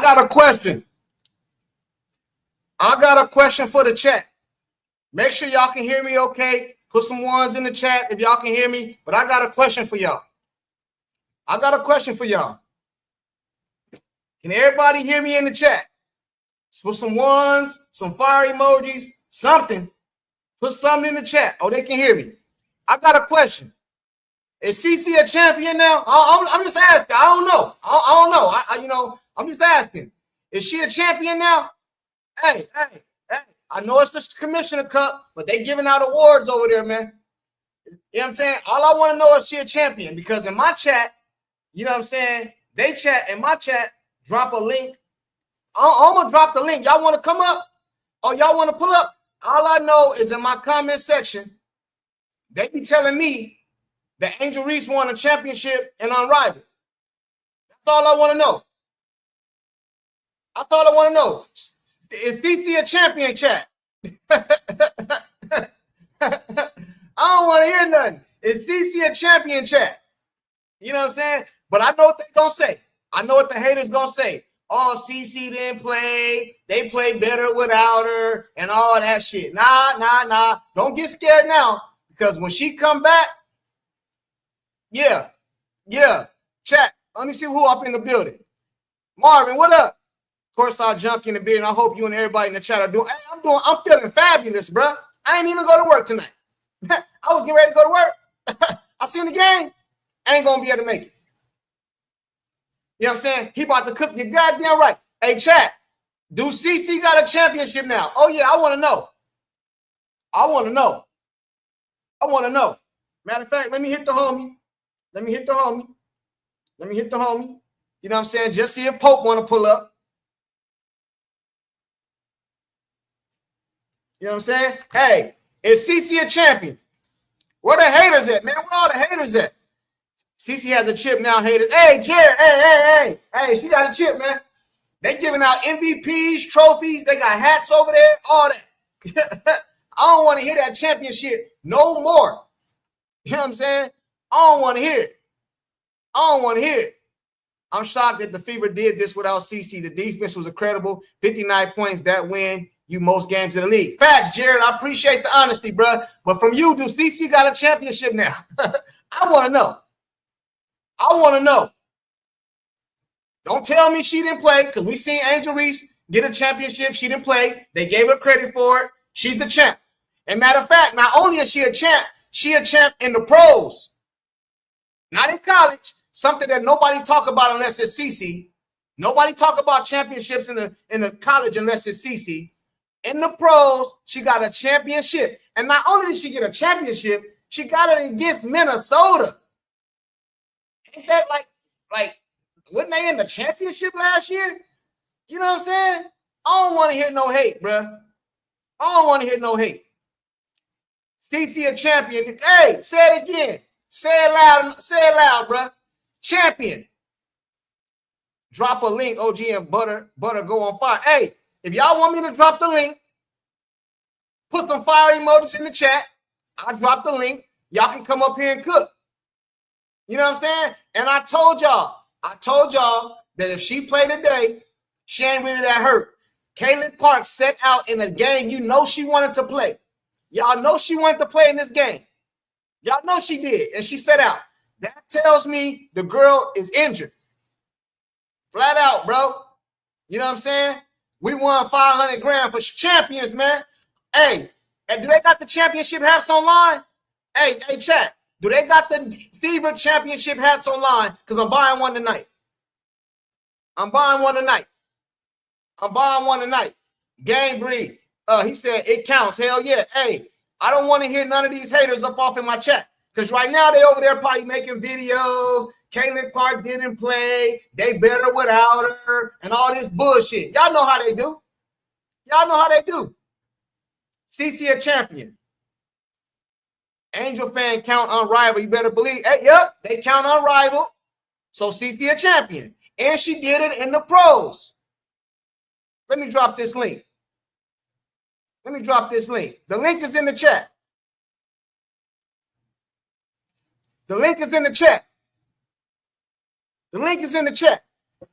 got a question. I got a question for the chat. Make sure y'all can hear me okay. Put some ones in the chat if y'all can hear me. But I got a question for y'all. Can everybody hear me in the chat? Put some ones, some fire emojis, something. Put something in the chat. Oh, they can hear me. I got a question. Is CC a champion now? I'm just asking. I don't know. I don't know. I'm just asking. Is she a champion now? Hey. I know it's the Commissioner Cup, but they giving out awards over there, man. You know what I'm saying? All I want to know is she a champion, because in my chat, you know what I'm saying? They chat in my chat, drop a link. I'm going to drop the link. Y'all want to come up? Or y'all want to pull up? All I know is in my comment section, they be telling me that Angel Reese won a championship and Unrivaled. That's all I want to know. That's all I want to know. Is CC a champion, chat? I don't want to hear nothing. Is CC a champion, chat? You know what I'm saying? But I know what they're going to say. I know what the haters going to say. Oh, CC didn't play. They played better without her and all that shit. Nah. Don't get scared now, because when she come back, yeah. Chat, let me see who up in the building. Marvin, what up? Of course, I'll jump in the building. I hope you and everybody in the chat are doing. I'm feeling fabulous, bro. I ain't even go to work tonight. I was getting ready to go to work. I seen the game. I ain't gonna be able to make it. You know what I'm saying? He about to cook you goddamn right. Hey, chat, do CC got a championship now? Oh, yeah, I want to know. Matter of fact, let me hit the homie. You know what I'm saying? Just see if Pope want to pull up. You know what I'm saying? Hey, is CC a champion? Where the haters at, man? Where all the haters at? CC has a chip now, haters. Hey, Jared, hey, she got a chip, man. They giving out MVPs, trophies. They got hats over there, all that. I don't want to hear that championship no more. You know what I'm saying? I don't want to hear it. I'm shocked that the Fever did this without CC. The defense was incredible. 59 points, that win. You most games in the league. Facts, Jared. I appreciate the honesty, bro. But from you, do CC got a championship now? I want to know. Don't tell me she didn't play, because we seen Angel Reese get a championship. She didn't play. They gave her credit for it. She's a champ. And matter of fact, not only is she a champ in the pros. Not in college. Something that nobody talk about unless it's CC. Nobody talk about championships in the college unless it's CC. In the pros, she got a championship. And not only did she get a championship, she got it against Minnesota. Ain't that like, wasn't they in the championship last year? You know what I'm saying? I don't want to hear no hate, bro. CC a champion. Hey, say it again. Say it loud, bro. Champion. Drop a link, OG and Butter go on fire. Hey, if y'all want me to drop the link, put some fire emojis in the chat. I'll drop the link. Y'all can come up here and cook. You know what I'm saying? And I told y'all that if she played today, she ain't really that hurt. Caitlin Clark set out in a game you know she wanted to play. Y'all know she wanted to play in this game. Y'all know she did, and she set out. That tells me the girl is injured. Flat out, bro. You know what I'm saying? We won $500,000 for champions, man. Hey, and do they got the championship hats online? Hey, chat. Do they got the Fever championship hats online? Because I'm buying one tonight. Gang Breed. He said it counts. Hell yeah. Hey, I don't want to hear none of these haters up off in my chat. Because right now they over there probably making videos. Caitlin Clark didn't play. They better without her and all this bullshit. Y'all know how they do. CC a champion. Angel fan count Unrivaled. You better believe. Hey, yep, they count Unrivaled. So CC a champion. And she did it in the pros. Let me drop this link. The link is in the chat.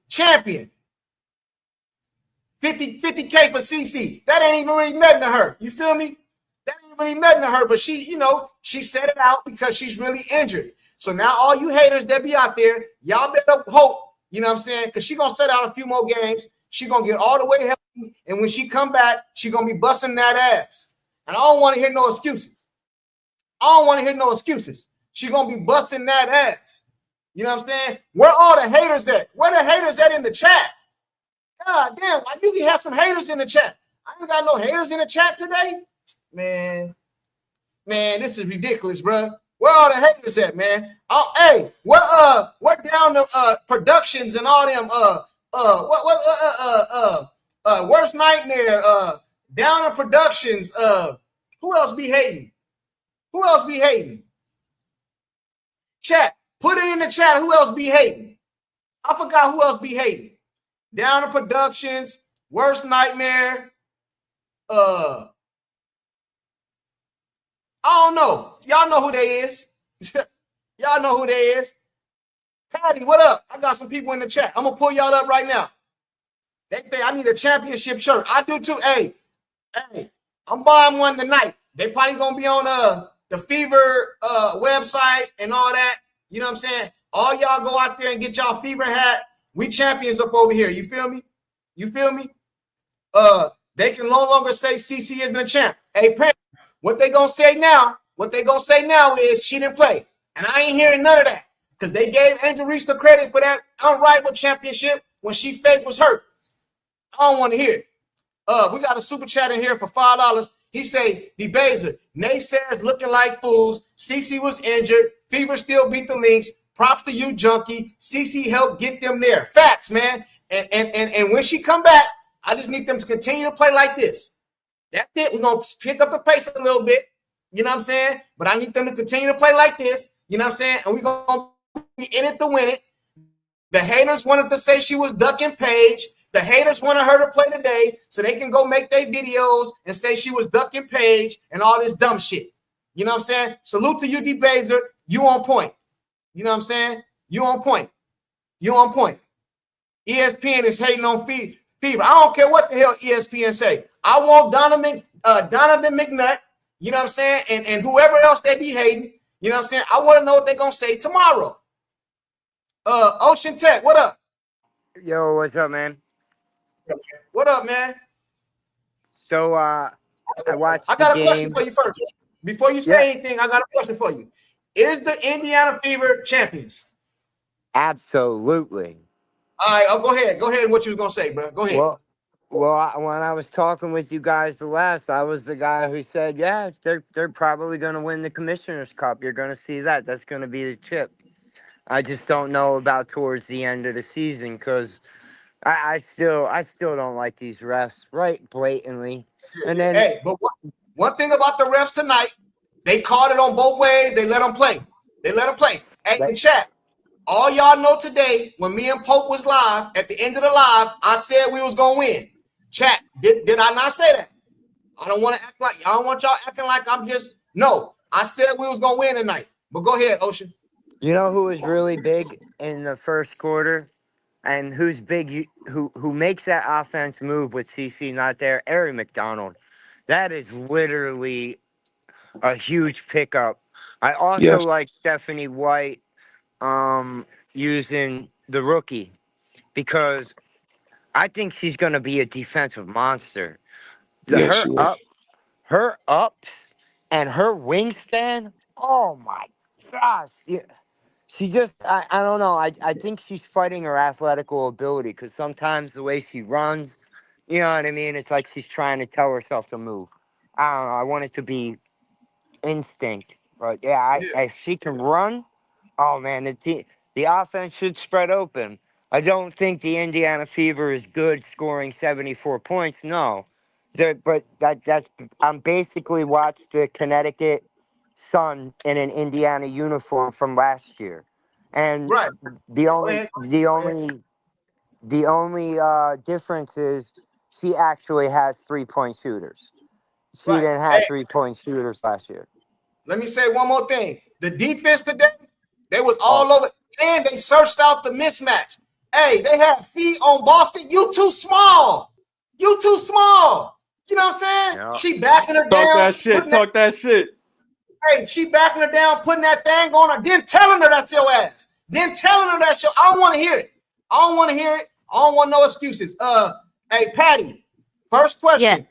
Champion. 50K for CC. That ain't even really nothing to her. You feel me? That ain't really nothing to her, but she set it out because she's really injured. So now all you haters that be out there, y'all better hope, you know what I'm saying? Because she going to set out a few more games. She going to get all the way healthy. And when she come back, she going to be busting that ass. And I don't want to hear no excuses. She going to be busting that ass. You know what I'm saying? Where all the haters at? Where the haters at in the chat? God damn, I usually have some haters in the chat. I ain't got no haters in the chat today. Man, this is ridiculous, bro. Where all the haters at, man? Oh, hey, we're down to productions and all them worst nightmare down in productions. Who else be hating? Chat, put it in the chat. Who else be hating? I forgot who else be hating. Down in productions, worst nightmare. I don't know. Y'all know who they is. Patty, what up? I got some people in the chat. I'm gonna pull y'all up right now. They say I need a championship shirt. I do too. Hey, I'm buying one tonight. They probably gonna be on the Fever website and all that. You know what I'm saying? All y'all go out there and get y'all Fever hat. We champions up over here. You feel me? They can no longer say CC isn't a champ. Hey, Pam, what they gonna say now is she didn't play. And I ain't hearing none of that. Because they gave Angel Reese the credit for that unrivaled championship when she fake was hurt. I don't want to hear it. We got a super chat in here for $5. He say, DeBaser, naysayers looking like fools. CC was injured. Fever still beat the Lynx. Props to you, Junkie. CC helped get them there. Facts, man. And when she come back, I just need them to continue to play like this. That's it. We're going to pick up the pace a little bit. You know what I'm saying? But I need them to continue to play like this. You know what I'm saying? And we're going to be in it to win it. The haters wanted to say she was ducking Paige. The haters wanted her to play today so they can go make their videos and say she was ducking Paige and all this dumb shit. You know what I'm saying? Salute to you, D-Baser. You on point. You know what I'm saying? You on point. ESPN is hating on Fever. I don't care what the hell ESPN say. I want Donovan McNutt, you know what I'm saying, and whoever else they be hating, you know what I'm saying? I want to know what they're going to say tomorrow. Ocean Tech, what up? Yo, what's up, man? What up, man? So, I watched I got the a question for you first. Before you say anything, I got a question for you. Is the Indiana Fever champions? Absolutely. All right, go ahead. Go ahead. What you was going to say, bro. Go ahead. Well, when I was talking with you guys the last, I was the guy who said, yeah, they're probably going to win the Commissioner's Cup. You're going to see that. That's going to be the chip. I just don't know about towards the end of the season because I still don't like these refs, right? Blatantly. And then, hey, but one thing about the refs tonight, they called it on both ways. They let them play. Hey, in chat, all y'all know today, when me and Pope was live, at the end of the live, I said we was going to win. Chat, did I not say that? I don't want to act like, I don't want y'all acting like I'm just, no. I said we was going to win tonight. But go ahead, Ocean. You know who was really big in the first quarter? And who's big, who makes that offense move with CC not there? Aari McDonald. That is literally a huge pickup. I also like Stephanie White using the rookie because I think she's going to be a defensive monster. Her ups and her wingspan. Oh my gosh. Yeah. She just, I don't know. I think she's fighting her athletical ability because sometimes the way she runs, you know what I mean? It's like she's trying to tell herself to move. I don't know. I want it to be instinct. But yeah, if she can run, oh man, the offense should spread open. I don't think the Indiana Fever is good scoring 74 points. No. But I'm basically watched the Connecticut Sun in an Indiana uniform from last year. And right. the only difference is she actually has 3-point shooters. She didn't have 3-point shooters last year. Let me say one more thing. The defense today, they was all over, and they searched out the mismatch. Hey, they had feet on Boston. You too small. You too small. You know what I'm saying? Yeah. She backing her Talk down. that shit. Talk that shit. Hey, she backing her down, putting that thing on her, then telling her that's your ass. Then telling her that's your. I don't want to hear it. I don't want to hear it. I don't want no excuses. Hey, Patty. First question: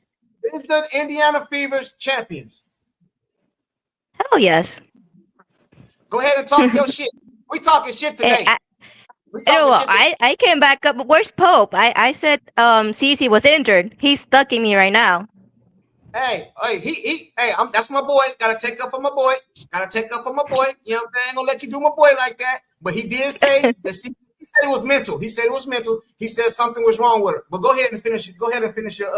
Is the Indiana Fever's champions? Hell yes. Go ahead and talk your shit. We talking shit today. I came back up. Where's Pope? I said Cece was injured. He's stuck in me right now. Hey, that's my boy. Gotta take up for my boy. You know what I'm saying? I ain't gonna let you do my boy like that. But he did say that. He said it was mental. He said something was wrong with her. But go ahead and finish. Go ahead and finish your.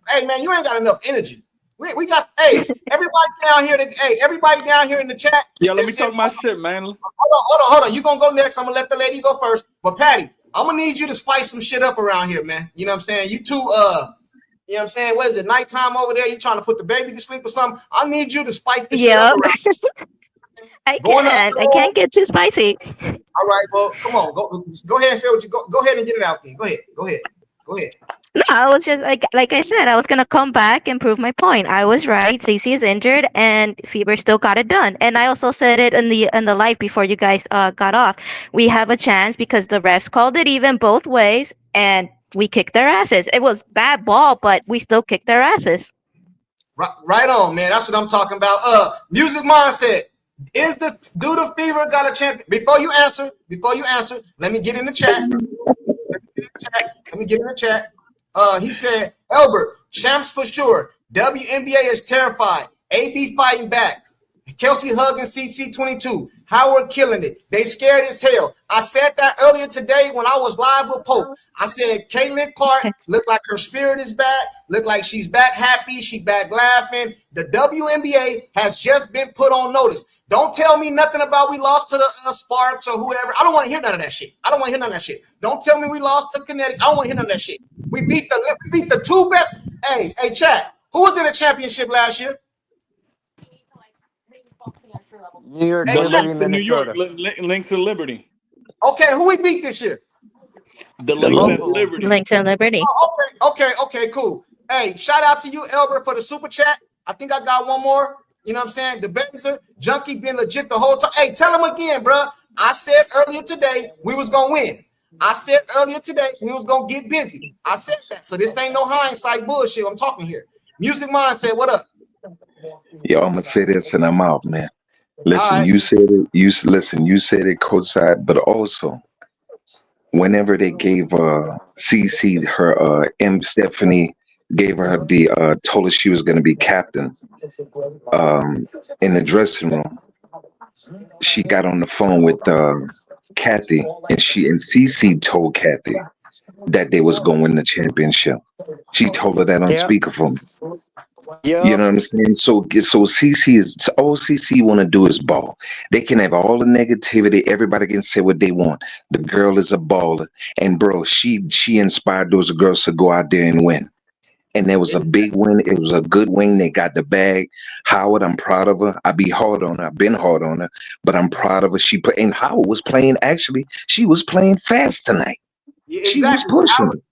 Hey man, you ain't got enough energy. We got. Hey, everybody down here. Everybody down here in the chat. Yo, let me talk my shit, man. Hold on. You gonna go next? I'm gonna let the lady go first. But Patty, I'm gonna need you to spice some shit up around here, man. You know what I'm saying? You two. You know what I'm saying? What is it? Nighttime over there? You trying to put the baby to sleep or something? I need you to spice this shit up. I can't get too spicy. All right, well, come on. Go ahead and say what you go ahead and get it out there. Go ahead. No, I was just like I said, I was gonna come back and prove my point. I was right. Cece is injured, and Fever still got it done. And I also said it in the live before you guys got off. We have a chance because the refs called it even both ways, and we kicked their asses. It was bad ball, but we still kicked their asses. Right on, man. That's what I'm talking about. Music Mindset. Do the Fever got a champion? Before you answer, let me get in the chat. He said, Albert, champs for sure. WNBA is terrified. AB fighting back. Kelsey hugging CT22. Howard killing it. They scared as hell. I said that earlier today when I was live with Pope. I said Caitlin Clark looked like her spirit is back. Looked like she's back happy. She back laughing. The WNBA has just been put on notice. Don't tell me nothing about we lost to the Sparks or whoever. I don't want to hear none of that shit. Don't tell me we lost to Connecticut. I don't want to hear none of that shit. We beat the two best. Hey, chat. Who was in the championship last year? New York, New York, Lynx and Liberty. Okay, who we beat this year? The Lynx and Liberty. Lynx and Liberty. Oh, okay, cool. Hey, shout out to you, Albert, for the super chat. I think I got one more. You know what I'm saying? The Benzer Junkie been legit the whole time. Hey, tell him again, bro. I said earlier today we was gonna win. I said earlier today we was gonna get busy. I said that. So this ain't no hindsight bullshit. I'm talking here. Music Mindset, what up? Yo, I'm gonna say this and I'm out, man. Listen, you said it. You said it, coach side, but also whenever they gave CC her Stephanie gave her the told her she was going to be captain in the dressing room, she got on the phone with Kathy, and CC told Kathy that they was going to win the championship. She told her that on speakerphone. Yeah. You know what I'm saying? So CC is all CC want to do is ball. They can have all the negativity. Everybody can say what they want. The girl is a baller, and bro, she inspired those girls to go out there and win. And there was a big win. It was a good win. They got the bag. Howard, I'm proud of her. I've been hard on her, but I'm proud of her. And Howard was playing. Actually, she was playing fast tonight. Yeah, she was pushing.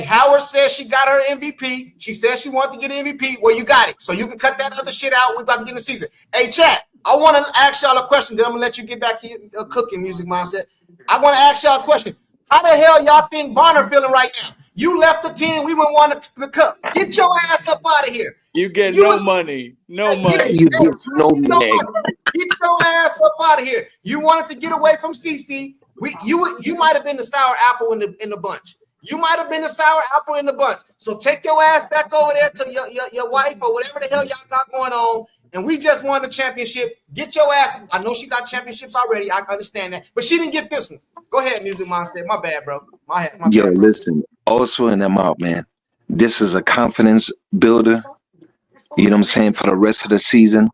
Howard said she got her MVP. She said she wanted to get an MVP. Well, you got it. So you can cut that other shit out. We're about to get in the season. Hey, chat, I want to ask y'all a question. Then I'm going to let you get back to your cooking Music Mindset. I want to ask y'all a question. How the hell y'all think Bonner feeling right now? You left the team. We went won the cup. Get your ass up out of here. You get no money. No money. You get no money. Get your ass up out of here. You wanted to get away from CC. You might have been the sour apple in the bunch. You might have been the sour apple in the bunch. So take your ass back over there to your wife or whatever the hell y'all got going on. And we just won the championship. Get your ass. I know she got championships already. I understand that. But she didn't get this one. Go ahead, Music Mindset. My bad, bro. My Yo, bad, listen. Also in them out, man. This is a confidence builder. You know what I'm saying? For the rest of the season.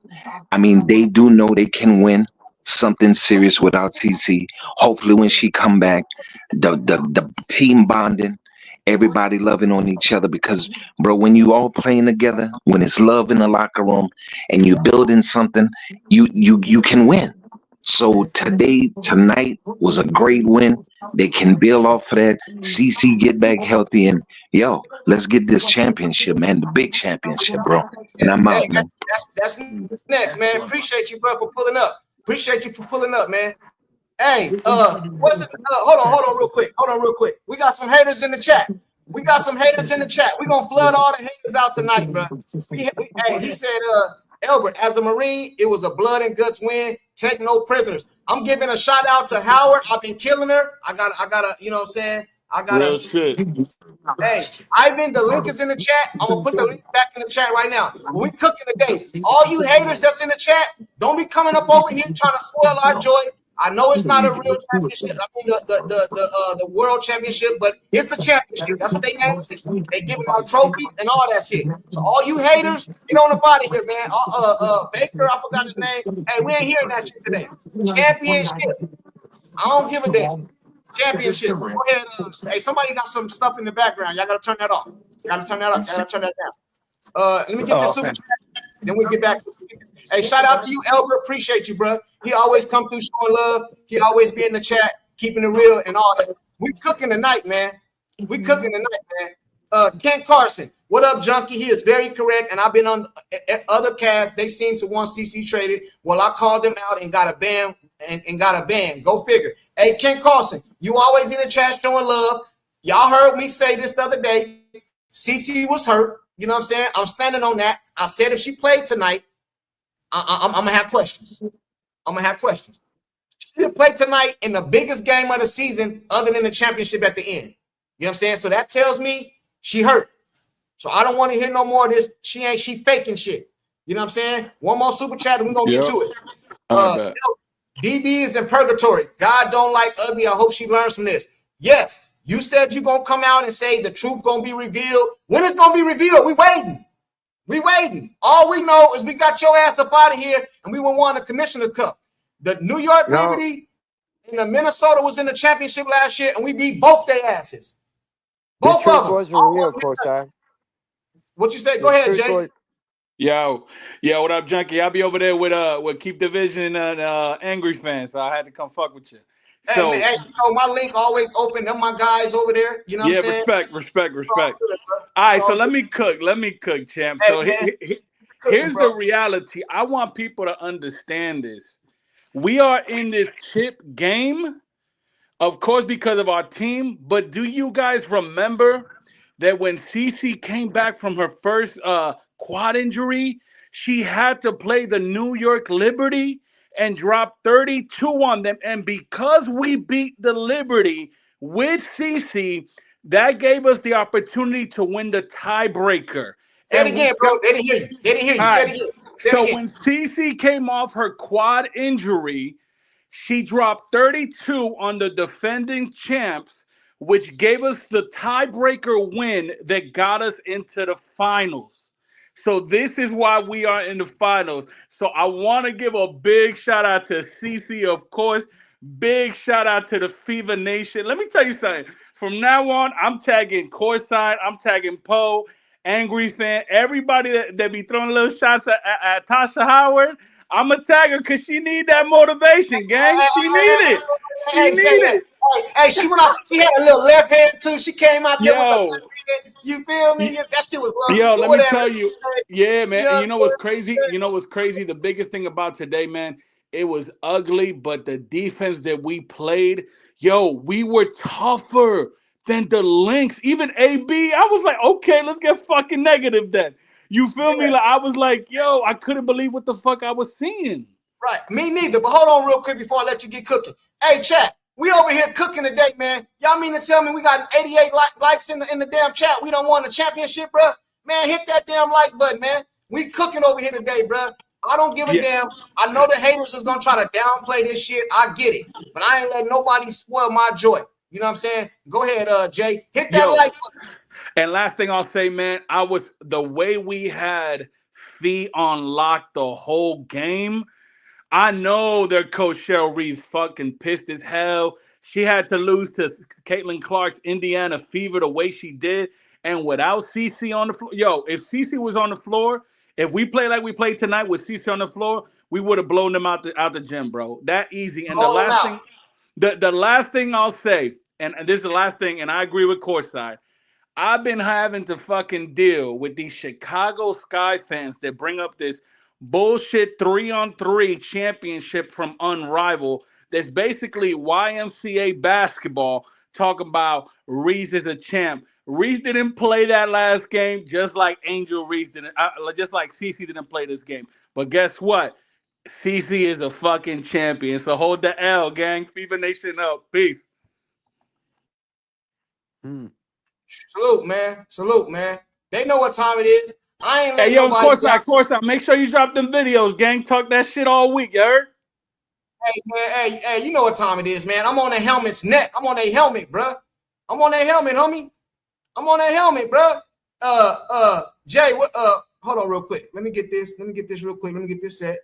I mean, they do know they can win something serious without CC. Hopefully when she come back, the team bonding, everybody loving on each other, because bro, when you all playing together, when it's love in the locker room and you're building something, you can win. So tonight was a great win. They can build off of that. CC get back healthy, and yo, let's get this championship, man. The big championship, bro. And I'm Hey, out, man. that's next, man. Appreciate you, bro, for pulling up. Appreciate you for pulling up, man. Hey, what's it? Hold on, real quick. We got some haters in the chat. We're gonna flood all the haters out tonight, bro. Hey, he said, Albert, as a Marine, it was a blood and guts win. Take no prisoners. I'm giving a shout out to Howard. I've been killing her. I gotta, you know what I'm saying? Real shit. Hey, Ivan, the link is in the chat. I'm gonna put the link back in the chat right now. When we cooking today, all you haters that's in the chat, don't be coming up over here trying to spoil our joy. I know it's not a real championship. I mean the world championship, but it's a championship. That's what they name it. They giving out trophies and all that shit. So all you haters, get on the body here, man. Baker, I forgot his name. Hey, we ain't hearing that shit today. Championship. I don't give a damn. Championship. Go ahead. Hey, somebody got some stuff in the background. Y'all gotta turn that off. Gotta turn that off. Gotta turn that down. Let me get this super chat. Then we get back. Hey, shout out to you, Albert. Appreciate you, bro. He always come through showing love. He always be in the chat, keeping it real and all that. We cooking tonight, man. Ken Carson, what up, Junkie? He is very correct, and I've been on other casts. They seem to want CC traded. Well, I called them out and got a ban. And got a ban. Go figure. Hey, Ken Carson, you always in the chat showing love. Y'all heard me say this the other day. CC was hurt. You know what I'm saying? I'm standing on that. I said if she played tonight, I'm gonna have questions. She didn't play tonight in the biggest game of the season, other than the championship at the end. You know what I'm saying? So that tells me she hurt. So I don't want to hear no more of this. She faking shit. You know what I'm saying? One more super chat and we're gonna get to it. DB is in purgatory. God don't like ugly. I hope she learns from this. Yes, you said you're gonna come out and say the truth gonna be revealed. When it's gonna be revealed? We waiting. All we know is we got your ass up out of here, and we won the Commissioner's Cup. The New York Liberty and the Minnesota was in the championship last year, and we beat both their asses. Both of them. Wasn't real, Coach. What you say? Go ahead, Jay. Yo, what up, Junkie? I'll be over there with Keep Division and Angry Fans, so I had to come fuck with you. So, hey, man, my link always open. Them my guys over there. You know what I'm saying? Respect. All right, so let me cook, champ. Hey, so here's the reality. I want people to understand this. We are in this chip game, of course, because of our team. But do you guys remember that when CC came back from her first quad injury, she had to play the New York Liberty and drop 32 on them? And because we beat the Liberty with CC, that gave us the opportunity to win the tiebreaker. Say it again, bro. They didn't hear you. Say it again. So when CC came off her quad injury, she dropped 32 on the defending champs, which gave us the tiebreaker win that got us into the finals. So this is why we are in the finals. So I want to give a big shout out to CC, of course. Big shout out to the Fever Nation. Let me tell you something. From now on, I'm tagging Courtside. I'm tagging Poe, Angry Fan, everybody that be throwing little shots at Tasha Howard. I'm a tagger because she need that motivation, gang. She need it. Hey, she went out. She had a little left hand too. She came out there with the left hand. You feel me? That shit was lovely. Yo, let me tell you. Yeah, man. And you know what's crazy? The biggest thing about today, man, it was ugly, but the defense that we played, we were tougher than the Lynx. Even AB, I was like, okay, let's get fucking negative then. You feel me? Like I was like, I couldn't believe what the fuck I was seeing. Right. Me neither. But hold on real quick before I let you get cooking. Hey, chat. We over here cooking today, man. Y'all mean to tell me we got 88 likes in the damn chat? We don't want the championship, bro? Man, hit that damn like button, man. We cooking over here today, bro. I don't give a damn. I know the haters is going to try to downplay this shit. I get it. But I ain't letting nobody spoil my joy. You know what I'm saying? Go ahead, Jay. Hit that like button. And last thing I'll say, man, the way we had Fee on lock the whole game. I know their coach Cheryl Reeves fucking pissed as hell. She had to lose to Caitlin Clark's Indiana Fever the way she did. And without CC on the floor, if CC was on the floor, If we play like we played tonight with CC on the floor, we would have blown them out the gym, bro. That easy. And the Blow them last out. thing, the last thing I'll say, and this is the last thing, and I agree with Courtside. I've been having to fucking deal with these Chicago Sky fans that bring up this bullshit 3-on-3 championship from Unrivaled. That's basically YMCA basketball talking about Reese is a champ. Reese didn't play that last game, just like Angel Reese didn't, just like CC didn't play this game. But guess what? CC is a fucking champion. So hold the L, gang. FIBA Nation up. Peace. Salute, man. Salute, man. They know what time it is. I ain't letting Hey, yo, nobody down. Courtside. Make sure you drop them videos, gang. Talk that shit all week, you heard? Hey, man, hey, you know what time it is, man. I'm on the helmet's neck. I'm on that helmet, bro. I'm on that helmet, homie. I'm on that helmet, bro. Jay, hold on real quick. Let me get this real quick. Let me get this set.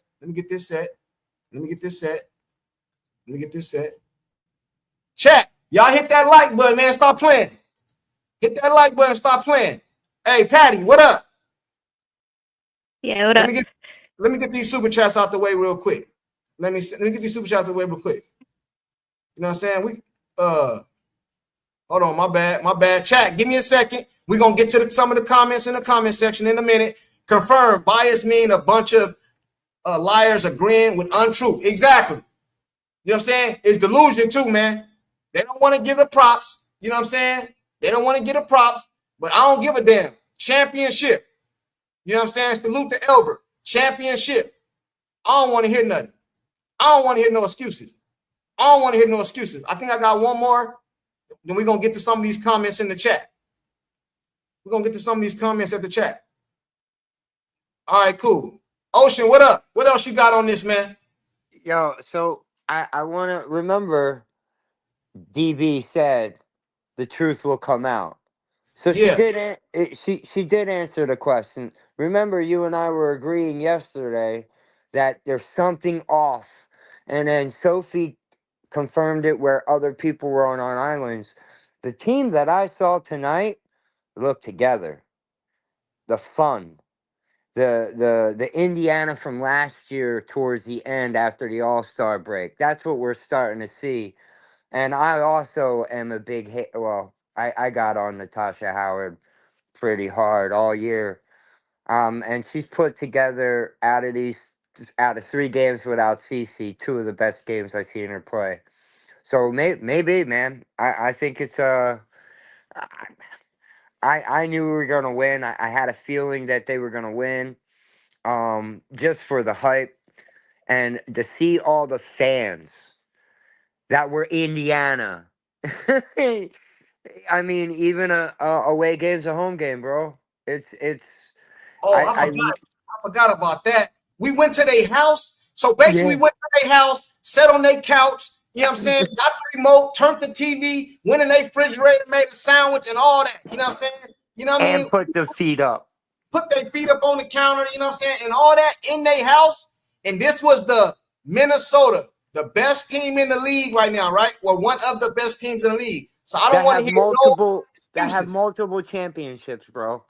Chat, y'all hit that like button, man. Stop playing. Hit that like button. Stop playing. Hey, Patty, what up? Yeah, what up? Let me get these super chats out the way real quick. Let me get these super chats out the way real quick. You know what I'm saying? Hold on, my bad. Chat, give me a second. We're gonna get to some of the comments in the comment section in a minute. Confirm bias mean a bunch of liars agreeing with untruth. Exactly. You know what I'm saying? It's delusion too, man. They don't want to give it props. You know what I'm saying? They don't want to give it props, but I don't give a damn. Championship. You know what I'm saying? Salute to Elbert. Championship. I don't want to hear nothing. I don't want to hear no excuses. I think I got one more. Then we're going to get to some of these comments in the chat. We're going to get to some of these comments at the chat. All right, cool. Ocean, what up? What else you got on this, man? Yo, so I want to remember DB said the truth will come out. So Yeah. she did answer the question. Remember, you and I were agreeing yesterday that there's something off. And then Sophie confirmed it where other people were on islands. The team that I saw tonight looked together. The fun. The Indiana from last year towards the end after the All-Star break. That's what we're starting to see. And I also am a big hit. Well, I got on Natasha Howard pretty hard all year. And she's put together out of 3 games without CC, 2 of the best games I've seen her play. So maybe, man. I think it's I knew we were gonna win. I had a feeling that they were gonna win. Just for the hype and to see all the fans that were Indiana. I mean, even a away game's a home game, bro. It's. Oh, I forgot about that. We went to their house. So basically, we went to their house, sat on their couch. You know what I'm saying? Got the remote, turned the TV, went in their refrigerator, made a sandwich, and all that. You know what I'm saying? You know what I mean? And put the feet up. Put their feet up on the counter. You know what I'm saying? And all that in their house. And this was the Minnesota, the best team in the league right now, right? Well, one of the best teams in the league. So I don't want to hear multiple. No that have multiple championships, bro.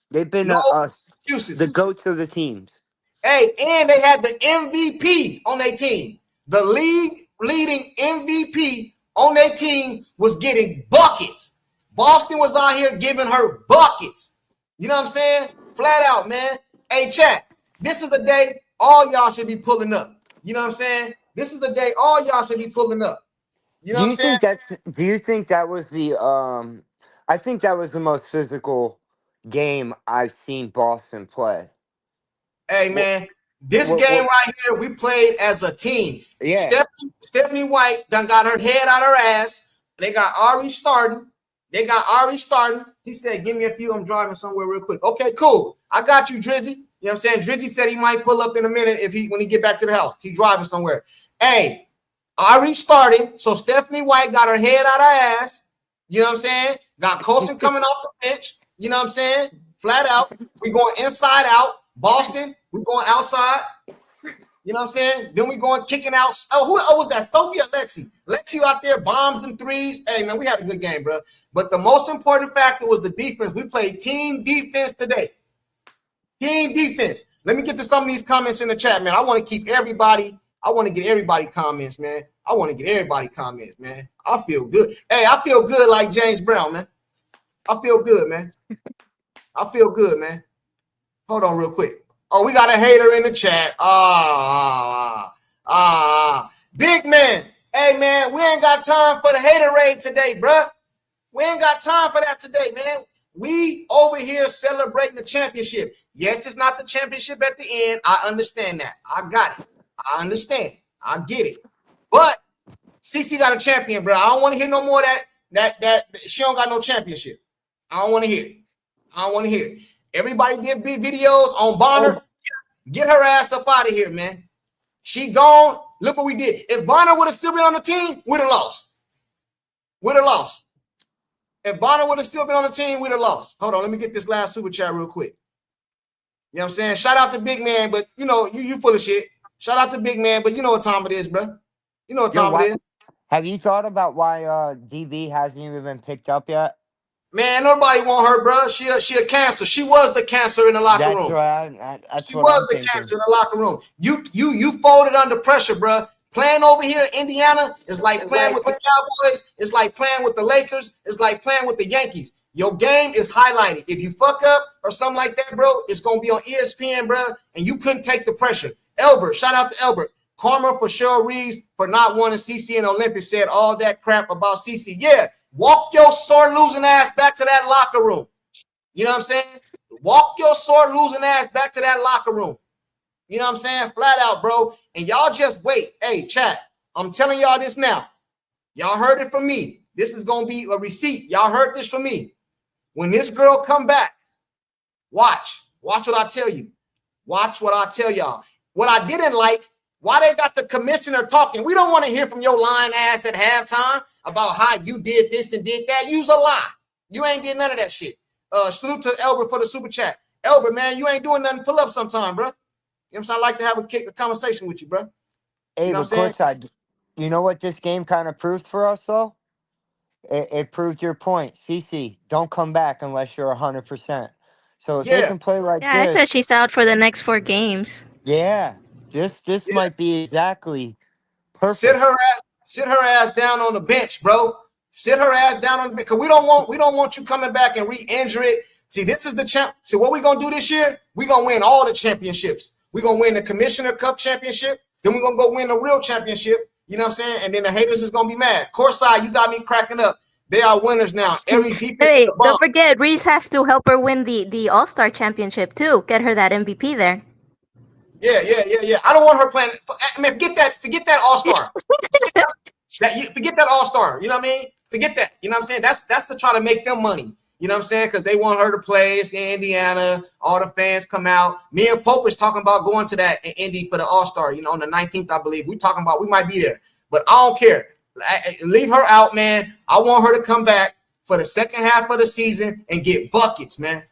They've been excuses. The goats of the teams. Hey, and they had the MVP on their team. The leading MVP on their team was getting buckets. Boston was out here giving her buckets. You know what I'm saying? Flat out, man. Hey, chat, this is the day all y'all should be pulling up. You know what I'm saying? This is the day all y'all should be pulling up. You know what I'm saying? Do you think that was the I think that was the most physical game I've seen Boston play. Hey, man, this game right here, we played as a team. Yeah. Stephanie White done got her head out her ass. They got Ari starting. He said, give me a few. I'm driving somewhere real quick. Okay, cool. I got you, Drizzy. You know what I'm saying? Drizzy said he might pull up in a minute when he get back to the house. He's driving somewhere. Hey, Ari started. So Stephanie White got her head out her ass. You know what I'm saying? Got Colson coming off the bench. You know what I'm saying? Flat out. We going inside out. Boston, we going outside. You know what I'm saying? Then we going kicking out. Oh, who was that? Sophia Lexi. Lexi out there, bombs and threes. Hey, man, we had a good game, bro. But the most important factor was the defense. We played team defense today. Team defense. Let me get to some of these comments in the chat, man. I want to keep everybody. I want to get everybody comments, man. I want to get everybody comments, man. I feel good. Hey, I feel good like James Brown, man. I feel good, man. I feel good, man. Hold on real quick. Oh, we got a hater in the chat. Big man. Hey, man, we ain't got time for the hater raid today, bruh. We ain't got time for that today, man. We over here celebrating the championship. Yes, it's not the championship at the end. I understand that. I got it. I understand. I get it. But CC got a champion, bro. I don't want to hear no more of that she don't got no championship. I don't want to hear it. I don't want to hear it. Everybody did big videos on Bonner. Get her ass up out of here, man. She gone. Look what we did. If Bonner would have still been on the team, we'd have lost. We'd have lost. If Bonner would have still been on the team, we'd have lost. Hold on, let me get this last super chat real quick. You know what I'm saying? Shout out to Big Man, but you know, you full of shit. Shout out to Big Man, but you know what time it is, bro. You know what time it is. Have you thought about why DB hasn't even been picked up yet? Man, nobody want her, bro. She a cancer. She was the cancer in the locker room. She was the cancer in the locker room. You folded under pressure, bro. Playing over here in Indiana is like playing with the Cowboys. It's like playing with the Lakers. It's like playing with the Yankees. Your game is highlighted. If you fuck up or something like that, bro, it's going to be on ESPN, bro, and you couldn't take the pressure. Elbert, shout out to Elbert. Karma for Cheryl Reeves for not wanting CC in Olympics said all that crap about CC. Yeah, walk your sore losing ass back to that locker room. You know what I'm saying? Walk your sore losing ass back to that locker room. You know what I'm saying? Flat out, bro. And y'all just wait. Hey, chat, I'm telling y'all this now. Y'all heard it from me. This is going to be a receipt. Y'all heard this from me. When this girl come back, watch what I tell you. Watch what I tell y'all. What I didn't like, why they got the commissioner talking. We don't want to hear from your lying ass at halftime about how you did this and did that. You's a lie. You ain't did none of that shit. Salute to Elbert for the super chat. Elbert, man, you ain't doing nothing. Pull up sometime, bro. You know what I'm saying? I'd like to have a conversation with you, bro. Hey, you know what I'm saying? You know what this game kind of proved for us, though? It proved your point. CC, don't come back unless you're 100%. So if they can play like this. I said she's out for the next 4 games. Yeah, this might be exactly perfect. Sit her ass down on the bench, bro. Sit her ass down on the bench because we don't want you coming back and re-injure it. See, this is the champ. See, what we're gonna do this year? We're gonna win all the championships. We're gonna win the Commissioner Cup championship. Then we're gonna go win the real championship. You know what I'm saying? And then the haters is gonna be mad. Courtside, you got me cracking up. They are winners now. Every defense. Hey, don't forget, Reese has to help her win the All-Star championship too. Get her that MVP there. Yeah. I don't want her playing. I mean, forget that All-Star. Forget that All-Star. You know what I mean? Forget that. You know what I'm saying? That's to try to make them money. You know what I'm saying? Because they want her to play. It's in Indiana. All the fans come out. Me and Pope is talking about going to that in Indy for the All-Star, you know, on the 19th, I believe. We talking about we might be there. But I don't care. Leave her out, man. I want her to come back for the second half of the season and get buckets, man.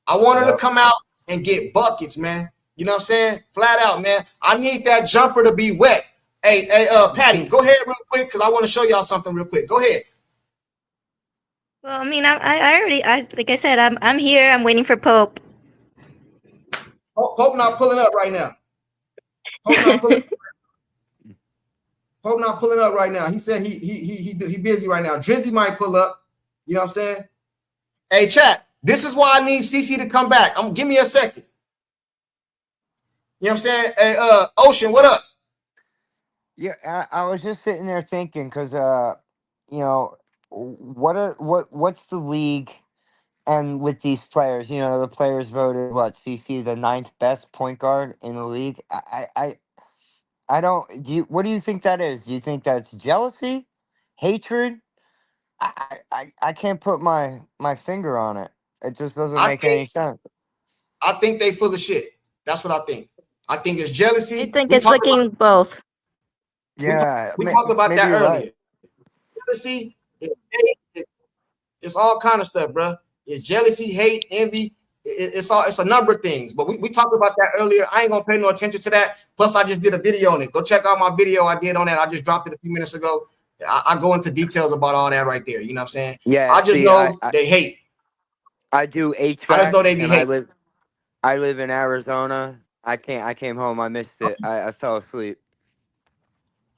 I want her to come out and get buckets, man. You know what I'm saying? Flat out, man. I need that jumper to be wet. Hey, Patty, go ahead real quick because I want to show y'all something real quick. Go ahead. Well, I mean, I already, like I said, I'm here. I'm waiting for Pope. Pope not pulling up right now. Pope not pulling up right now. He said he busy right now. Drizzy might pull up. You know what I'm saying? Hey, chat. This is why I need CC to come back. Give me a second. You know what I'm saying? Hey, Ocean, what up? Yeah, I was just sitting there thinking because you know, what's the league and with these players, you know, the players voted CC the 9th best point guard in the league. I don't what do you think that is? Do you think that's jealousy, hatred? I can't put my finger on it. It just doesn't make any sense. I think they full of shit. That's what I think. I think it's jealousy. I think it's looking both. Yeah, we talked about that earlier. Right. Jealousy, it's all kind of stuff, bro. It's jealousy, hate, envy. It's a number of things. But we talked about that earlier. I ain't gonna pay no attention to that. Plus, I just did a video on it. Go check out my video I did on that. I just dropped it a few minutes ago. I go into details about all that right there. You know what I'm saying? Yeah. I just know they hate. I do HVAC. I just know they be hating. I live in Arizona. I came home. I missed it. I fell asleep.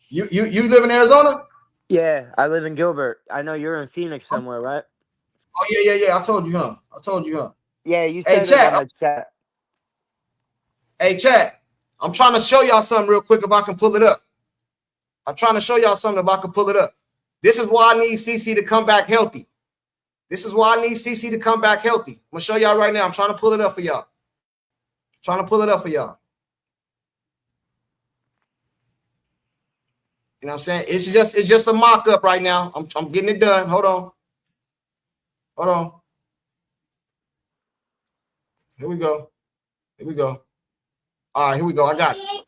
You live in Arizona? Yeah, I live in Gilbert. I know you're in Phoenix somewhere, right? Oh yeah. I told you, huh? Yeah, you Hey, said it on chat. the chat. Hey, chat. I'm trying to show y'all something real quick if I can pull it up. This is why I need CC to come back healthy. I'm gonna show y'all right now. I'm trying to pull it up for y'all. You know what I'm saying? It's just a mock-up right now. I'm getting it done. Hold on. Here we go. All right, here we go. I got it.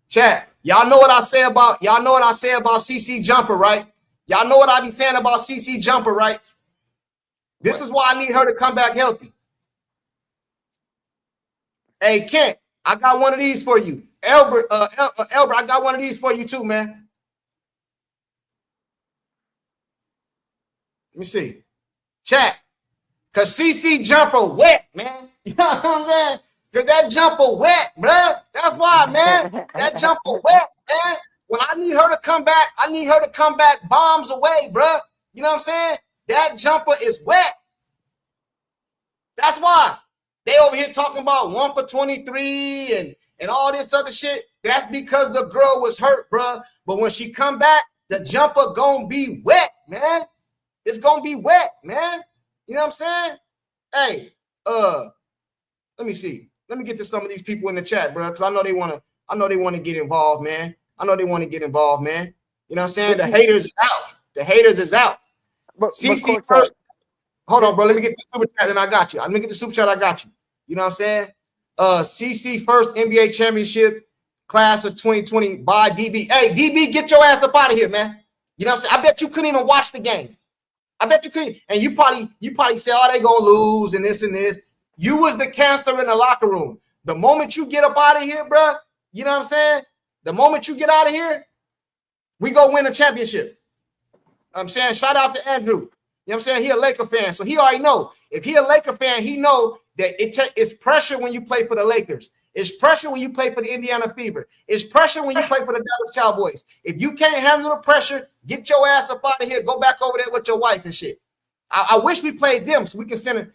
Chat. Y'all know what I say about CC Jumper, right? Y'all know what I be saying about CC Jumper, right? This is why I need her to come back healthy. Hey, Kent, I got one of these for you. Albert, I got one of these for you too, man. Let me see. Chat. Cause CC Jumper wet, man. You know what I'm saying? Cause that jumper wet, bruh. That's why, man. That jumper wet, man. When I need her to come back bombs away, bruh. You know what I'm saying? That jumper is wet. That's why. They over here talking about 1 for 23 and all this other shit. That's because the girl was hurt, bruh. But when she come back, the jumper gonna be wet, man. It's gonna be wet, man. You know what I'm saying? Hey, let me see. Let me get to some of these people in the chat, bro, because I know they want to get involved, man. You know what I'm saying? The haters is out. CC first. Hold on, bro. Let me get the super chat, and I got you. You know what I'm saying? CC first NBA championship class of 2020 by DB. Hey, DB, get your ass up out of here, man. You know what I'm saying? I bet you couldn't even watch the game. I bet you couldn't. And you probably say, oh, they gonna lose and this and this. You was the cancer in the locker room. The moment you get up out of here, bro, you know what I'm saying? The moment you get out of here, we go win a championship. I'm saying, shout out to Andrew. You know what I'm saying? He a Laker fan, so he already know. If he a Laker fan, he know that it's pressure when you play for the Lakers. It's pressure when you play for the Indiana Fever. It's pressure when you play for the Dallas Cowboys. If you can't handle the pressure, get your ass up out of here. Go back over there with your wife and shit. I wish we played them so we can send it.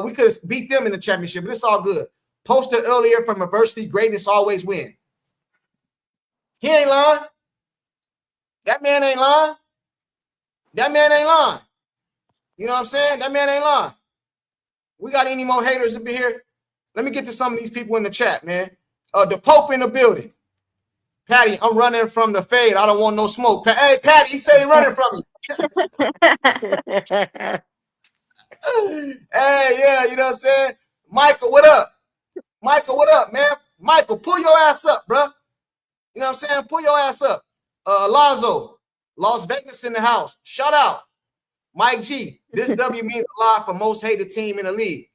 We could beat them in the championship, but it's all good. Posted earlier from adversity, greatness always win. He ain't lying. That man ain't lying. You know what I'm saying? That man ain't lying. We got any more haters up in here? Let me get to some of these people in the chat, man. The Pope in the building. Patty, I'm running from the fade. I don't want no smoke. Hey, Patty, he said he running from me. Hey, yeah, you know what I'm saying? Michael, what up, man? Michael, pull your ass up, bro. You know what I'm saying? Pull your ass up. Alonzo, Las Vegas in the house. Shout out. Mike G, this W means a lot for most hated team in the league.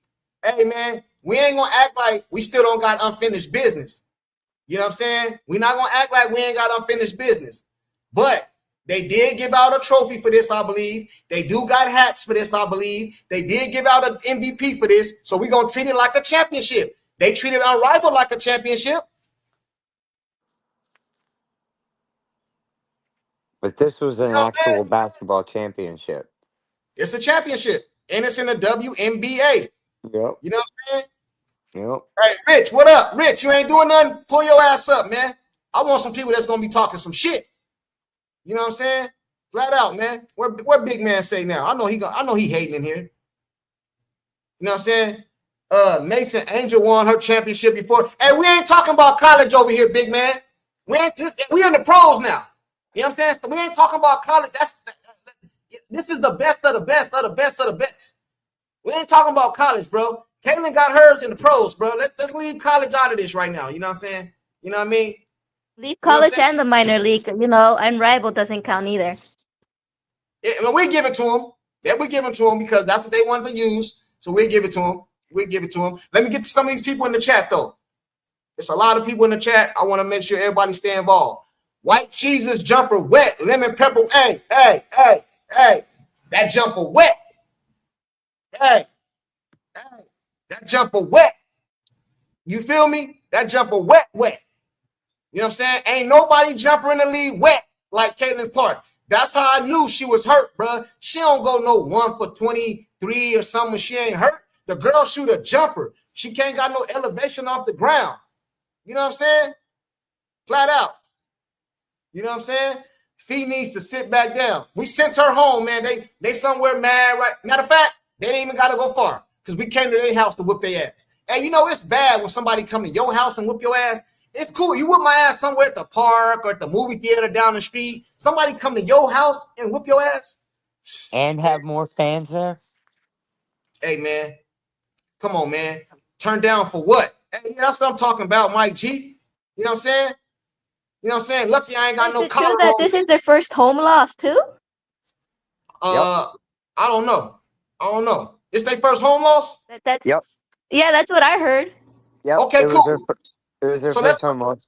Hey, man, we ain't going to act like we still don't got unfinished business. You know what I'm saying? We're not going to act like we ain't got unfinished business. But they did give out a trophy for this, I believe. They do got hats for this, I believe. They did give out an MVP for this. So we're going to treat it like a championship. They treated Unrivaled like a championship. But this was an actual basketball championship. It's a championship. And it's in the WNBA. Yep. You know what I'm saying? Yep. Hey, Rich, what up? Rich, you ain't doing nothing? Pull your ass up, man. I want some people that's going to be talking some shit. You know what I'm saying? Flat out, man. Where big man say now? I know he hating in here. You know what I'm saying? Mason Angel won her championship before. Hey, we ain't talking about college over here, big man. We in the pros now. You know what I'm saying? We ain't talking about college. This is the best of the best of the best of the best. We ain't talking about college, bro. Caitlin got hers in the pros, bro. Let's leave college out of this right now. You know what I'm saying? You know what I mean? Leave college and the minor league. Unrivaled doesn't count either. Yeah, we give it to them. Yeah, we give it to them because that's what they wanted to use. So we give it to them. Let me get to some of these people in the chat, though. There's a lot of people in the chat. I want to make sure everybody stay involved. White cheese's jumper wet. Lemon pepper. Hey. That jumper wet. Hey. That jumper wet. You feel me? That jumper wet. You know what I'm saying? Ain't nobody jumper in the league wet like Caitlin Clark. That's how I knew she was hurt, bro. She don't go no 1 for 23 or something. She ain't hurt. The girl shoot a jumper. She can't got no elevation off the ground. You know what I'm saying? Flat out. You know what I'm saying? Fee needs to sit back down. We sent her home, man. They somewhere mad, right? Matter of fact, they didn't even got to go far because we came to their house to whoop their ass. And you know it's bad when somebody come to your house and whoop your ass. It's cool. You whoop my ass somewhere at the park or at the movie theater down the street. Somebody come to your house and whoop your ass. And have more fans there. Hey, man. Come on, man. Turn down for what? Hey, that's what I'm talking about, Mike G. You know what I'm saying? You know what I'm saying? Lucky I ain't got no Is it true collar that on. this is their first home loss too? I don't know. It's their first home loss? That's Yep. Yeah, that's what I heard. Yep. Okay, it cool. It was their So first home loss.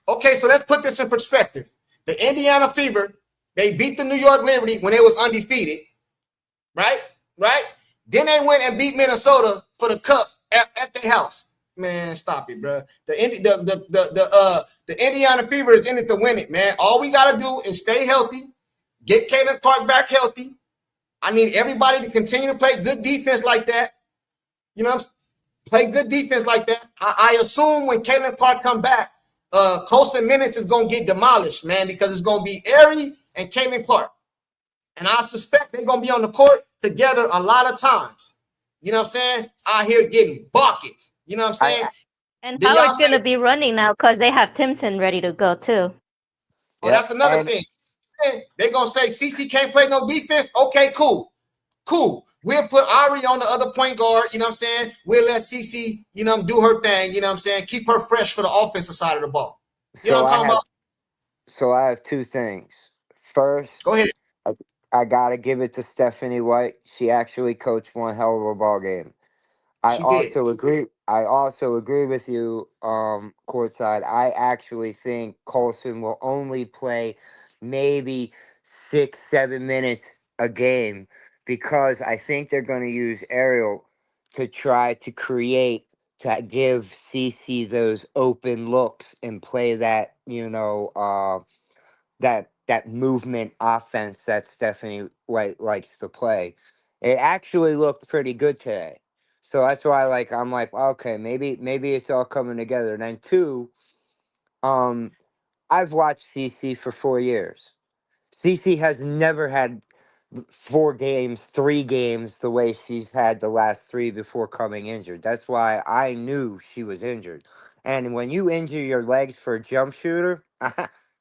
Okay, so let's put this in perspective. The Indiana Fever, they beat the New York Liberty when they was undefeated, right? Then they went and beat Minnesota for the cup at their house. Man, stop it, bro. The Indiana Fever is in it to win it, man. All we gotta do is stay healthy, get Caitlin Clark back healthy. I need everybody to continue to play good defense like that. You know what I'm saying? Play good defense like that. I assume when Caitlin Clark come back, Colson Minutes is gonna get demolished, man, because it's gonna be Aerie and Caitlin Clark, and I suspect they're gonna be on the court together a lot of times. You know what I'm saying? Out here getting buckets. You know what I'm saying? And Did y'all Howard's say- gonna be running now because they have Timpson ready to go too. Oh, that's another thing. They're gonna say CC can't play no defense. Okay, cool. We'll put Ari on the other point guard. You know what I'm saying? We'll let CC, do her thing. You know what I'm saying? Keep her fresh for the offensive side of the ball. You know what I'm talking about? So I have two things. First, Go ahead. I gotta give it to Stephanie White. She actually coached one hell of a ball game. I She did. also agree with you, courtside. I actually think Colson will only play maybe 6-7 minutes a game because I think they're going to use Ariel to try to give CC those open looks and play that, that movement offense that Stephanie White likes to play. It actually looked pretty good today. So that's why I'm like, okay, maybe it's all coming together. And then two, I've watched CC for 4 years. CC has never had 3 games the way she's had the last 3 before coming injured. That's why I knew she was injured. And when you injure your legs for a jump shooter,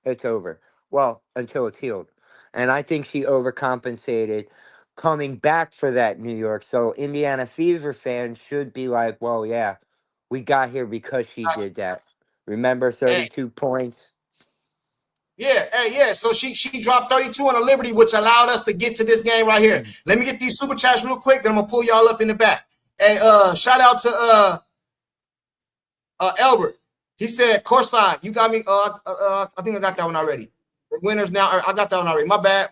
it's over. Well, until it's healed. And I think she overcompensated coming back for that New York. So Indiana Fever fans should be like, well, yeah, we got here because she did that. Remember 32 points? Yeah. So she dropped 32 on the Liberty, which allowed us to get to this game right here. Let me get these super chats real quick, then I'm gonna pull y'all up in the back. Hey, shout out to Albert. He said, "Courtside, you got me." I think I got that one already. The winners now. I got that one already. My bad.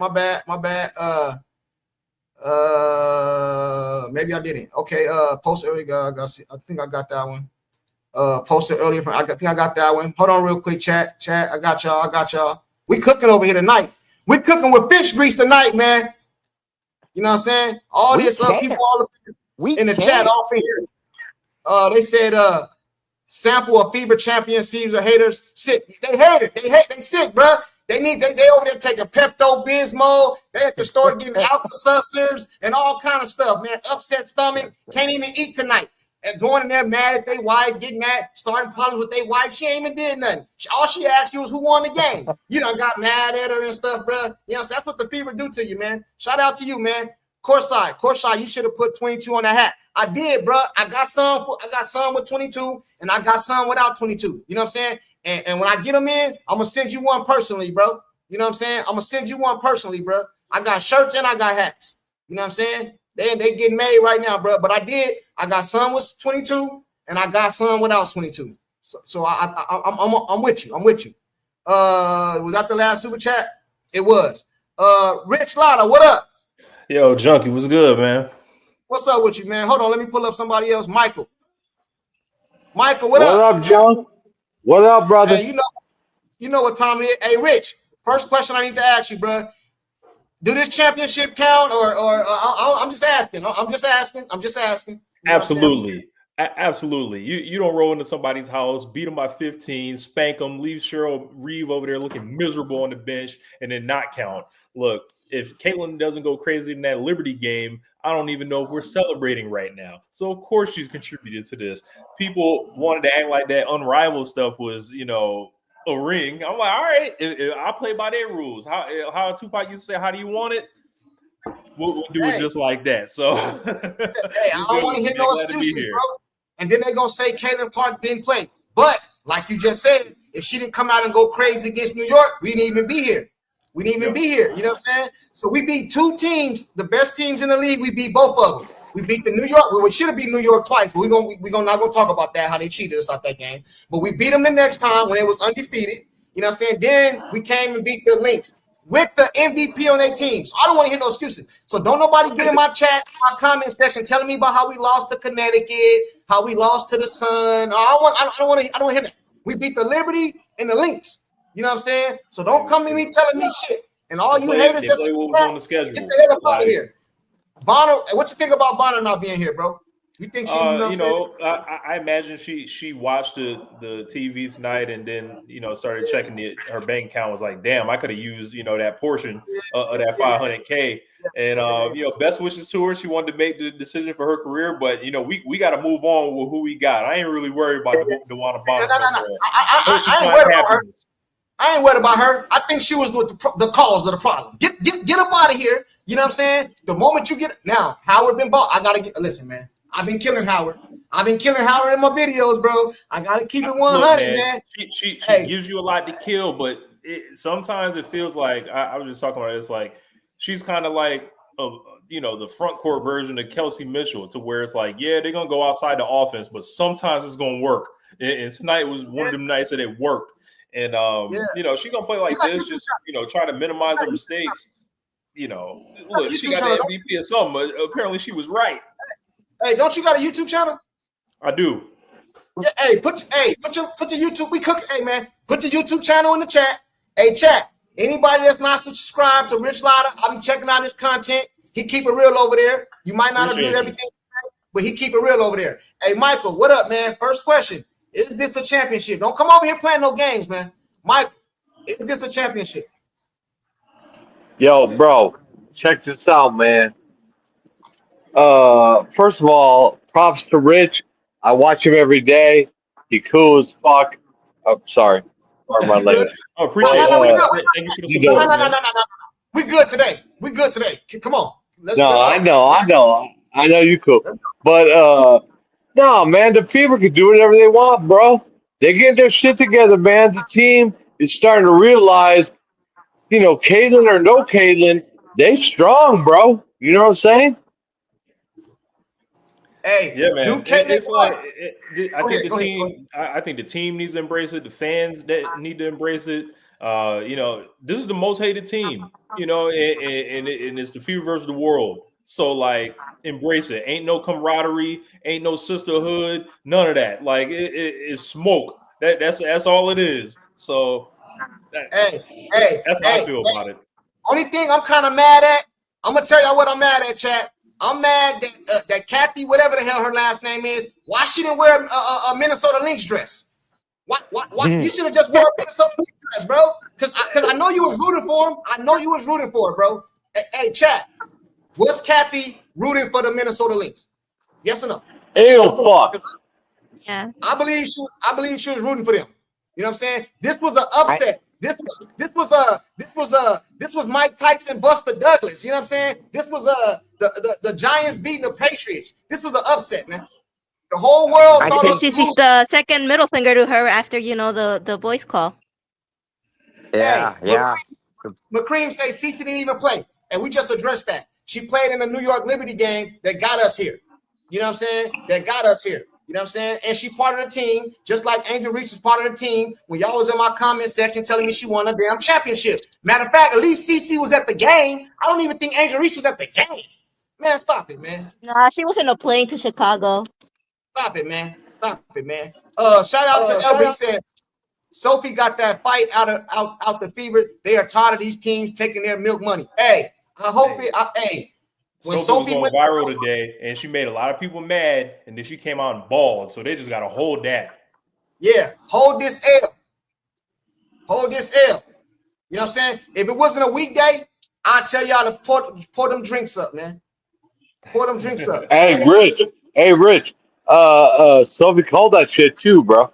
Maybe I didn't. Okay. Post earlier. I think I got that one. Posted earlier. I think I got that one. Hold on real quick, chat. I got y'all. We cooking over here tonight. We cooking with fish grease tonight, man. You know what I'm saying? All We this can. people all in the chat off in here. They said sample of Fever champion seeds or haters. Sick. They hate it. They sick, bro. They over there taking Pepto-Bismol. They at the store getting Alka-Seltzers and all kind of stuff, man. Upset stomach. Can't even eat tonight. And going in there mad at their wife, getting mad, starting problems with their wife. She ain't even did nothing. All she asked you was who won the game. You done got mad at her and stuff, bro. You know, so that's what the Fever do to you, man. Shout out to you, man. Courtside, you should have put 22 on the hat. I did, bro. I got some with 22, and I got some without 22. You know what I'm saying? And when I get them in, I'm going to send you one personally, bro. You know what I'm saying? I'm going to send you one personally, bro. I got shirts and I got hats. You know what I'm saying? They getting made right now, bro. But I got some with 22, and I got some without 22. So I'm with you. Was that the last super chat? It was. Rich Lotta, what up? Yo, Junkie, what's good, man? What's up with you, man? Hold on, let me pull up somebody else. Michael, what up? What up, John? What up, brother? Hey, you know what time it is. Hey, Rich, first question I need to ask you, bro. Do this championship count, or I'm just asking. I'm just asking. You know Absolutely. Absolutely. You don't roll into somebody's house, beat them by 15, spank them, leave Cheryl Reeve over there looking miserable on the bench, and then not count. Look, if Caitlyn doesn't go crazy in that Liberty game, I don't even know if we're celebrating right now. So, of course, she's contributed to this. People wanted to act like that unrivaled stuff was, a ring. I'm like, all right, I play by their rules. How Tupac used to say, how do you want it? We'll do it just like that. So, hey, I don't want to hear no excuses, bro. And then they're going to say Caitlin Clark didn't play. But, like you just said, if she didn't come out and go crazy against New York, we didn't even be here. You know what I'm saying? So we beat two teams, the best teams in the league. We beat both of them. We beat the New York. We should have beat New York twice, but we're not gonna talk about that, how they cheated us out that game. But we beat them the next time when it was undefeated. You know what I'm saying? Then we came and beat the Lynx with the MVP on their team. So I don't want to hear no excuses. So don't nobody get in my chat, my comment section, telling me about how we lost to Connecticut, how we lost to the Sun. I don't want to hear that. We beat the Liberty and the Lynx. You know what I'm saying? So don't come to me telling me shit. And all you haters just what was on the schedule. Get the hell out of here. Bonner, what you think about Bonner not being here, bro? You think she? I imagine she watched the TV tonight and then started checking her bank account. Was like, damn, I could have used that portion of that $500K. And best wishes to her. She wanted to make the decision for her career, but we got to move on with who we got. I ain't really worried about DeWanna Bonner. No. I ain't worried about her. I ain't worried about her. I think she was with the cause of the problem. Get up out of here. You know what I'm saying? The moment you get now, Howard been bought. I gotta listen, man. I've been killing Howard. In my videos, bro. I gotta keep it 100, man. She gives you a lot to kill, but sometimes it feels like I was just talking about it. It's like she's kind of like the front court version of Kelsey Mitchell, to where it's like, yeah, they're gonna go outside the offense, but sometimes it's gonna work. And tonight was one of them nights that it worked. And she's gonna play like this, just try to minimize her mistakes. Look, she got the MVP or something, but apparently she was right. Hey, don't you got a YouTube channel? I do. Yeah, put your YouTube. Hey man, put your YouTube channel in the chat. Hey, chat. Anybody that's not subscribed to Rich Latta, I'll be checking out his content. He keep it real over there. You might not agree with everything, but he keep it real over there. Hey, Michael, what up, man? First question. Is this a championship? Don't come over here playing no games, man. Mike, is this a championship? Yo, bro, check this out, man. First of all, props to Rich. I watch him every day. He cool as fuck. Oh, sorry. Pardon my language. Appreciate it. No. We good today. Come on. I know you cool. But no, man, the Fever can do whatever they want, bro. They're getting their shit together, man. The team is starting to realize, Caitlyn or no Caitlyn, they strong, bro. You know what I'm saying? Hey, yeah, man. It's like I think the team needs to embrace it. The fans that need to embrace it. This is the most hated team. And it's the Fever versus the world. So like, embrace it. Ain't no camaraderie. Ain't no sisterhood. None of that. Like it's smoke. That's all it is. So that's how I feel about it. Only thing I'm kind of mad at. I'm gonna tell y'all what I'm mad at, chat. I'm mad that Kathy, whatever the hell her last name is, why she didn't wear a Minnesota Lynx dress? Why? You should have just wore a Minnesota Lynx dress, bro. Because I know you was rooting for him. I know you was rooting for it, bro. Hey, chat. Was Kathy rooting for the Minnesota Lynx? Yes or no? Ew, fuck. Yeah. I believe she was rooting for them. You know what I'm saying? This was an upset. This was Mike Tyson, Buster Douglas. You know what I'm saying? This was the Giants beating the Patriots. This was an upset, man. The whole world thought it was Cece's the second middle finger to her after the voice call. Yeah, yeah. McCream say Cece didn't even play, and we just addressed that. She played in the New York Liberty game that got us here. You know what I'm saying? That got us here. You know what I'm saying? And she part of the team, just like Angel Reese was part of the team when y'all was in my comment section telling me she won a damn championship. Matter of fact, at least CC was at the game. I don't even think Angel Reese was at the game. Man, stop it, man. Nah, she was in a plane to Chicago. Stop it, man. Stop it, man. Shout out to Elber. He said Sophie got that fight out the fever. They are tired of these teams taking their milk money. Hey, I hope when Sophie was going viral today, and she made a lot of people mad, and then she came out and bawled. So they just got to hold that. Yeah, hold this L. Hold this L. You know what I'm saying? If it wasn't a weekday, I'd tell y'all to pour them drinks up, man. Pour them drinks up. Hey, Rich. Sophie called that shit too, bro.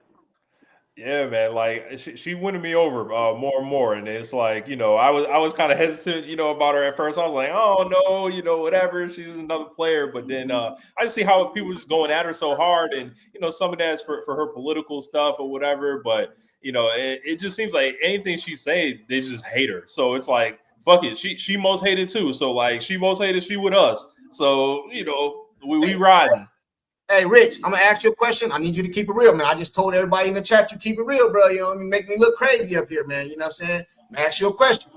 Yeah, man. Like she winning me over more and more, and it's like, you know, I was kind of hesitant, you know, about her at first. I was like, oh no, you know, whatever. She's another player, but then I just see how people just going at her so hard, and you know, some of that's for her political stuff or whatever. But you know, it just seems like anything she say, they just hate her. So it's like, fuck it. She most hated too. So like, she most hated, she with us. So you know, we riding. Hey, Rich, I'm gonna ask you a question. I need you to keep it real, man. I just told everybody in the chat you keep it real, bro. You know what I mean? Make me look crazy up here, man. You know what I'm saying? I'm gonna ask you a question.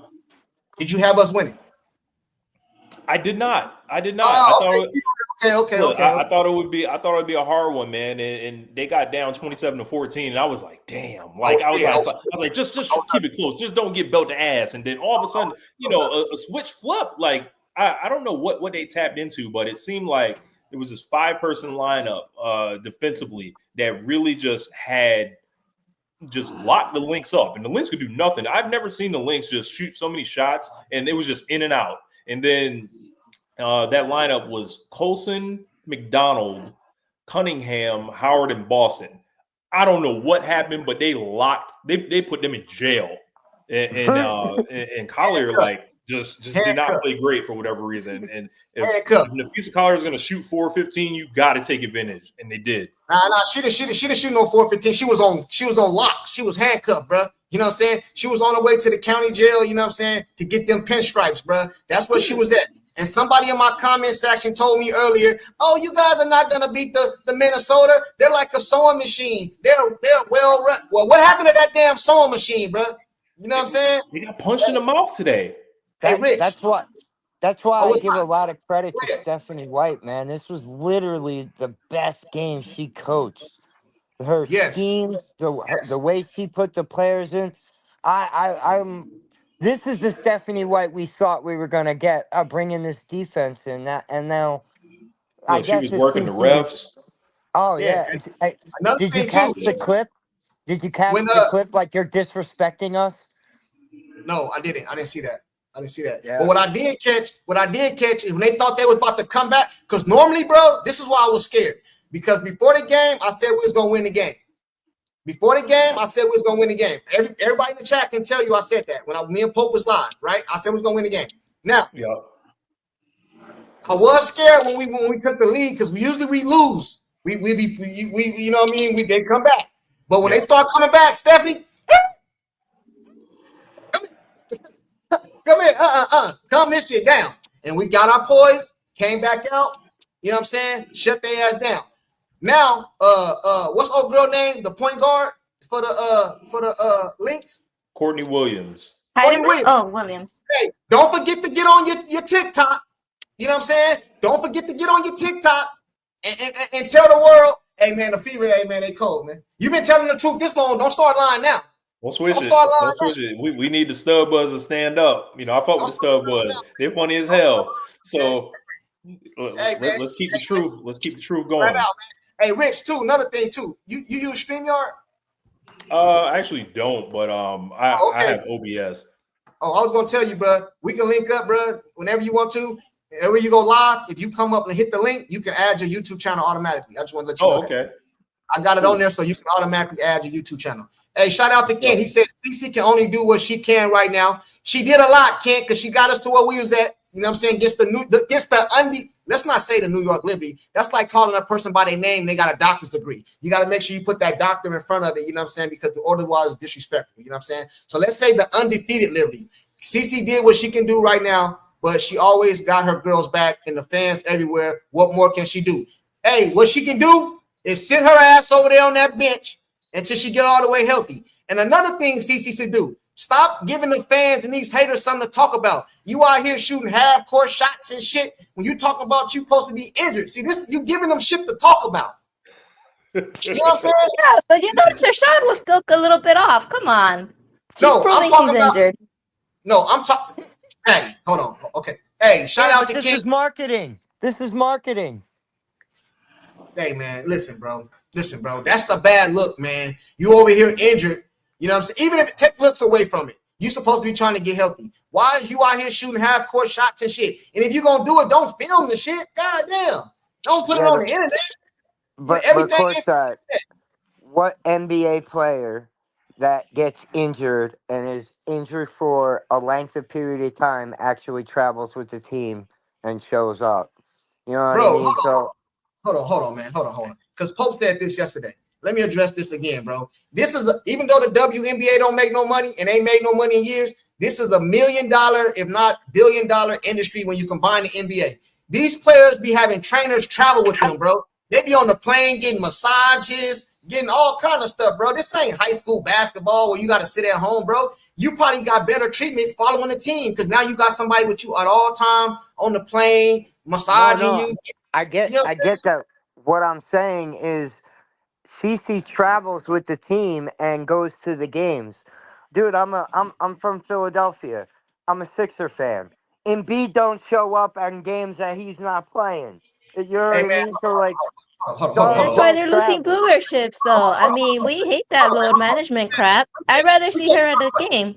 Did you have us winning? I did not. Oh, okay. I thought it would be a hard one, man. And they got down 27-14, and I was like, damn. Like I was like, just keep it close. Just don't get belt to ass. And then all of a sudden, you know, a switch flip. Like I don't know what they tapped into, but it seemed like it was this 5-person lineup defensively that really just locked the Lynx up. And the Lynx could do nothing. I've never seen the Lynx just shoot so many shots, and it was just in and out. And then that lineup was Colson, McDonald, Cunningham, Howard, and Boston. I don't know what happened, but they put them in jail. And Collier, like, just did not play great for whatever reason. And if the piece of Collier is going to shoot 4-15, you got to take advantage, and they did. Nah, she didn't shoot no 4-15. She was on lock. She was handcuffed, bro. You know what I'm saying? She was on her way to the county jail. You know what I'm saying? To get them pinstripes, bro. That's where she was at. And somebody in my comment section told me earlier, "Oh, you guys are not gonna beat the Minnesota. They're like a sewing machine. They're well run." Well, what happened to that damn sewing machine, bro? You know what I'm saying? They got punched in the mouth today. Hey, Rich. That's why I give a lot of credit to Stephanie White, man. This was literally the best game she coached. Her schemes, the way she put the players in. This is the Stephanie White we thought we were gonna get, bringing this defense in. And now, I guess she was working the refs. Did you catch the clip? Did you catch the clip? Like, you're disrespecting us? No, I didn't. I didn't see that. Yeah. But what I did catch is when they thought they was about to come back. Because normally, bro, this is why I was scared. Because before the game, I said we was gonna win the game. Everybody in the chat can tell you I said that when me and Pope was live, right? I said we was gonna win the game. Now, I was scared when we took the lead because we lose. We you know what I mean? They come back, but when they start coming back, Stephanie, come here, calm this shit down. And we got our poise, came back out. You know what I'm saying? Shut their ass down. Now, what's old girl name? The point guard for the Lynx? Courtney Williams. Williams. Hey, don't forget to get on your TikTok. You know what I'm saying? Don't forget to get on your TikTok and tell the world, hey man, the Fever, hey man, they cold, man. You've been telling the truth this long. Don't start lying now. Don't switch it. We need the Stud Buzz to stand up. You know, I fuck with the Stud Buzz. They're funny as hell. So let's keep the truth. Let's keep the truth going. Right out, man. Hey, Rich, too. Another thing too. You use StreamYard? I actually don't, but I have OBS. Oh, I was gonna tell you, bro. We can link up, bro, whenever you want to. Whenever you go live, if you come up and hit the link, you can add your YouTube channel automatically. I just want to let you know. Okay. I got it on there, so you can automatically add your YouTube channel. Hey, shout out to Kent. He said CC can only do what she can right now. She did a lot, Kent, because she got us to where we was at. You know what I'm saying? Let's not say the New York Liberty. That's like calling a person by their name. They got a doctor's degree. You got to make sure you put that doctor in front of it. You know what I'm saying? Because the otherwise is disrespectful. You know what I'm saying? So let's say the undefeated Liberty. CC did what she can do right now, but she always got her girls back and the fans everywhere. What more can she do? Hey, what she can do is sit her ass over there on that bench until she get all the way healthy. And another thing CC should do, Stop giving the fans and these haters something to talk about. You out here shooting half-court shots and shit when you talking about you supposed to be injured. See, this you giving them shit to talk about. You know what I'm saying? Yeah, but you know, her shot was still a little bit off. Come on. She's No, I'm proving talking she's about- injured. No, I'm talking. Hey, hold on. Okay. Hey, shout out to This King. is marketing. This is marketing. Hey, man, listen, bro. Listen, bro. That's the bad look, man. You over here injured. You know what I'm saying? Even if it take looks away from it, you supposed to be trying to get healthy. Why is you out here shooting half-court shots and shit? And if you're going to do it, don't film the shit. God damn. Don't put it on the internet. But everything courtside, what NBA player that gets injured and is injured for a length of period of time actually travels with the team and shows up? You know what Bro, I mean? hold on, man. Hold on. Because Pope said this yesterday. Let me address this again, bro. This is even though the WNBA don't make no money and ain't made no money in years, this is $1 million, if not $1 billion industry when you combine the NBA. These players be having trainers travel with them, bro. They be on the plane getting massages, getting all kind of stuff, bro. This ain't high school basketball where you got to sit at home, bro. You probably got better treatment following the team because now you got somebody with you at all time on the plane, massaging you. I get that. What I'm saying is CC travels with the team and goes to the games. Dude, I'm from Philadelphia. I'm a Sixer fan. Embiid don't show up at games that he's not playing. You know what I mean? So like, That's why they're losing viewerships, though. I mean, we hate that load management crap. I'd rather see her at the game.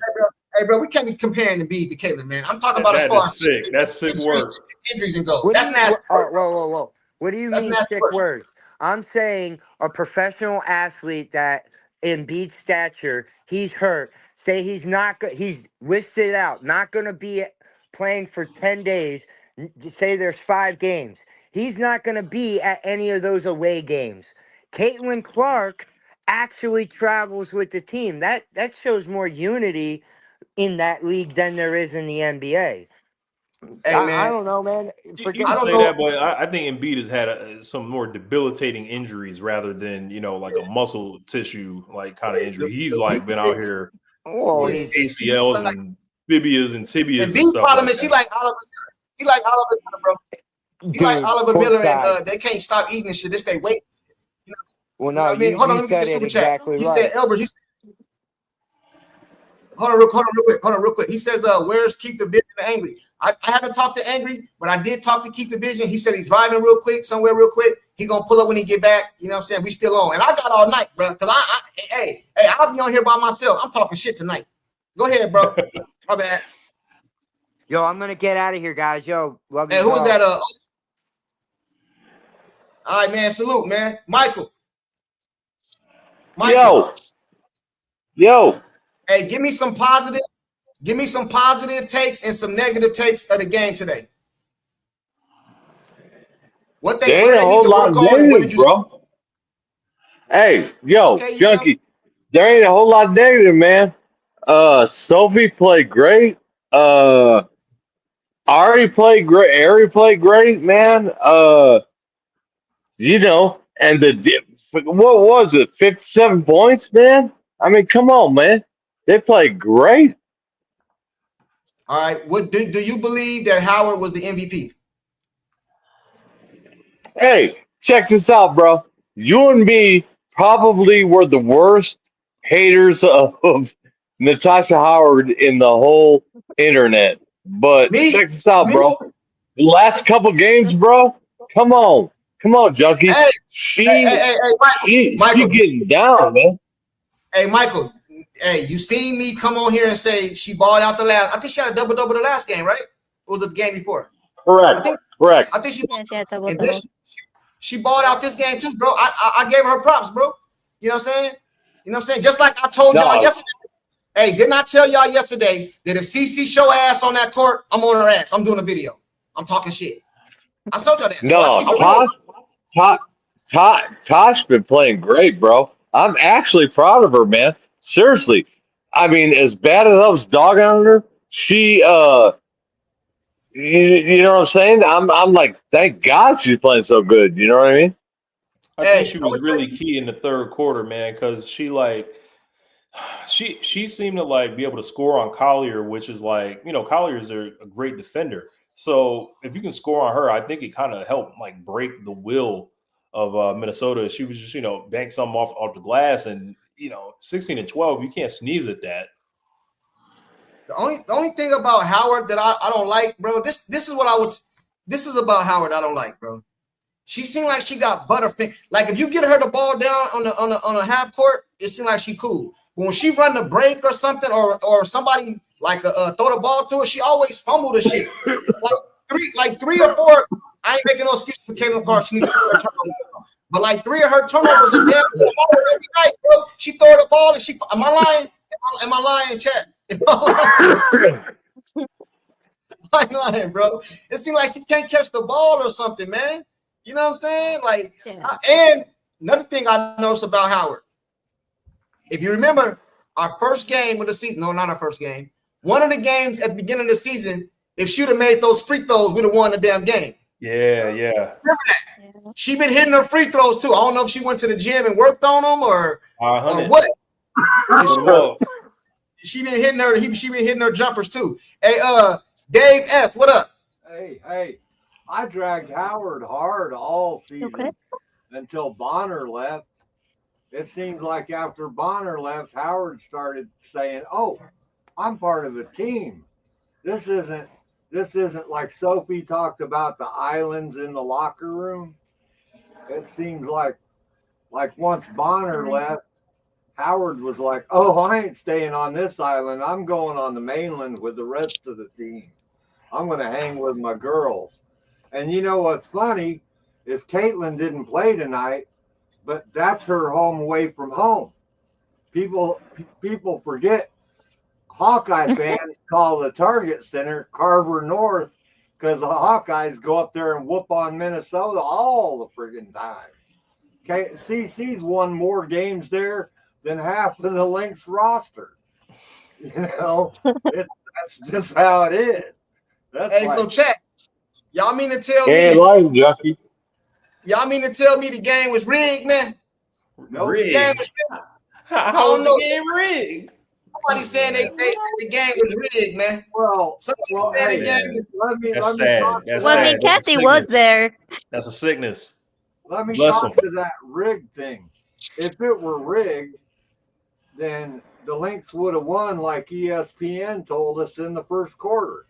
Hey, bro, we can't be comparing Embiid to Caitlin, man. I'm talking about as far as sick. That's sick work. Injuries and goals. That's nasty. Whoa. What do you mean sick words? I'm saying a professional athlete that Embiid's stature, he's hurt. Say he's not good. He's listed out, not going to be playing for 10 days. Say there's 5 games. He's not going to be at any of those away games. Caitlin Clark actually travels with the team. That shows more unity in that league than there is in the NBA. Hey, man. I don't know, man. You can say that, but I think Embiid has had some more debilitating injuries rather than like a muscle tissue kind of injury. He's been out here with ACLs and fibias and tibias. And Embiid's problem is he like Oliver Miller, bro. He like Oliver Miller, and they can't stop eating this shit. This they wait. Well, no, I mean, hold on, let me get this super chat. Exactly he right. said, Elbert. Hold on, real quick. He says, "Where's Keep the Vision Angry?" I haven't talked to Angry, but I did talk to Keep the Vision. He said he's driving real quick, somewhere real quick. He gonna pull up when he get back. You know what I'm saying? We still on, and I got all night, bro. Because I'll be on here by myself. I'm talking shit tonight. Go ahead, bro. My bad. Yo, I'm gonna get out of here, guys. Yo, love you. Hey, who is that? All right, man. Salute, man. Michael. Yo. Hey, give me some positive takes and some negative takes of the game today. What they ain't a whole lot of negative, bro. Hey, yo, Junkie. There ain't a whole lot of negative, man. Sophie played great. Ari played great. Ari played great, man. And what was it? 57 points, man. I mean, come on, man. They played great. All right. What do you believe that Howard was the MVP? Hey, check this out, bro. You and me probably were the worst haters of Natasha Howard in the whole internet. But check this out, bro. The last couple games, bro. Come on, Junkie. Hey, she Michael, getting down, man. Hey, Michael. Hey, you seen me come on here and say she balled out the last? I think she had a double-double the last game, right? Or was it the game before? Correct. I think she balled out this game too, bro. I gave her props, bro. You know what I'm saying? Just like I told y'all yesterday. Hey, didn't I tell y'all yesterday that if CC show ass on that court, I'm on her ass. I'm doing a video. I'm talking shit. I told y'all that. No, Tosh been playing great, bro. I'm actually proud of her, man. Seriously. I mean, as bad as I was dogging on her, she you know what I'm saying? I'm like, thank God she's playing so good. You know what I mean? I think she was really key in the third quarter, man, because she She seemed to like be able to score on Collier, which is like, Collier's a great defender. So if you can score on her, I think it kind of helped like break the will of Minnesota. She was just, bank something off the glass, and 16 and 12, you can't sneeze at that. The only thing about Howard that I don't like, bro, this is about Howard I don't like, bro. She seemed like she got butterfinger. Like if you get her the ball down on a half court, it seemed like she cool. But when she run the break or something, or somebody like throw the ball to her, she always fumble the shit. like three or four. I ain't making no excuse for Caitlin Clark. She needs to turn turnovers. But like 3 of her turnovers are damn every night, bro. She throw the ball and she. Am I lying? Am I lying, chat? I'm lying, bro. It seems like you can't catch the ball or something, man. You know what I'm saying? Like, Yeah. And another thing I noticed about Howard, if you remember our first game of the season, no, not our first game, one of the games at the beginning of the season, if she'd have made those free throws, we'd have won the damn game. Yeah. Remember that? She been hitting her free throws too. I don't know if she went to the gym and worked on them or what. She been hitting her jumpers too. Hey, Dave S, what up? Hey, I dragged Howard hard all season until Bonner left. It seems like after Bonner left, Howard started saying, "Oh, I'm part of a team. This isn't like Sophie talked about the islands in the locker room." It seems like once Bonner left, Howard was like, "Oh, I ain't staying on this island. I'm going on the mainland with the rest of the team. I'm going to hang with my girls." And you know what's funny is Caitlin didn't play tonight, but that's her home away from home. People forget Hawkeye fans call the Target Center Carver North because the Hawkeyes go up there and whoop on Minnesota all the friggin' time. Okay, CC's won more games there than half of the Lynx roster. That's just how it is. Hey, so chat. Y'all mean to tell Hey, me? life, Jackie. Y'all mean to tell me the game was rigged, man? No, The game was rigged. How was the game rigged? Somebody saying the game was rigged, man. Well, Somebody saying the game. let me That's talk sad. That's Well, I sad. mean, That's a Kathy was sickness. there. That's a sickness. Let me Bless talk them. to that rigged thing. If it were rigged, then the Lynx would have won like ESPN told us in the first quarter.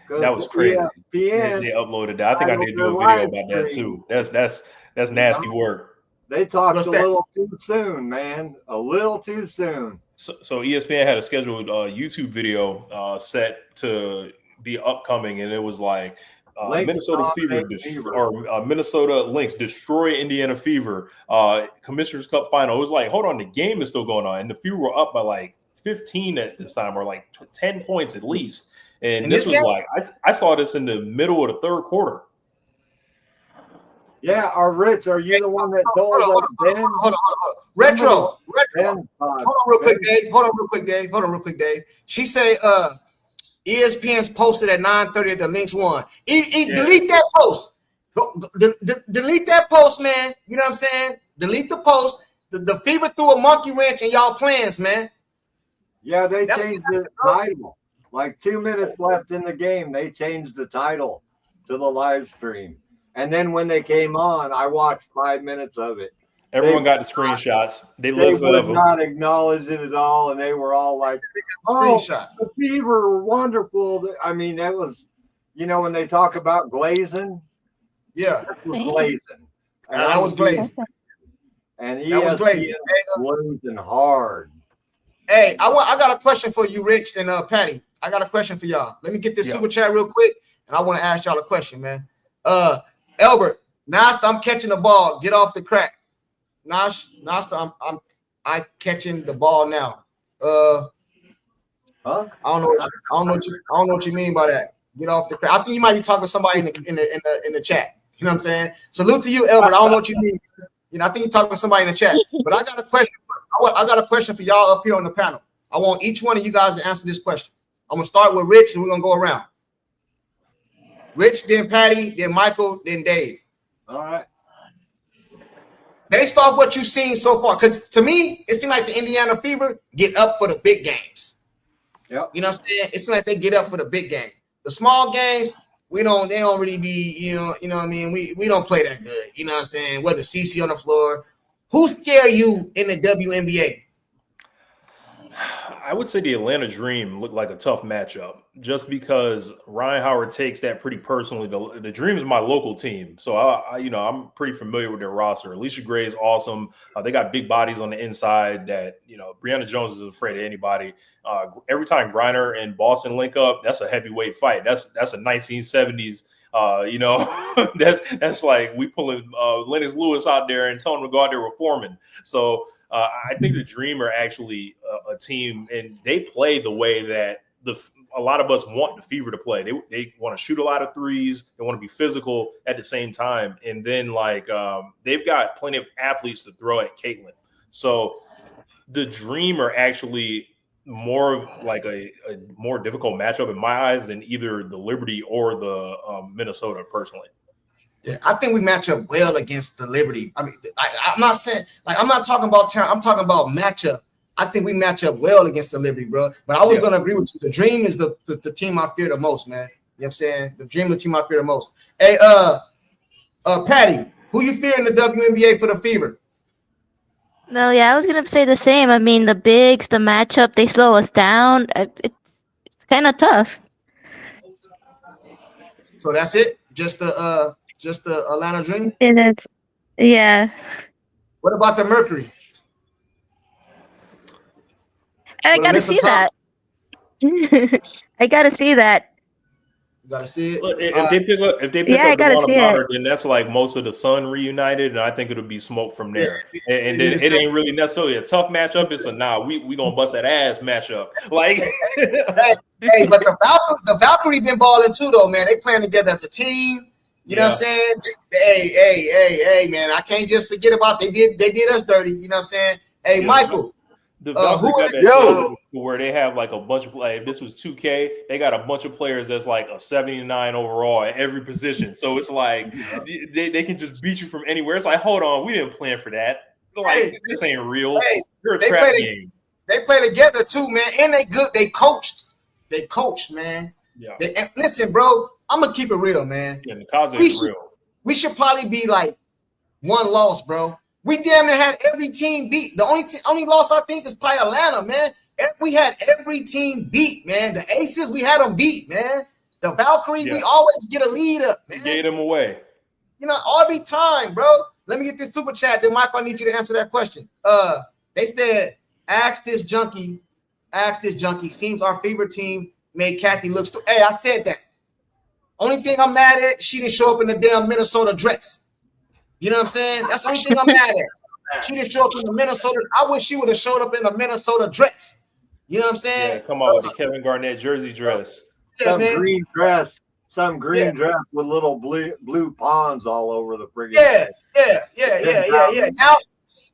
That was crazy. ESPN, They uploaded that. I think I need to do a video about that too. That's nasty work. they talked What's a that? little too soon, man. A little too soon. So ESPN had a scheduled YouTube video set to be upcoming, and it was like Lynx Minnesota Fever dominate Fever. or Minnesota Lynx destroy Indiana Fever Commissioner's Cup final. It was like, hold on, the game is still going on, and the Fever were up by like 15 at this time, or like 10 points at least. And this was game? like I saw this in the middle of the third quarter. Yeah, Rich, are you the one that told us Ben? Hold on. Retro. Ben, Hold on real quick, Dave. She say ESPN's posted at 9:30 at the Lynx won. Delete that post. Delete that post, man. You know what I'm saying? Delete the post. The Fever threw a monkey wrench in y'all plans, man. Yeah, they That's- changed the title. Like 2 minutes left in the game, they changed the title to the live stream. And then when they came on, I watched 5 minutes of it. Everyone got the screenshots. They They live would forever. not acknowledge it at all, and they were all like, "Oh, Screenshot. the Fever were wonderful." I mean, that was, when they talk about glazing, Yeah, that was glazing. And that was glazing. And That was glazing. glazing hard. Hey, I got a question for you, Rich and Patty. I got a question for y'all. Let me get this super chat real quick, and I want to ask y'all a question, man. Albert, Nasta, I'm catching the ball. Get off the crack. Nasta, I'm catching the ball now. Huh? I don't know what you mean by that. Get off the crack. I think you might be talking to somebody in the chat. You know what I'm saying? Salute to you, Albert. I don't know what you mean. I think you're talking to somebody in the chat. But I got a question. I got a question for y'all up here on the panel. I want each one of you guys to answer this question. I'm gonna start with Rich, and we're gonna go around. Rich, then Patty, then Michael, then Dave. All right. based off what you've seen so far, because to me, it seems like the Indiana Fever get up for the big games. Yep. You know what I'm saying? It seems like they get up for the big game. The small games, they don't really be, you know what I mean? We don't play that good. You know what I'm saying? Whether CC on the floor. Who scare you in the WNBA? I would say the Atlanta Dream looked like a tough matchup just because Ryan Howard takes that pretty personally. The Dream is my local team, so I'm pretty familiar with their roster. Alicia Gray is awesome. They got big bodies on the inside that, Brianna Jones is afraid of anybody. Every time Griner and Boston link up, that's a heavyweight fight. That's a 1970s. That's like we pulling Lennox Lewis out there and telling him to go out there with Foreman. So I think the Dream are actually a team, and they play the way that a lot of us want the Fever to play. They want to shoot a lot of threes. They want to be physical at the same time. And then they've got plenty of athletes to throw at Caitlin. So the Dream are actually more of like a more difficult matchup in my eyes than either the Liberty or the Minnesota personally. Yeah, I think we match up well against the Liberty. I mean, I'm not saying I'm not talking about talent. I'm talking about matchup. I think we match up well against the Liberty, bro. But I was gonna agree with you. The Dream is the team I fear the most, man. You know what I'm saying? The Dream is the team I fear the most. Hey, Patty, who you fear in the WNBA for the Fever? No, yeah, I was gonna say the same. I mean, the bigs, the matchup, they slow us down. It's kind of tough. So that's it. Just the Atlanta Dream. Yeah. What about the Mercury? I gotta see that. I gotta see that. You gotta see it. If they pick up I gotta see it. then that's like most of the Sun reunited, and I think it'll be smoke from there. And then it ain't really necessarily a tough matchup. It's a we gonna bust that ass matchup. Like, hey, but the Valkyrie been balling too, though, man. They playing together as a team. You know what I'm saying? Hey, man. I can't just forget about they did us dirty. You know what I'm saying? Hey, yeah. Michael. The Valkyrie got that where they have like a bunch of if this was 2K, they got a bunch of players that's like a 79 overall at every position. So it's like they can just beat you from anywhere. It's like, hold on, we didn't plan for that. Like, this ain't real. Hey, you're a trap game. They play together too, man. And they good. They coached, man. Yeah. Listen, bro, I'm gonna keep it real, man. Yeah, the cause is real. We should probably be like one loss, bro. We damn near had every team beat. The only loss I think is probably Atlanta, man. We had every team beat, man. The Aces, we had them beat, man. The Valkyrie, we always get a lead up, man. Gave them away. Every time, bro. Let me get this super chat. Then, Michael, I need you to answer that question. They said, ask this junkie. Seems our favorite team made Kathy look stupid. Hey, I said that. Only thing I'm mad at, she didn't show up in the damn Minnesota dress. You know what I'm saying? That's the only thing I'm mad at. She didn't show up in the Minnesota. I wish she would have showed up in the Minnesota dress. You know what I'm saying? Yeah, come on with the Kevin Garnett jersey dress. Some green dress with little blue ponds all over the friggin' Yeah.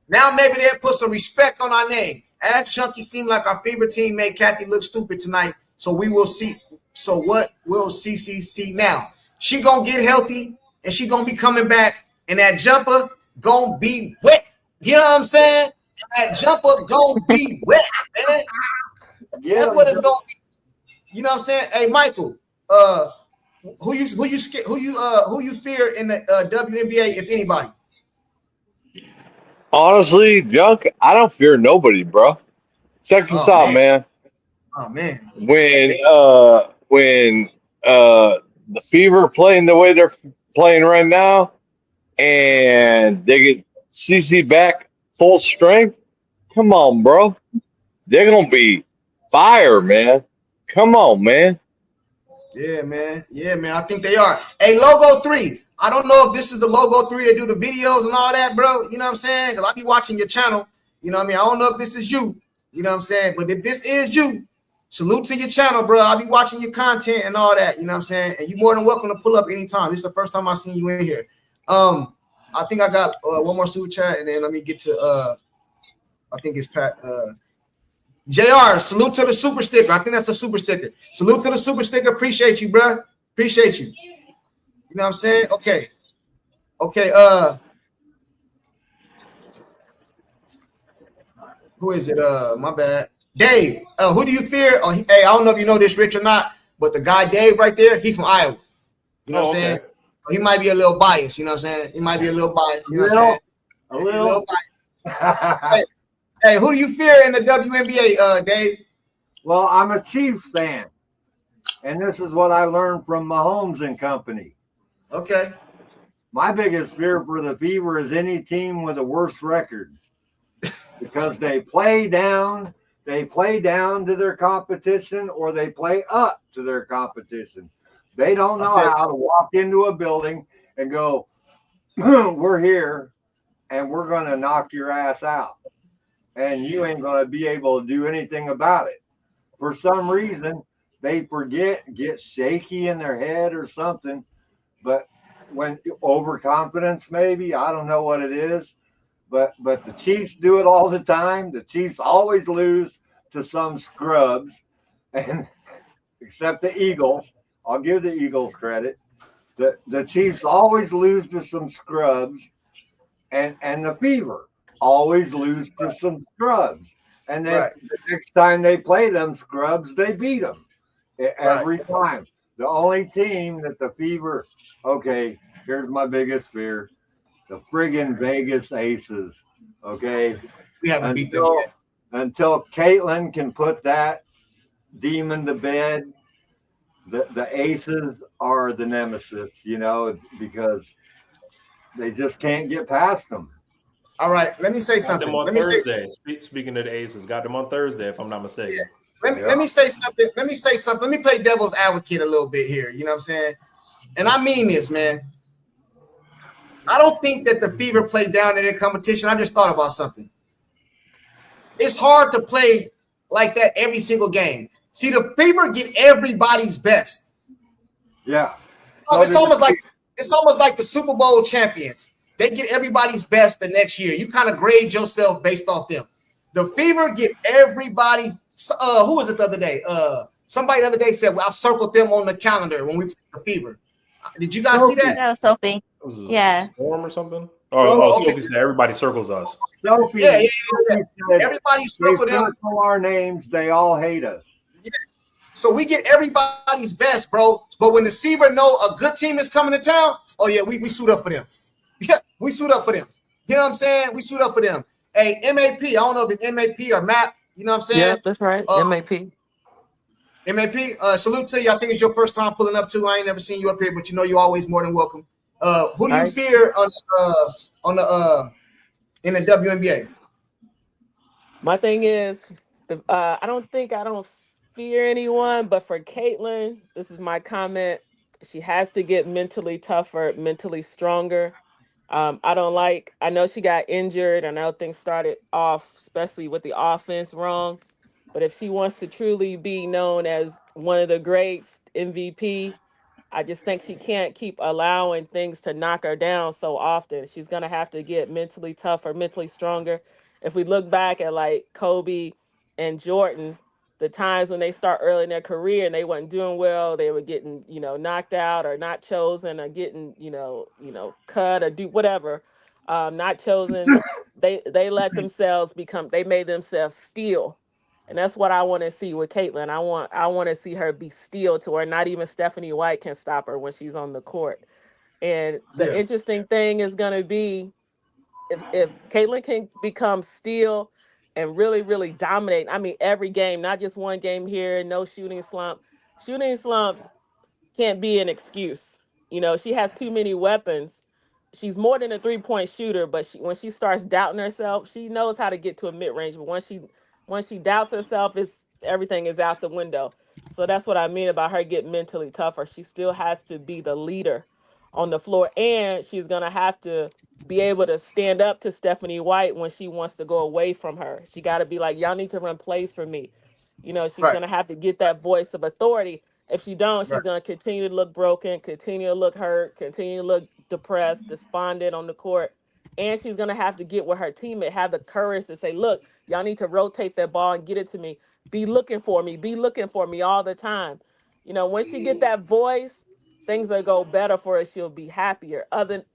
Now maybe they'll put some respect on our name. Ask Chunky seemed like our favorite team made Kathy look stupid tonight. So we will see. So what will CC see now? She gonna get healthy and she gonna be coming back. And that jumper gonna be wet. You know what I'm saying? That jumper gonna be wet, man. That's what it's gonna be. You know what I'm saying? Hey, Michael, who you fear in the WNBA, if anybody? Honestly, Junk, I don't fear nobody, bro. Check this out, man. Oh man. When the Fever playing the way they're playing right now, and they get CC back full strength, come on, bro. They're going to be fire, man. Come on, man. Yeah, man. I think they are. Hey, Logo 3. I don't know if this is the Logo 3 that do the videos and all that, bro. You know what I'm saying? Because I be watching your channel. You know what I mean? I don't know if this is you. You know what I'm saying? But if this is you, salute to your channel, bro. I'll be watching your content and all that. You know what I'm saying? And you're more than welcome to pull up anytime. This is the first time I've seen you in here. I think I got one more super chat, and then let me get to I think it's Pat. JR, salute to the super sticker. I think that's a super sticker. Salute to the super sticker. Appreciate you, bro. Appreciate you. You know what I'm saying? Okay. Who is it? My bad. Dave. Who do you fear? Oh, hey, I don't know if you know this, Rich, or not, but the guy Dave right there, he's from Iowa. You know what I'm saying? He might be a little biased. You know what I'm saying? He might be a little biased. You know what I'm saying? A little. Hey, who do you fear in the WNBA, Dave? Well, I'm a Chiefs fan, and this is what I learned from Mahomes and company. Okay. My biggest fear for the Fever is any team with a worse record, because they play down to their competition, or they play up to their competition. They don't know how to walk into a building and go, we're here and we're going to knock your ass out, and you ain't going to be able to do anything about it. For some reason, they forget, get shaky in their head or something. But when overconfidence, maybe, I don't know what it is. But the Chiefs do it all the time. The Chiefs always lose to some scrubs, and except the Eagles. I'll give the Eagles credit. The Chiefs always lose to some scrubs, and the Fever always lose to some scrubs. And then the next time they play them scrubs, they beat them every time. The only team that the Fever, okay, here's my biggest fear. The friggin' Vegas Aces, okay? We haven't beat them yet. Until Caitlin can put that demon to bed, the Aces are the nemesis, you know, because they just can't get past them. All right, let me say something. Let me Thursday. Speaking of the Aces, got them on Thursday, if I'm not mistaken. Yeah. Let me say something. Let me play devil's advocate a little bit here. You know what I'm saying? And I mean this, man. I don't think that the Fever play down in their competition. I just thought about something. It's hard to play like that every single game. See, the Fever get everybody's best. Yeah. It's almost like the Super Bowl champions. They get everybody's best the next year. You kind of grade yourself based off them. The Fever get everybody's. Who was it the other day? Somebody the other day said, "Well, I circled them on the calendar when we played the Fever." Did you guys see that? No, Sophie. Yeah. Storm or something? Oh, Sophie said everybody circles us. Sophie, yeah. Said, everybody circle them. Circle our names. They all hate us. Yeah. So we get everybody's best, bro. But when the Fever know a good team is coming to town, oh yeah, we suit up for them. Yeah, we suit up for them. You know what I'm saying? We suit up for them. Hey, MAP. I don't know if it's MAP or MAP. You know what I'm saying? Yeah, that's right. MAP. MAP. Salute to you. I think it's your first time pulling up too. I ain't never seen you up here, but you know you're always more than welcome. Who do you fear in the WNBA? My thing is, I don't fear anyone, but for Caitlin, this is my comment. She has to get mentally tougher, mentally stronger. I know she got injured. I know things started off, especially with the offense, wrong. But if she wants to truly be known as one of the greats, MVP, I just think she can't keep allowing things to knock her down so often. She's going to have to get mentally tougher, mentally stronger. If we look back at like Kobe and Jordan, the times when they start early in their career and they weren't doing well, they were getting, knocked out or not chosen or getting, cut or do whatever, not chosen. They let themselves they made themselves steel. And that's what I want to see with Caitlin. I want to see her be steel to where not even Stephanie White can stop her when she's on the court. And the interesting thing is going to be if Caitlin can become steel and really, really dominate. I mean, every game, not just one game here, no shooting slump. Shooting slumps can't be an excuse. She has too many weapons. She's more than a three-point shooter, but when she starts doubting herself, she knows how to get to a mid-range. But once she doubts herself, everything is out the window. So that's what I mean about her getting mentally tougher. She still has to be the leader on the floor, and she's going to have to be able to stand up to Stephanie White when she wants to go away from her. She got to be like, y'all need to run plays for me. She's going to have to get that voice of authority. If she don't, she's going to continue to look broken, continue to look hurt, continue to look depressed, despondent on the court. And she's going to have to get with her teammate, have the courage to say, look, y'all need to rotate that ball and get it to me. Be looking for me all the time. When she get that voice, things will go better for her. She'll be happier.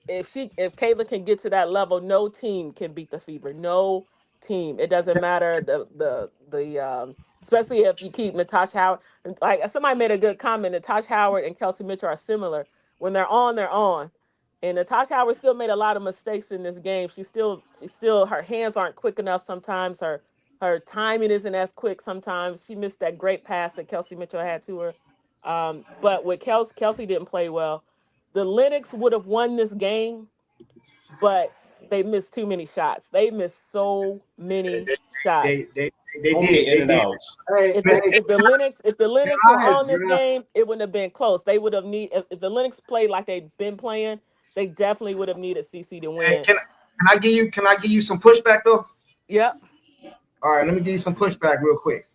If Caitlin can get to that level, no team can beat the Fever. No team. It doesn't matter especially if you keep Natasha Howard. Like somebody made a good comment. Natasha Howard and Kelsey Mitchell are similar. When they're on, they're on. And Natasha Howard still made a lot of mistakes in this game. She's still her hands aren't quick enough sometimes. Her timing isn't as quick sometimes. She missed that great pass that Kelsey Mitchell had to her. But with Kelsey didn't play well. The Lynx would have won this game, but they missed too many shots. They missed so many shots. They Only did. in They and did. outs. If the Lynx were Guys, on this game, it wouldn't have been close. They would have if the Lynx played like they've been playing, they definitely would have needed CC to Hey, win. can I give you some pushback though? Yep. All right, let me give you some pushback real quick.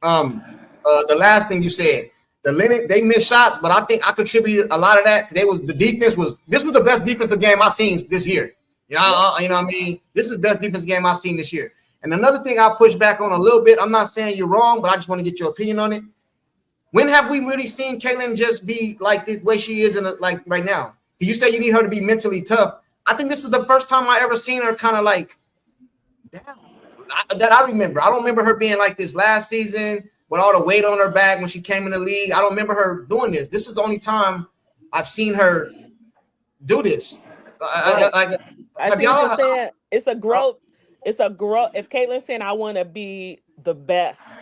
The last thing you said, the Lynx, they missed shots, but I think I contributed a lot of that. This was the best defensive game I've seen this year. You know what I mean? This is the best defensive game I've seen this year. And another thing I'll push back on a little bit, I'm not saying you're wrong, but I just want to get your opinion on it. When have we really seen Caitlin just be like this way she is like right now? You say you need her to be mentally tough. I think this is the first time I ever seen her kind of like down. That I remember. I don't remember her being like this last season with all the weight on her back when she came in the league. I don't remember her doing this. This is the only time I've seen her do this. I think you're saying it's a growth. It's a growth. If Caitlin's saying I want to be the best,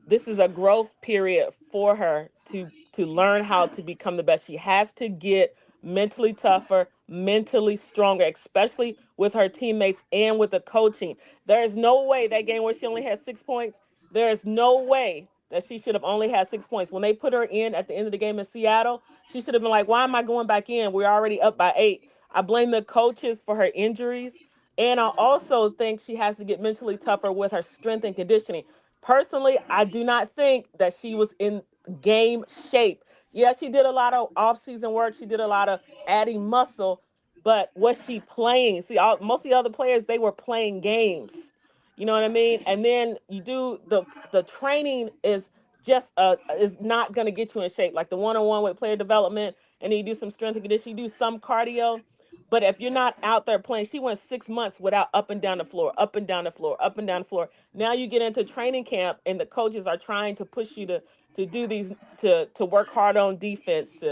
this is a growth period for her to learn how to become the best. She has to get mentally tougher, mentally stronger, especially with her teammates and with the coaching. There is no way that game where she only had 6 points, there is no way that she should have only had 6 points. When they put her in at the end of the game in Seattle, she should have been like, why am I going back in? We're already up by 8. I blame the coaches for her injuries. And I also think she has to get mentally tougher with her strength and conditioning. Personally, I do not think that she was in game shape. Yeah, she did a lot of off-season work. She did a lot of adding muscle, but was she playing? See, most of the other players, they were playing games. You know what I mean? And then you do the training is just is not going to get you in shape. Like the one-on-one with player development, and then you do some strength and conditioning, you do some cardio. But if you're not out there playing, she went 6 months without up and down the floor, up and down the floor, up and down the floor. Now you get into training camp, and the coaches are trying to push you to do these to work hard on defense.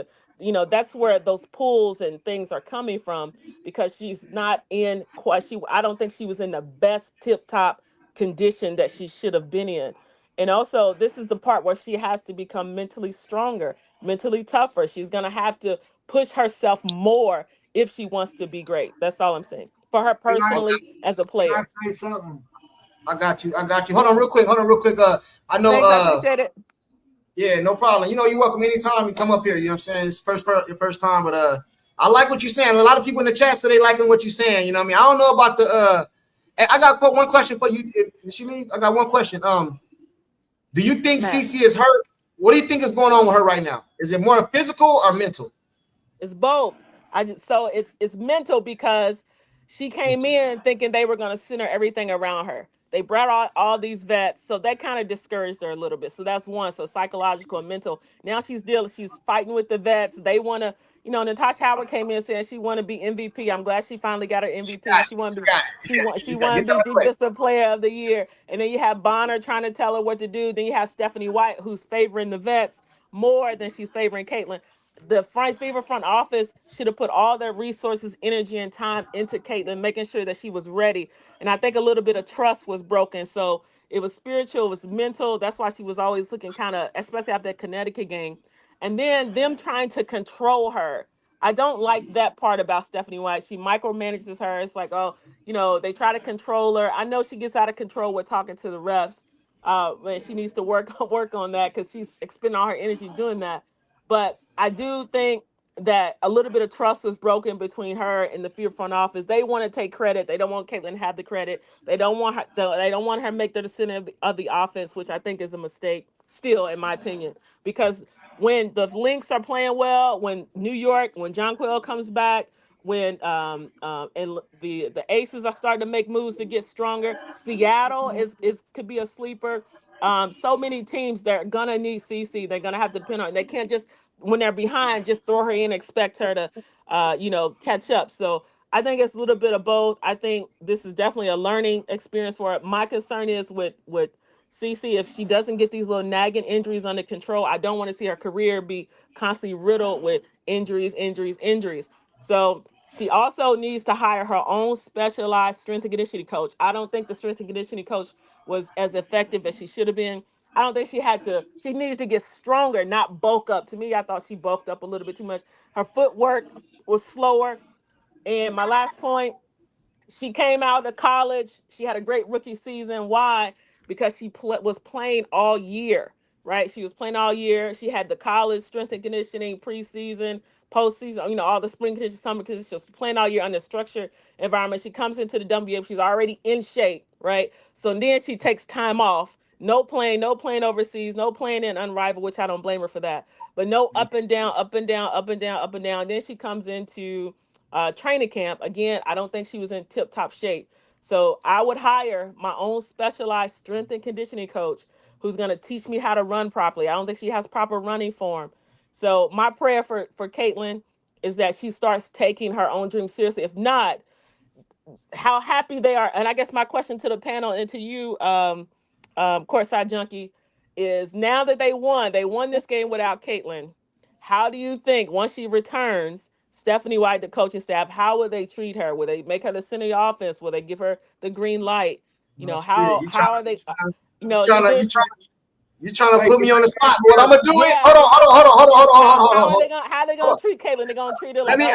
That's where those pulls and things are coming from because she's not in quite. I don't think she was in the best tip top condition that she should have been in. And also, this is the part where she has to become mentally stronger, mentally tougher. She's gonna have to push herself more if she wants to be great. That's all I'm saying. For her personally as a Can I player. say something? I got you. Hold on real quick. I know Thanks, I appreciate it. Yeah, no problem. You're welcome anytime you come up here. You know what I'm saying? It's your first time, but I like what you're saying. A lot of people in the chat say they liking what you're saying. You know what I mean? I don't know about the I got one question for you. Did she leave? I got one question. Do you think Matt. CC is hurt? What do you think is going on with her right now? Is it more physical or mental? It's both. So it's mental because she came in thinking they were going to center everything around her. They brought all these vets, so that kind of discouraged her a little bit. So that's one. So psychological and mental. Now she's fighting with the vets. They want to, Natasha Howard came in saying she want to be MVP. I'm glad she finally got her MVP. She want to be defensive player of the year. And then you have Bonner trying to tell her what to do. Then you have Stephanie White who's favoring the vets more than she's favoring Caitlin. The front office should have put all their resources, energy, and time into Caitlin, making sure that she was ready. And I think a little bit of trust was broken. So it was spiritual, it was mental. That's why she was always looking kind of, especially after that Connecticut game. And then them trying to control her. I don't like that part about Stephanie White. She micromanages her. It's like, they try to control her. I know she gets out of control with talking to the refs. When she needs to work on that because she's expending all her energy doing that. But I do think that a little bit of trust was broken between her and the Fever front office. They want to take credit. They don't want Caitlin to have the credit. They don't want her. They don't want her to make the center of the offense, which I think is a mistake. Still, in my opinion, because when the Lynx are playing well, when New York, when Jonquel comes back, when and the Aces are starting to make moves to get stronger. Seattle is could be a sleeper. So many teams they're gonna need CC. They're gonna have to depend on. They can't just when they're behind just throw her in and expect her to catch up. So I think it's a little bit of both. I think this is definitely a learning experience for her. My concern is with CC, if she doesn't get these little nagging injuries under control, I don't want to see her career be constantly riddled with injuries. So she also needs to hire her own specialized strength and conditioning coach. I don't think the strength and conditioning coach was as effective as she should have been. I don't think she needed to get stronger, not bulk up. To me, I thought she bulked up a little bit too much. Her footwork was slower. And my last point, she came out of college. She had a great rookie season. Why? Because she was playing all year, right? She was playing all year. She had the college strength and conditioning preseason, postseason, all the spring conditioning, summer conditioning. She was playing all year under structured environment. She comes into the WNBA. She's already in shape, right? So then she takes time off. No playing overseas, no playing in Unrivaled, which I don't blame her for that. But no up and down, up and down, up and down, up and down. Then she comes into training camp. Again, I don't think she was in tip-top shape. So I would hire my own specialized strength and conditioning coach who's going to teach me how to run properly. I don't think she has proper running form. So my prayer for Caitlin is that she starts taking her own dream seriously. If not, how happy they are. And I guess my question to the panel and to you, Courtside Junkie, is now that they won this game without Caitlin, how do you think once she returns, Stephanie White, the coaching staff, how will they treat her? Will they make her the center of the offense? Will they give her the green light? How are they? You trying to put me on the spot? What I'm gonna do is hold on. How they gonna treat Caitlin? They gonna treat her like we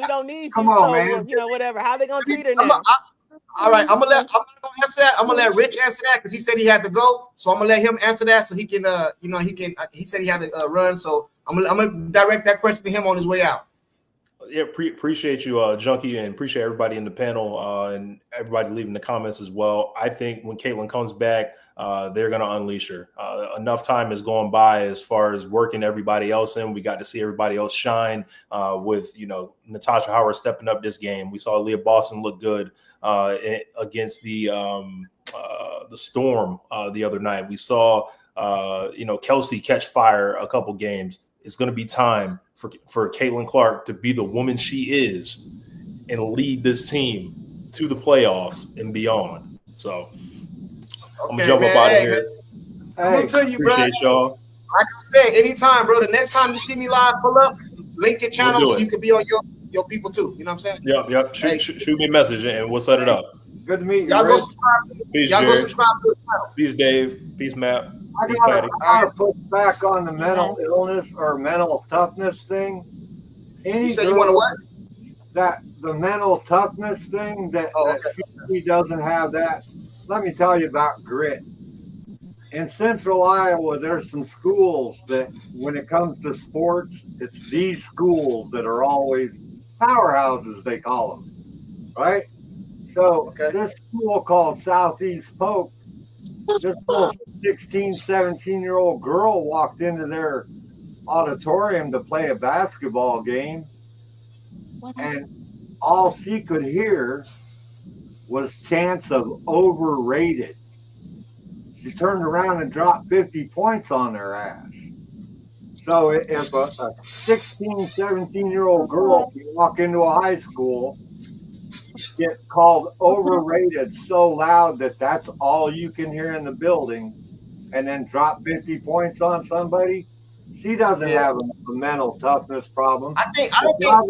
don't need you. Come on, man. Whatever. How they gonna treat her now? All right, I'm not gonna answer that. I'm gonna let Rich answer that because he said he had to go. So I'm gonna let him answer that so he can he said he had to run. So I'm gonna direct that question to him on his way out. Yeah, appreciate you, Junkie, and appreciate everybody in the panel and everybody leaving the comments as well. I think when Caitlin comes back, they're going to unleash her. Enough time has gone by as far as working everybody else in. We got to see everybody else shine with, Natasha Howard stepping up this game. We saw Leah Boston look good against the Storm the other night. We saw, Kelsey catch fire a couple games. It's going to be time for Caitlin Clark to be the woman she is and lead this team to the playoffs and beyond. So I'm going to jump up out of here. I'm going to tell you, bro. Appreciate y'all. Like I said, anytime, bro. The next time you see me live, pull up, link your channel so you can be on your people too. You know what I'm saying? Yep. Shoot me a message and we'll set it up. Good to meet you. Y'all go subscribe to Peace, y'all Jerry. go subscribe to the channel. Peace, Dave. Peace, Matt. I gotta push back on the mental illness or mental toughness thing. You say you want to what? That the mental toughness thing that she doesn't have that. Let me tell you about grit. In Central Iowa, there's some schools that, when it comes to sports, it's these schools that are always powerhouses, they call them, right? So this school called Southeast Polk, this little 16, 17-year-old girl walked into their auditorium to play a basketball game, and all she could hear was chants of overrated. She turned around and dropped 50 points on their ass. So if a 16, 17-year-old girl can walk into a high school, get called overrated so loud that that's all you can hear in the building, and then drop 50 points on somebody, she doesn't have a mental toughness problem. I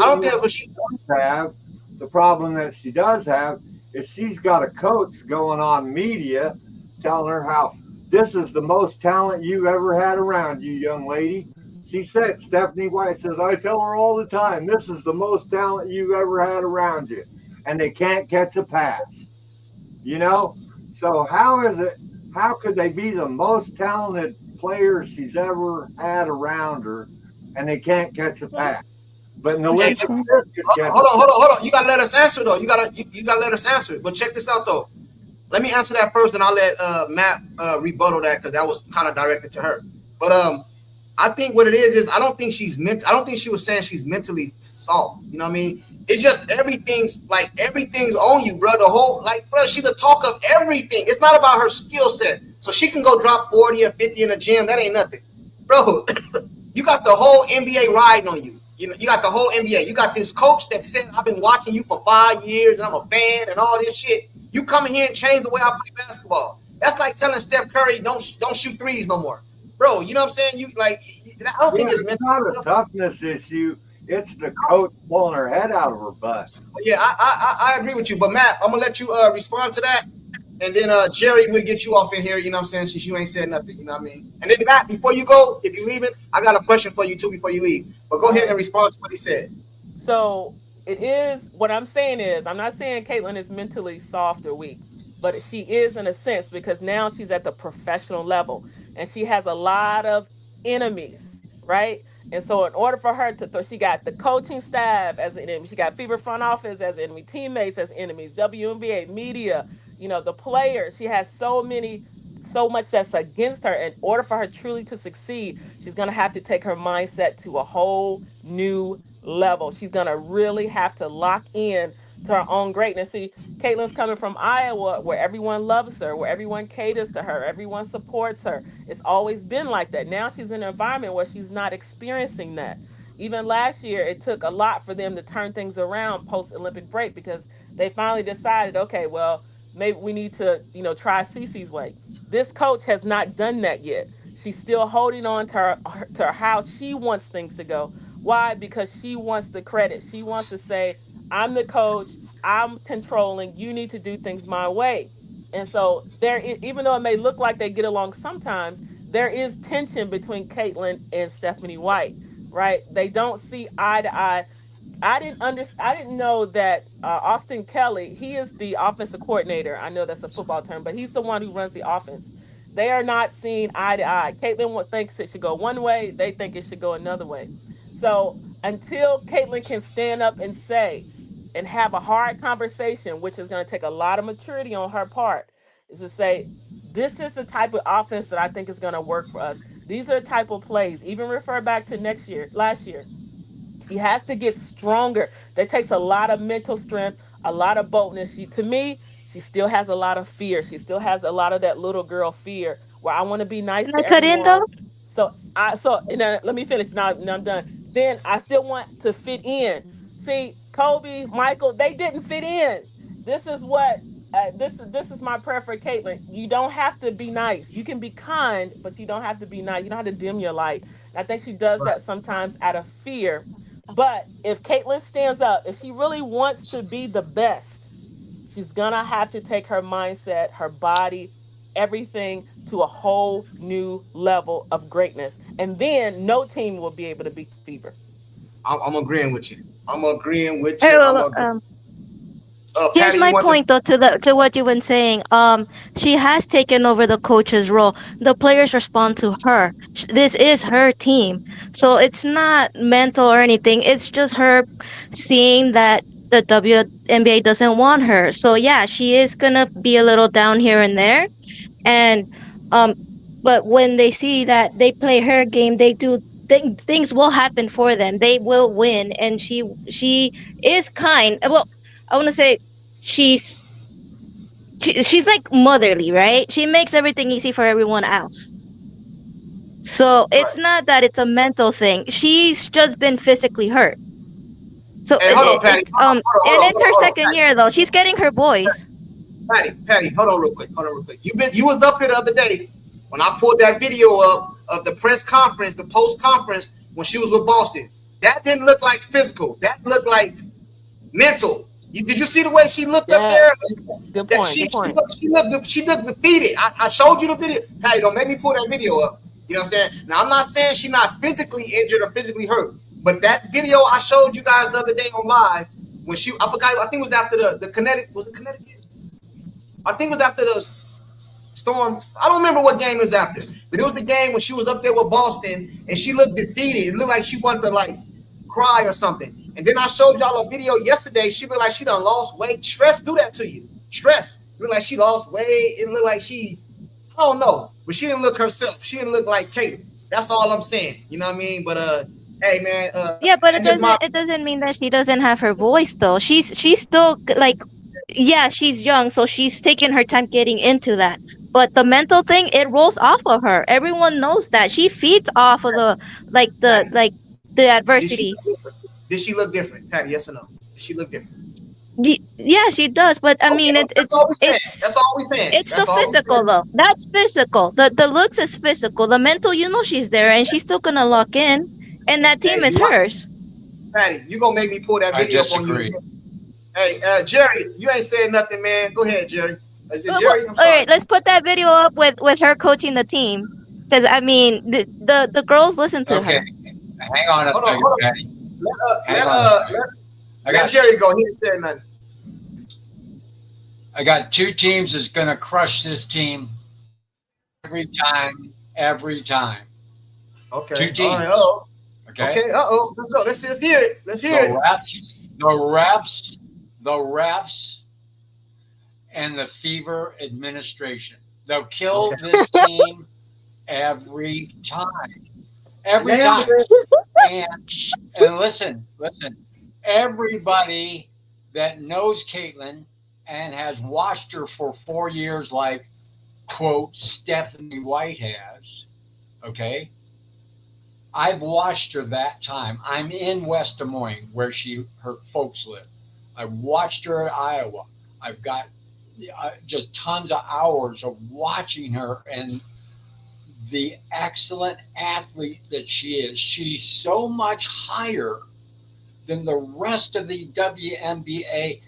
don't think what she does have. The problem that she does have is she's got a coach going on media telling her how this is the most talent you've ever had around you, young lady. She said, Stephanie White says, I tell her all the time, this is the most talent you've ever had around you. And they can't catch a pass. So how could they be the most talented players she's ever had around her and they can't catch a pass? But no, hold on. You gotta let us answer though. You gotta let us answer. But check this out though. Let me answer that first, and I'll let Matt rebuttal that because that was kind of directed to her. But I think what it is I don't think she's I don't think she was saying she's mentally soft. You know what I mean? It's just everything's on you, bro. The whole bro, she's the talk of everything. It's not about her skill set. So she can go drop 40 or 50 in the gym. That ain't nothing, bro. You got the whole NBA riding on you. You know, you got the whole NBA. You got this coach that said, I've been watching you for 5 years and I'm a fan and all this shit. You come in here and change the way I play basketball. That's like telling Steph Curry, don't shoot threes no more. Bro, you know what I'm saying? You like, I don't think it's It's mental. not a toughness issue. It's the coach pulling her head out of her butt. Yeah, I agree with you. But Matt, I'm gonna let you respond to that. And then Jerry will get you off in here, you know what I'm saying, since you ain't said nothing, you know what I mean? And then Matt, before you go, if you're leaving, I got a question for you too before you leave. But go ahead and respond to what he said. So it is what I'm saying is I'm not saying Caitlin is mentally soft or weak, but she is in a sense because now she's at the professional level and she has a lot of enemies, right? And so in order for her to she got the coaching staff as an enemy, she got Fever front office as enemy, teammates as enemies, WNBA media, the players. She has so much that's against her. In order for her truly to succeed, she's gonna have to take her mindset to a whole new level. She's gonna really have to lock in to her own greatness. See, Caitlin's coming from Iowa, where everyone loves her, where everyone caters to her, everyone supports her. It's always been like that. Now she's in an environment where she's not experiencing that. Even last year, it took a lot for them to turn things around post Olympic break because they finally decided, okay, well, maybe we need to, try Cece's way. This coach has not done that yet. She's still holding on to how she wants things to go. Why? Because she wants the credit. She wants to say, I'm the coach, I'm controlling, you need to do things my way. And so even though it may look like they get along sometimes, there is tension between Caitlin and Stephanie White, right? They don't see eye to eye. I didn't know that Austin Kelly, he is the offensive coordinator. I know that's a football term, but he's the one who runs the offense. They are not seeing eye to eye. Caitlin thinks it should go one way. They think it should go another way. So until Caitlin can stand up and say and have a hard conversation, which is going to take a lot of maturity on her part, is to say, this is the type of offense that I think is going to work for us. These are the type of plays. Even refer back to last year. She has to get stronger. That takes a lot of mental strength, a lot of boldness. To me, she still has a lot of fear. She still has a lot of that little girl fear where I want to be nice Can I to cut in though? everyone. And then, let me finish. Now I'm done. Then I still want to fit in. See, Kobe, Michael, they didn't fit in. This is what this is my prayer for Caitlin. You don't have to be nice. You can be kind, but you don't have to be nice. You don't have to dim your light. And I think she does that sometimes out of fear. But if Caitlin stands up, if she really wants to be the best, she's gonna have to take her mindset, her body, everything to a whole new level of greatness. And then no team will be able to beat the Fever. I'm agreeing with you. Hey, well, here's Patty, my point though to what you've been saying. She has taken over the coach's role. The players respond to her. This is her team, so it's not mental or anything. It's just her seeing that the WNBA doesn't want her. So yeah, she is gonna be a little down here and there, and but when they see that they play her game, they do. Things will happen for them. They will win, and she is kind. Well, I want to say she's she's like motherly, right? She makes everything easy for everyone else. So it's not that it's a mental thing. She's just been physically hurt. So Hey, hold on, Patty. it's and it's her second year though. She's getting her boys. Patty, hold on real quick. You was up here the other day when I pulled that video up of the press conference, the post conference when she was with Boston. That didn't look like physical. That looked like mental. Did you see the way she looked up there? Good point. She looked defeated. I showed you the video. Patty, don't make me pull that video up. You know what I'm saying? Now I'm not saying she's not physically injured or physically hurt, but that video I showed you guys the other day on live when I forgot. I think it was after the Connecticut. Was it Connecticut? I think it was after the Storm. I don't remember what game it was after, but it was the game when she was up there with Boston and she looked defeated. It looked like she wanted to like cry or something. And then I showed y'all a video yesterday. She looked like she done lost weight. Stress do that to you. Stress. It looked like she lost weight. It looked like I don't know, but she didn't look herself. She didn't look like Kate. That's all I'm saying. You know what I mean? But hey man. Yeah, but it doesn't mean that she doesn't have her voice though. She's still like, yeah, she's young, so she's taking her time getting into that. But the mental thing, it rolls off of her. Everyone knows that. She feeds off of the the adversity. Did she look different, Patty? Yes or no? Did she look different? Yeah, she does, but I mean, that's all we saying. That's all we saying. It's That's the all we physical saying. though. That's physical. The looks is physical. The mental, you know, she's there, and she's still gonna lock in, and that team Hey, is hers. Patty, you gonna make me pull that I video up on disagree. you? Hey, Jerry, you ain't saying nothing, man. Go ahead, Jerry. Jerry, I'm sorry. All right, let's put that video up with her coaching the team, because I mean, the girls listen to her. Hang on a second, Patty. Let Jerry go. He ain't saying nothing. I got two teams that's going to crush this team every time. Okay. Two teams. All right. Okay. Okay. Let's go. Let's hear it. Let's hear it. The refs, and the Fever administration. They'll kill this team every time. Every time. And listen. Everybody that knows Caitlin and has watched her for 4 years, like, quote, Stephanie White has, okay? I've watched her that time. I'm in West Des Moines, where her folks live. I watched her at Iowa. I've got just tons of hours of watching her and the excellent athlete that she is. She's so much higher than the rest of the WNBA,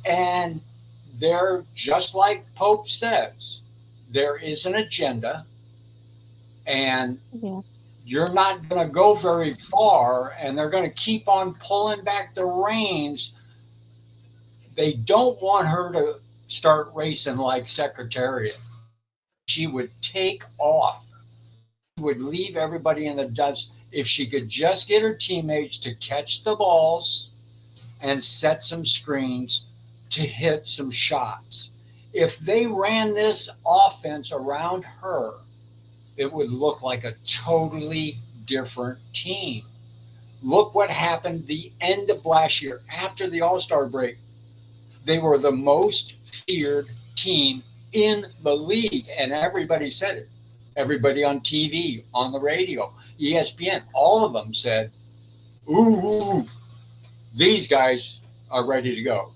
and they're just like Pope says, there is an agenda, and you're not going to go very far, and they're going to keep on pulling back the reins. They don't want her to start racing like Secretariat. She would take off. She would leave everybody in the dust if she could just get her teammates to catch the balls and set some screens to hit some shots. If they ran this offense around her, it would look like a totally different team. Look what happened the end of last year after the All-Star break. They were the most feared team in the league, and everybody said it. Everybody on TV, on the radio, ESPN, all of them said, ooh, these guys are ready to go.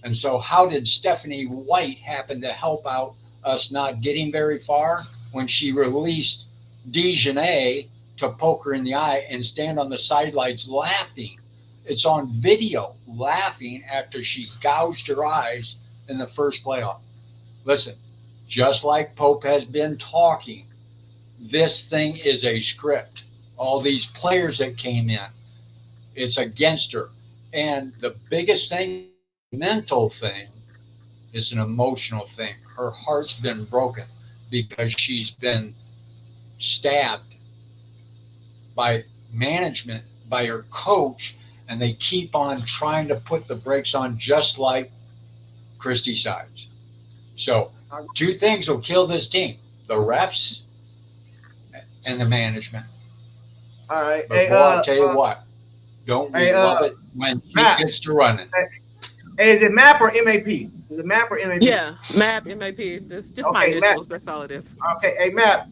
And so how did Stephanie White happen to help out us not getting very far when she released Dejanay to poke her in the eye and stand on the sidelines laughing? It's on video, laughing after she gouged her eyes in the first playoff. Listen, just like Pope has been talking, this thing is a script. All these players that came in, it's against her. And the biggest thing, mental thing, is an emotional thing. Her heart's been broken because she's been stabbed by management, by her coach, and they keep on trying to put the brakes on, just like Christy Sides. So two things will kill this team: the refs and the management. All right. But boy, I'll tell you what, don't we love it when she gets to running. Hey, is it MAP or MAP? Is it MAP or MAP? Yeah, MAP, MAP. That's just my initials. That's all it is. Okay, hey, MAP,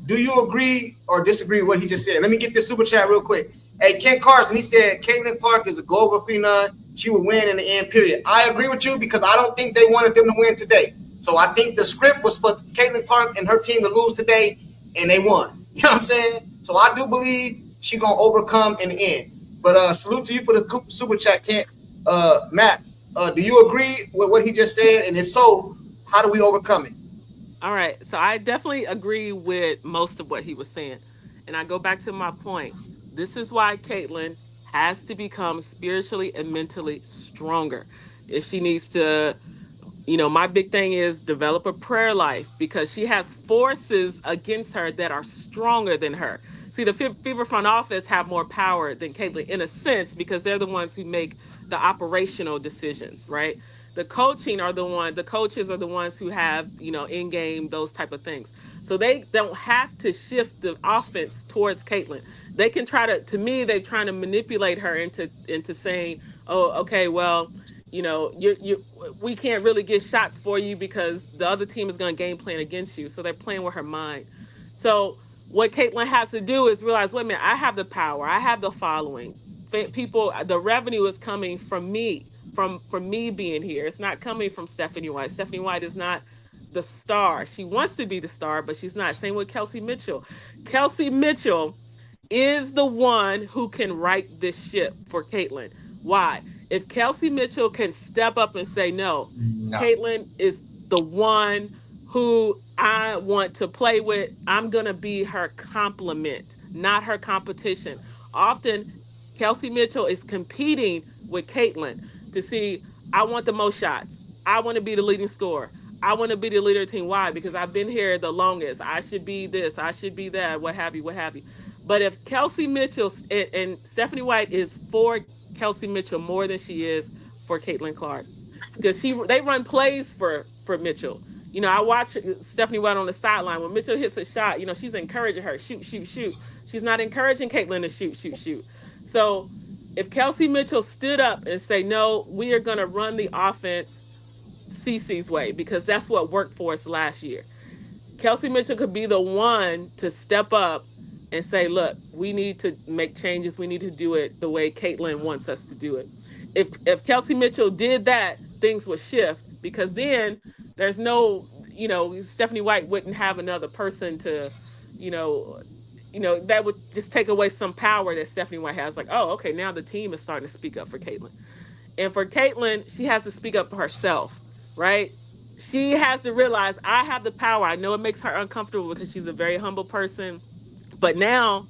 do you agree or disagree with what he just said? Let me get this super chat real quick. Hey, Ken Carson, he said Caitlin Clark is a global phenom. She would win in the end, period. I agree with you because I don't think they wanted them to win today. So I think the script was for Caitlin Clark and her team to lose today, and they won. You know what I'm saying? So I do believe she's going to overcome in the end. But salute to you for the super chat, Kent. Matt, do you agree with what he just said? And if so, how do we overcome it? All right. So I definitely agree with most of what he was saying. And I go back to my point. This is why Caitlin has to become spiritually and mentally stronger. If she needs to, my big thing is develop a prayer life, because she has forces against her that are stronger than her. See, the Fever front office have more power than Caitlin in a sense, because they're the ones who make the operational decisions, right? The coaches are the ones who have, in game, those type of things. So they don't have to shift the offense towards Caitlin. They can to me, they're trying to manipulate her into saying, oh, okay, well, we can't really get shots for you because the other team is going to game plan against you. So they're playing with her mind. So what Caitlyn has to do is realize, wait a minute, I have the power, I have the following. People, the revenue is coming from me, from me being here. It's not coming from Stephanie White. Stephanie White is not the star. She wants to be the star, but she's not. Same with Kelsey Mitchell. Kelsey Mitchell is the one who can right this ship for Caitlyn. Why? If Kelsey Mitchell can step up and say, no, Caitlyn is the one who I want to play with, I'm going to be her complement, not her competition. Often, Kelsey Mitchell is competing with Caitlyn to see, I want the most shots. I want to be the leading scorer. I want to be the leader of the team. Why? Because I've been here the longest. I should be this. I should be that. What have you? What have you? But if Kelsey Mitchell and Stephanie White is for Kelsey Mitchell more than she is for Caitlin Clark, because they run plays for Mitchell. You know, I watch Stephanie White on the sideline. When Mitchell hits a shot, you know, she's encouraging her, shoot, shoot, shoot. She's not encouraging Caitlin to shoot, shoot, shoot. So if Kelsey Mitchell stood up and say, no, we are going to run the offense CeCe's way, because that's what worked for us last year. Kelsey Mitchell could be the one to step up and say, look, we need to make changes. We need to do it the way Caitlyn wants us to do it. If Kelsey Mitchell did that, things would shift, because then there's no, you know, Stephanie White wouldn't have another person to, you know, that would just take away some power that Stephanie White has. Like, oh, okay, now the team is starting to speak up for Caitlyn. And for Caitlyn, she has to speak up for herself, right? She has to realize, I have the power. I know it makes her uncomfortable because she's a very humble person. But now,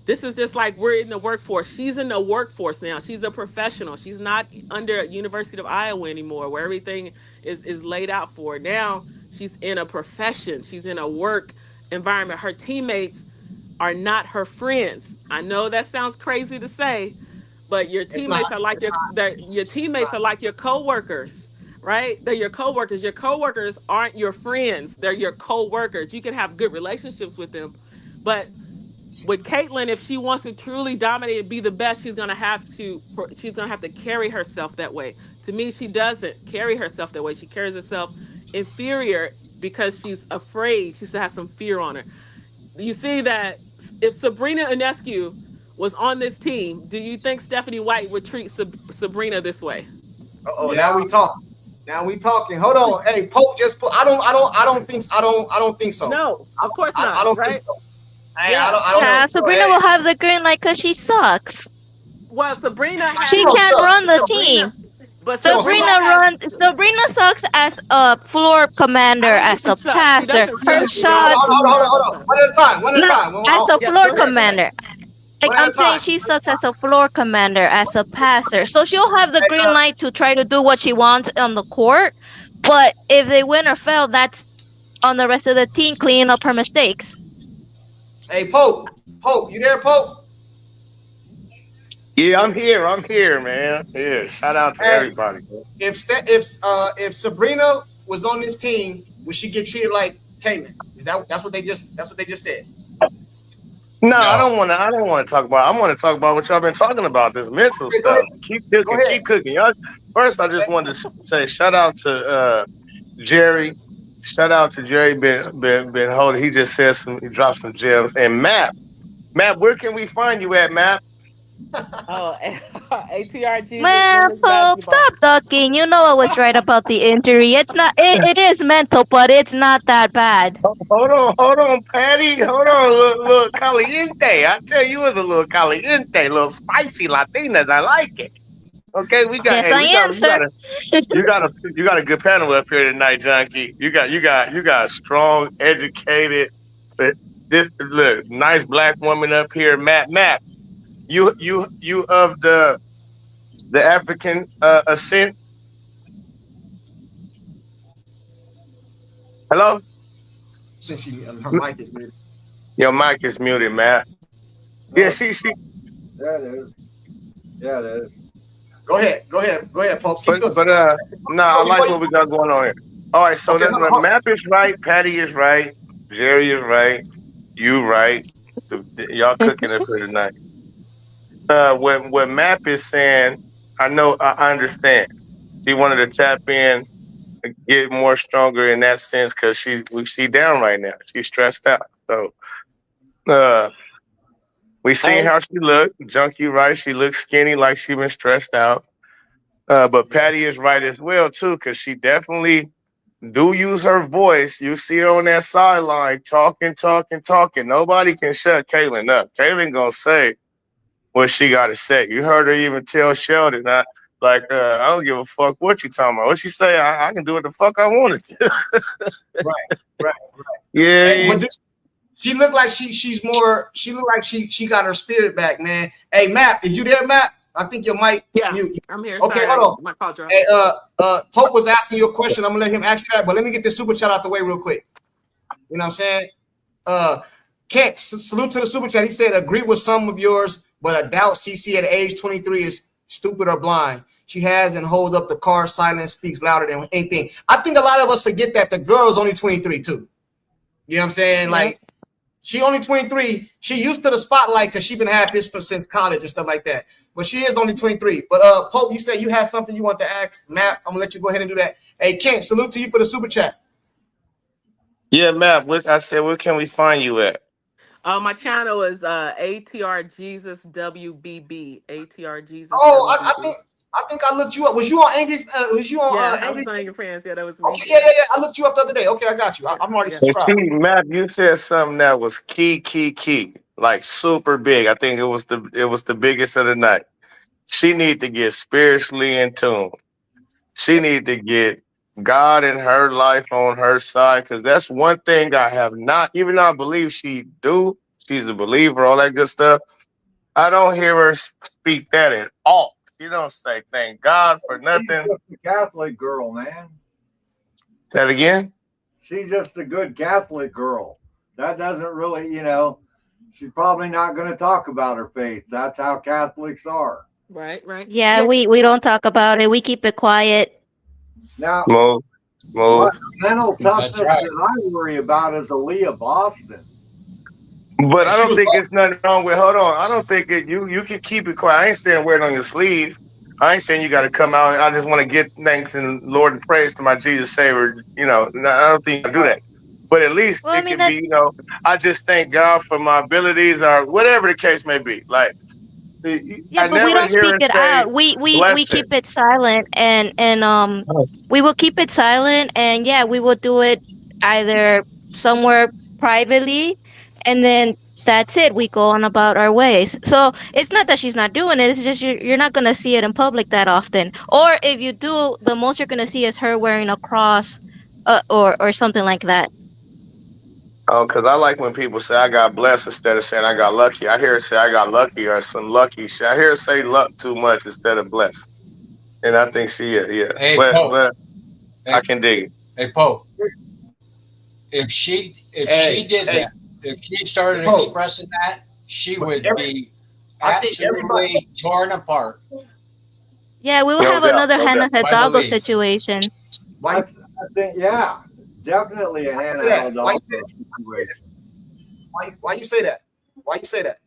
this is just like we're in the workforce. She's in the workforce now. She's a professional. She's not under University of Iowa anymore, where everything is laid out for her. Now, she's in a profession. She's in a work environment. Her teammates are not her friends. I know that sounds crazy to say, but your teammates are like your teammates are like your coworkers, right? They're your coworkers. Your coworkers aren't your friends. They're your coworkers. You can have good relationships with them, but with Caitlyn, if she wants to truly dominate and be the best, she's gonna have to carry herself that way. To me, she doesn't carry herself that way. She carries herself inferior because she's afraid. She still has some fear on her. You see that if Sabrina Ionescu was on this team, do you think Stephanie White would treat Sabrina this way? Oh, now we talking. Now we talking. Hold on. Hey, Pope just put. I don't think so. No, of course not. I don't right? think so. I don't know. Sabrina will have the green light because she sucks. Well, Sabrina she can't run the team. But Sabrina sucks as a floor commander, as a passer. Her shots. Hold on. One at a time. As a floor commander. Like I'm saying, she sucks as a floor commander, as a passer. So she'll have the green light to try to do what she wants on the court. But if they win or fail, that's on the rest of the team cleaning up her mistakes. Hey, Pope, you there, Pope? Yeah, I'm here, man. Yeah, shout out to everybody. If Sabrina was on this team, would she get treated like Caitlyn? That's what they just said? No, I don't want to talk about. I want to talk about what y'all been talking about. This mental stuff. Keep cooking. Y'all. First, I just wanted to say shout out to Jerry. Shout out to Jerry. Been holding. He just said he dropped some gems. And Matt, where can we find you at, Matt? Oh, ATRG. Man, Pope, stop ducking. You know I was right about the injury. It's not. It is mental, but it's not that bad. Hold on, Patty. Hold on, little caliente. I tell you, it's a little caliente, little spicy Latinas. I like it. Okay, we got. You got a good panel up here tonight, Junkie. You got strong, educated. This look nice black woman up here, Matt. You of the African ascent. Hello? Her mic is muted. Your mic is muted, Matt. Yeah, she. Yeah, it is. Go ahead, Pope. I like what we got going on here. All right, so Matt is right, Patty is right, Jerry is right, you right. Y'all cooking up here tonight. What Map is saying, I understand. She wanted to tap in and get more stronger in that sense because she down right now. She's stressed out. So We seen how she looked. Junkie, right? She looks skinny, like she been stressed out. But Patty is right as well too, because she definitely do use her voice. You see her on that sideline talking. Nobody can shut Kaylin up. Kaylin gonna say what she got to say. You heard her even tell Sheldon, I don't give a fuck what you talking about. What she say? I can do what the fuck I wanted to. Right. Yeah. Hey, but she looked like she looked like she got her spirit back, man. Hey, Matt, is you there, Matt? I think your mic. Yeah, mute. I'm here. Okay, Sorry, hold on. my call dropped. Hey, Pope was asking you a question. I'm gonna let him ask you that, but let me get this super chat out the way real quick. You know what I'm saying? Kent, salute to the super chat. He said, agree with some of yours, but I doubt CC at age 23 is stupid or blind. She has and holds up the car. Silence speaks louder than anything. I think a lot of us forget that the girl's only 23 too. You know what I'm saying? Yeah. Like, she only 23. She used to the spotlight because she been had this since college and stuff like that. But she is only 23. But Pope, you said you had something you want to ask Matt. I'm gonna let you go ahead and do that. Hey, Kent, salute to you for the super chat. Yeah, Matt. I said, where can we find you at? My channel is ATR Jesus WBB. ATR Jesus. Oh, WBB. I think I looked you up. Was you on Angry? Was you on I Angry? was on Angry Friends. Yeah, that was me. Okay, yeah. I looked you up the other day. Okay, I got you. I'm already subscribed. Matt, you said something that was key, like super big. I think it was the biggest of the night. She need to get spiritually in tune. She need to get God in her life on her side, because that's one thing I have not, even though I believe she's a believer, all that good stuff. I don't hear her speak that at all. You don't say thank God for nothing. She's just a Catholic girl, man. Say that again? She's just a good Catholic girl. That doesn't really, she's probably not going to talk about her faith. That's how Catholics are. Right. Yeah, we don't talk about it. We keep it quiet. Now, Move. what mental toughness that I worry about is Aaliyah Boston. But I don't think it's nothing wrong with. Hold on, I don't think you can keep it quiet. I ain't saying wear it on your sleeve. I ain't saying you got to come out. I just want to get thanks and Lord and praise to my Jesus Savior. I don't think I do that. But at least it can be. I just thank God for my abilities, or whatever the case may be. Like, yeah, but we don't speak it out. We keep it silent, and we will keep it silent, and yeah, we will do it either somewhere privately, and then that's it. We go on about our ways. So it's not that she's not doing it. It's just you're not gonna see it in public that often. Or if you do, the most you're gonna see is her wearing a cross, or something like that. Oh, because I like when people say I got blessed instead of saying I got lucky. I hear her say I got lucky or some lucky shit. I hear her say luck too much instead of blessed. And I think she is, yeah. Hey, but I can dig it. Hey, Pope. If she did that, if she started expressing that, she would be absolutely torn apart. Yeah, we will have another Hannah Hidalgo situation. I think, yeah. Definitely a Hannah Hidalgo situation. Why you say that? Why you say that?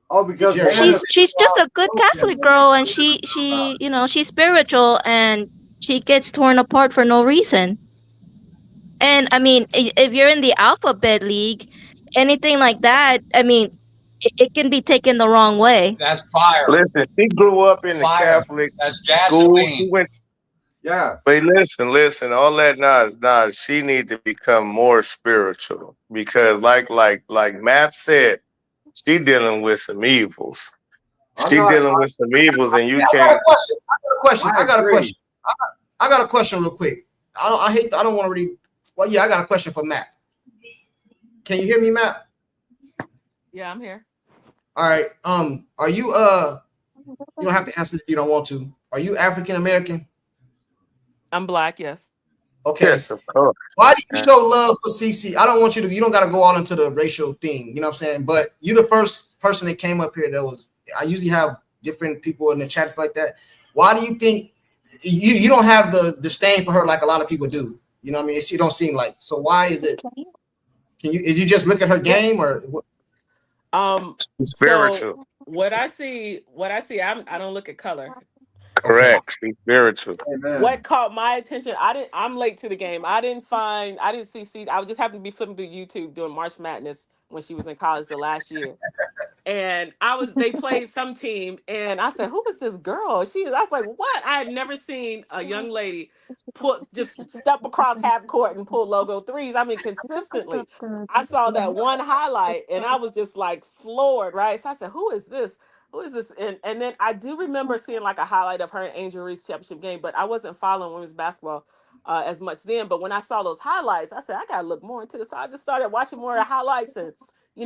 Oh, because she's just a good Catholic girl, and she she's spiritual, and she gets torn apart for no reason. And I mean, if you're in the alphabet league, anything like that, I mean, it can be taken the wrong way. That's fire. Listen, she grew up in the Catholic school. She went. Yeah. But listen, all that she need to become more spiritual, because like Matt said, she dealing with some evils. And you can't. I got a question real quick. I don't want to read. Well, yeah, I got a question for Matt. Can you hear me, Matt? Yeah, I'm here. All right. Are you you don't have to answer if you don't want to. Are you African American? I'm Black, yes. Okay. Yes, of course. Why do you show love for CC? I don't want you to. You don't got to go all into the racial thing. You know what I'm saying? But you the first person that came up here. I usually have different people in the chats like that. Why do you think you don't have the disdain for her like a lot of people do? You know what I mean? It don't seem like. So why is it? Is you just look at her game or what? Spiritual. So what I see, I don't look at color. Okay. Correct. She's spiritual. What caught my attention? I'm late to the game. I didn't see I just happened to be flipping through YouTube doing March Madness when she was in college the last year. And they played some team, and I said, "Who is this girl?" I was like, "What?" I had never seen a young lady just step across half court and pull logo threes. I mean, consistently. I saw that one highlight, and I was just like floored, right? So I said, "Who is this? Who is this?" And then I do remember seeing like a highlight of her in Angel Reese championship game, but I wasn't following women's basketball as much then. But when I saw those highlights, I said, "I gotta look more into this." So I just started watching more of the highlights and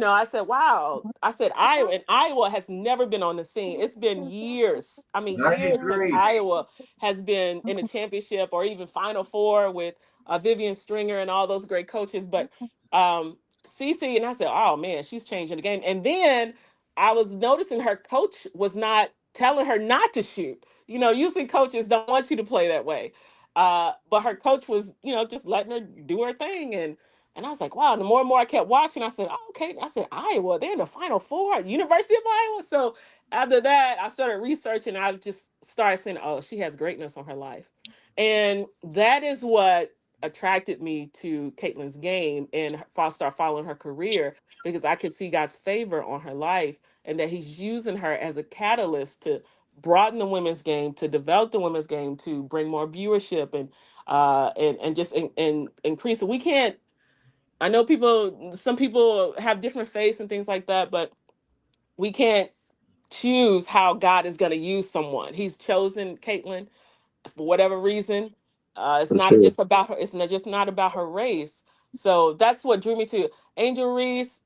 I said, wow. I said, Iowa has never been on the scene. It's been years. I mean, years since 93. Iowa has been in a championship or even Final Four with Vivian Stringer and all those great coaches. But Cece, and I said, oh man, she's changing the game. And then I was noticing her coach was not telling her not to shoot. Usually coaches don't want you to play that way. But her coach was, just letting her do her thing. And I was like, wow, the more and more I kept watching, I said, oh, okay. I said, Iowa, they're in the Final Four, University of Iowa. So after that, I started researching. I just started saying, oh, she has greatness on her life. And that is what attracted me to Caitlin's game and start following her career because I could see God's favor on her life and that he's using her as a catalyst to broaden the women's game, to develop the women's game, to bring more viewership and just increase it. We can't I know some people have different faiths and things like that, but we can't choose how God is going to use someone. He's chosen Caitlin for whatever reason. It's For not sure. just about her. It's not just not about her race. So that's what drew me to Angel Reese.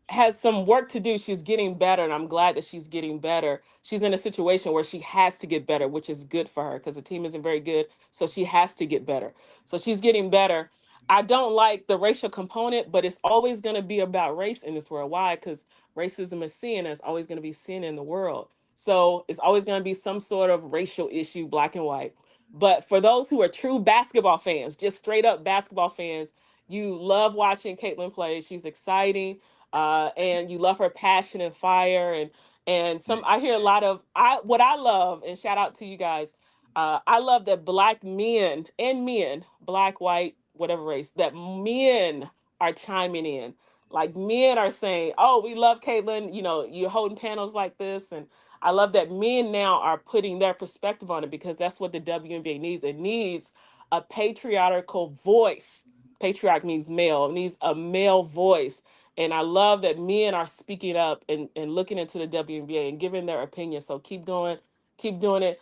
Has some work to do. She's getting better, and I'm glad that she's getting better. She's in a situation where she has to get better, which is good for her because the team isn't very good. So she has to get better. So she's getting better. I don't like the racial component, but it's always going to be about race in this world. Why? Because racism is sin, and it's always going to be sin in the world. So it's always going to be some sort of racial issue, black and white. But for those who are true basketball fans, just straight up basketball fans, you love watching Caitlin play. She's exciting, and you love her passion and fire. And I hear a lot of what I love, and shout out to you guys. I love that black men and men, black, white, whatever race, that men are chiming in. Like men are saying, "Oh, we love Caitlin. You're holding panels like this," and I love that men now are putting their perspective on it because that's what the WNBA needs. It needs a patriarchal voice. Patriarch means male. It needs a male voice. And I love that men are speaking up and looking into the WNBA and giving their opinion. So keep going, keep doing it.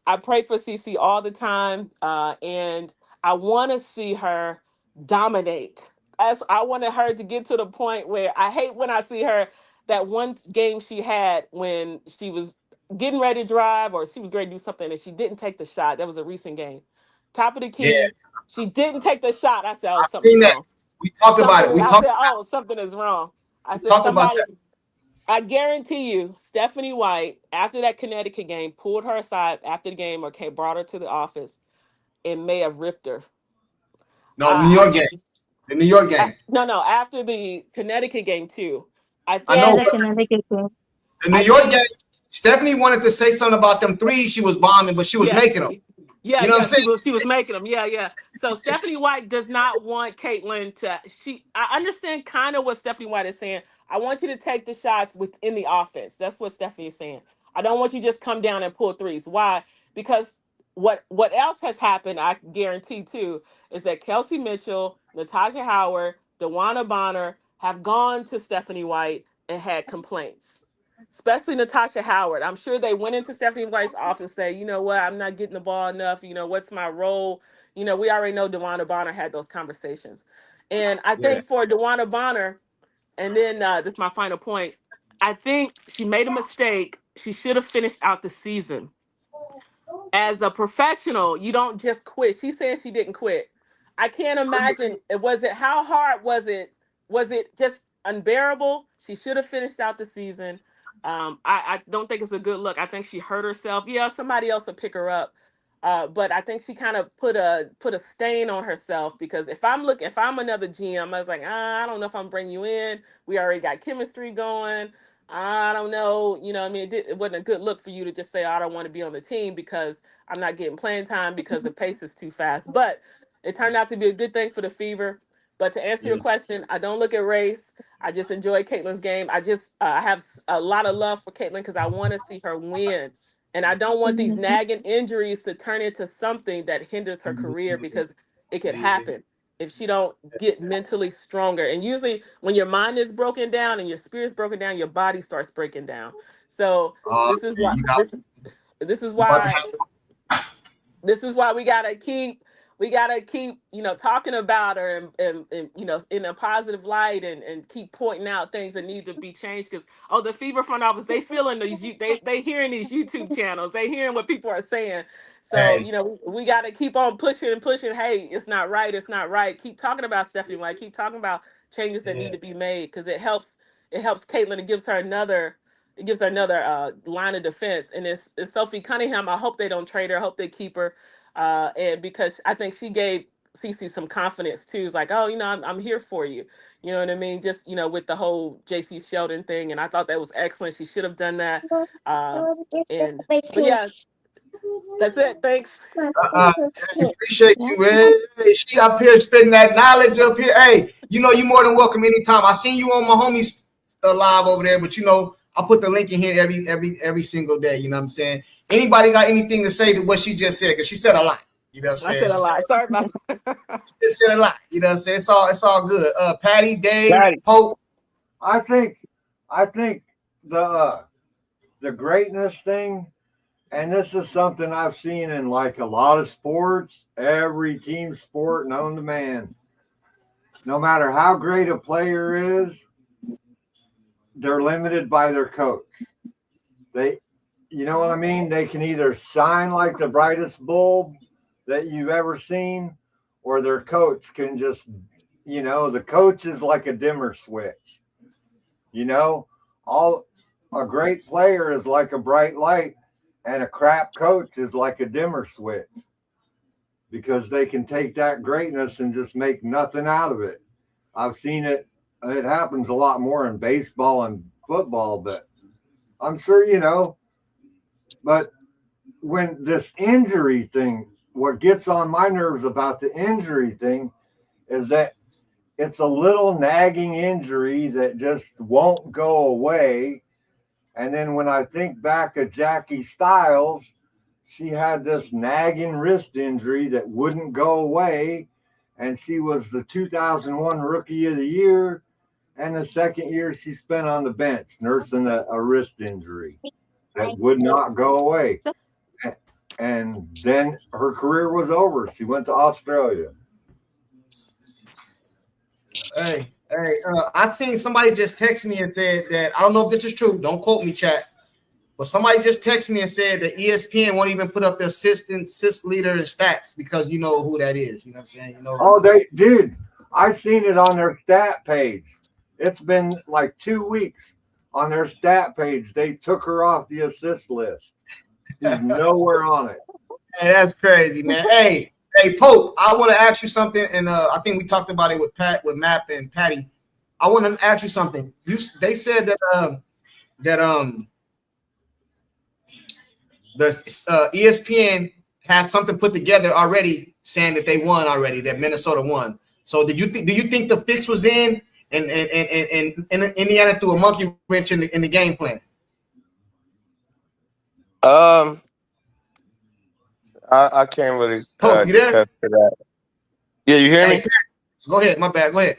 I pray for CC all the time. And I want to see her dominate. As I wanted her to get to the point where I hate when I see her that one game she had when she was getting ready to drive or she was going to do something and she didn't take the shot. That was a recent game. Top of the Yeah, key. She didn't take the shot. I said, oh, I've something's seen that. wrong. We talked about it. I said, oh, something is wrong. I We said, talked about somebody, that. I guarantee you, Stephanie White, after that Connecticut game, pulled her aside after the game or brought her to the office and may have ripped her. No, New York game. The New York game. No, after the Connecticut game too. I know. Yeah, the Connecticut game. The New York game. Stephanie wanted to say something about them threes she was bombing, but she was making them. Yeah, You know what I'm saying? she was making them. Yeah. So Stephanie White does not want Caitlin to. I understand kind of what Stephanie White is saying. I want you to take the shots within the offense. That's what Stephanie is saying. I don't want you to just come down and pull threes. Why? Because what else has happened? I guarantee too is that Kelsey Mitchell, Natasha Howard, DeWanna Bonner have gone to Stephanie White and had complaints, especially Natasha Howard. I'm sure they went into Stephanie White's office and say, you know what, I'm not getting the ball enough. What's my role? We already know DeWanna Bonner had those conversations. And I think for DeWanna Bonner, and then this is my final point, I think she made a mistake. She should have finished out the season. As a professional, you don't just quit. She said she didn't quit. I can't imagine. How hard was it? Was it just unbearable? She should have finished out the season. I don't think it's a good look. I think she hurt herself. Yeah, somebody else will pick her up. But I think she kind of put a stain on herself because if I'm another GM, I was like, I don't know if I'm bringing you in. We already got chemistry going. I don't know. You know, I mean, it wasn't a good look for you to just say, I don't want to be on the team because I'm not getting playing time because the pace is too fast. But it turned out to be a good thing for the Fever. But to answer your question, I don't look at race. I just enjoy Caitlin's game. I have a lot of love for Caitlin because I want to see her win. And I don't want these nagging injuries to turn into something that hinders her career because it could happen if she don't get mentally stronger. And usually when your mind is broken down and your spirit's broken down, your body starts breaking down. So this is why You got this is you about to why this is why we gotta keep talking about her and in a positive light and keep pointing out things that need to be changed because the Fever front office, they feeling they hearing these YouTube channels, they hearing what people are saying. So Hey, we got to keep on pushing and pushing. Hey, it's not right. Keep talking about Stephanie White, keep talking about changes that need to be made because it helps Caitlin. It gives her another line of defense, and it's Sophie Cunningham. I hope they don't trade her. I hope they keep her, and because I think she gave Cece some confidence too. It's like, oh, I'm here for you. You know what I mean? Just with the whole JC Sheldon thing, and I thought that was excellent. She should have done that. But yeah, that's it. Thanks. appreciate you, man. Hey, she up here spitting that knowledge up here. Hey, you more than welcome anytime. I seen you on my homies live over there, but I put the link in here every single day. You know what I'm saying? Anybody got anything to say to what she just said? Because she said a lot. You know what I'm I saying? said a lot. Sorry about She said a lot. You know what I'm saying? It's all good. Patty, Dave, Patty. Pope. I think the greatness thing, and this is something I've seen in like a lot of sports, every team sport known to man. No matter how great a player is, they're limited by their coach. You know what I mean? They can either shine like the brightest bulb that you've ever seen, or their coach can just, the coach is like a dimmer switch. A great player is like a bright light, and a crap coach is like a dimmer switch because they can take that greatness and just make nothing out of it. I've seen it. It happens a lot more in baseball and football, but I'm sure. But when this injury thing, what gets on my nerves about the injury thing is that it's a little nagging injury that just won't go away. And then when I think back of Jackie Stiles, she had this nagging wrist injury that wouldn't go away. And she was the 2001 Rookie of the Year. And the second year she spent on the bench nursing a wrist injury that would not go away. And then her career was over. She went to Australia. Hey, I seen somebody just text me and said that, I don't know if this is true, don't quote me, chat, but somebody just texted me and said that ESPN won't even put up the assist leader and stats because you know who that is. You know what I'm saying? Oh, they did. I seen it on their stat page. It's been like 2 weeks on their stat page. They took her off the assist list. She's nowhere on it. Hey, that's crazy, man. Hey, Pope, I want to ask you something, and I think we talked about it with Map and Patty. I want to ask you something. They said that the ESPN has something put together already, saying that they won already, that Minnesota won. So do you think the fix was in, and Indiana threw a monkey wrench in the game plan? I can't really Pope, you there? attest to that. Yeah, you hear me? Go ahead. My bad. Go ahead.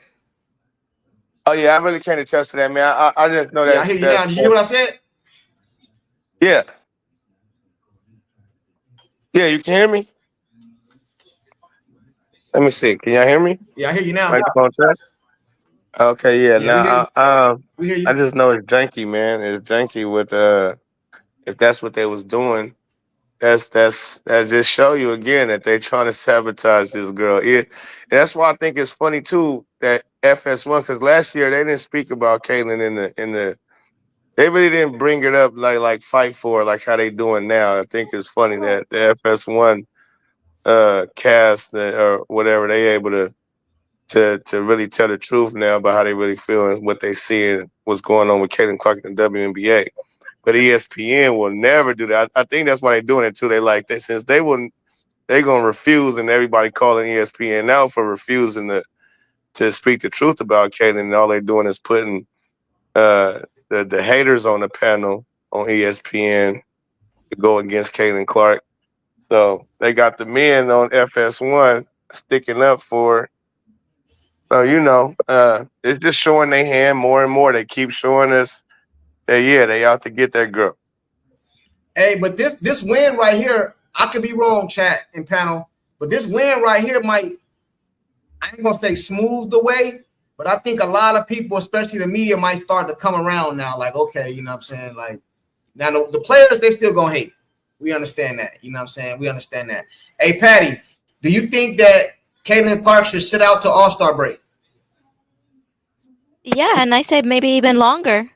Oh yeah, I really can't attest to that, man. I just know that. Yeah, I hear you now. Did you hear what I said? Yeah. Yeah, you can hear me? Let me see. Can y'all hear me? Yeah, I hear you now. Microphone check. Okay, yeah. Now we hear you. I just know it's janky, man. It's janky with if that's what they was doing. That just show you again that they're trying to sabotage this girl. And that's why I think it's funny too that FS1, because last year they didn't speak about Caitlin in the they really didn't bring it up like fight for her, like how they doing now. I think it's funny that the FS1 cast or whatever they able to to really tell the truth now about how they really feel and what they see and what's going on with Caitlin Clark in the WNBA. But ESPN will never do that. I think that's why they're doing it too. They like that since they're gonna refuse, and everybody calling ESPN now for refusing to speak the truth about Caitlin. And all they're doing is putting the haters on the panel on ESPN to go against Caitlin Clark. So they got the men on FS1 sticking up for her. So, it's just showing their hand more and more. They keep showing us that, they out to get that girl. Hey, but this win right here, I could be wrong, chat and panel, but this win right here might, I ain't going to say smooth the way, but I think a lot of people, especially the media, might start to come around now. Like, okay, you know what I'm saying? Like, now the players, they still going to hate. We understand that. You know what I'm saying? We understand that. Hey, Patty, do you think that Caitlin Clark should sit out to All-Star break? Yeah, and I said maybe even longer.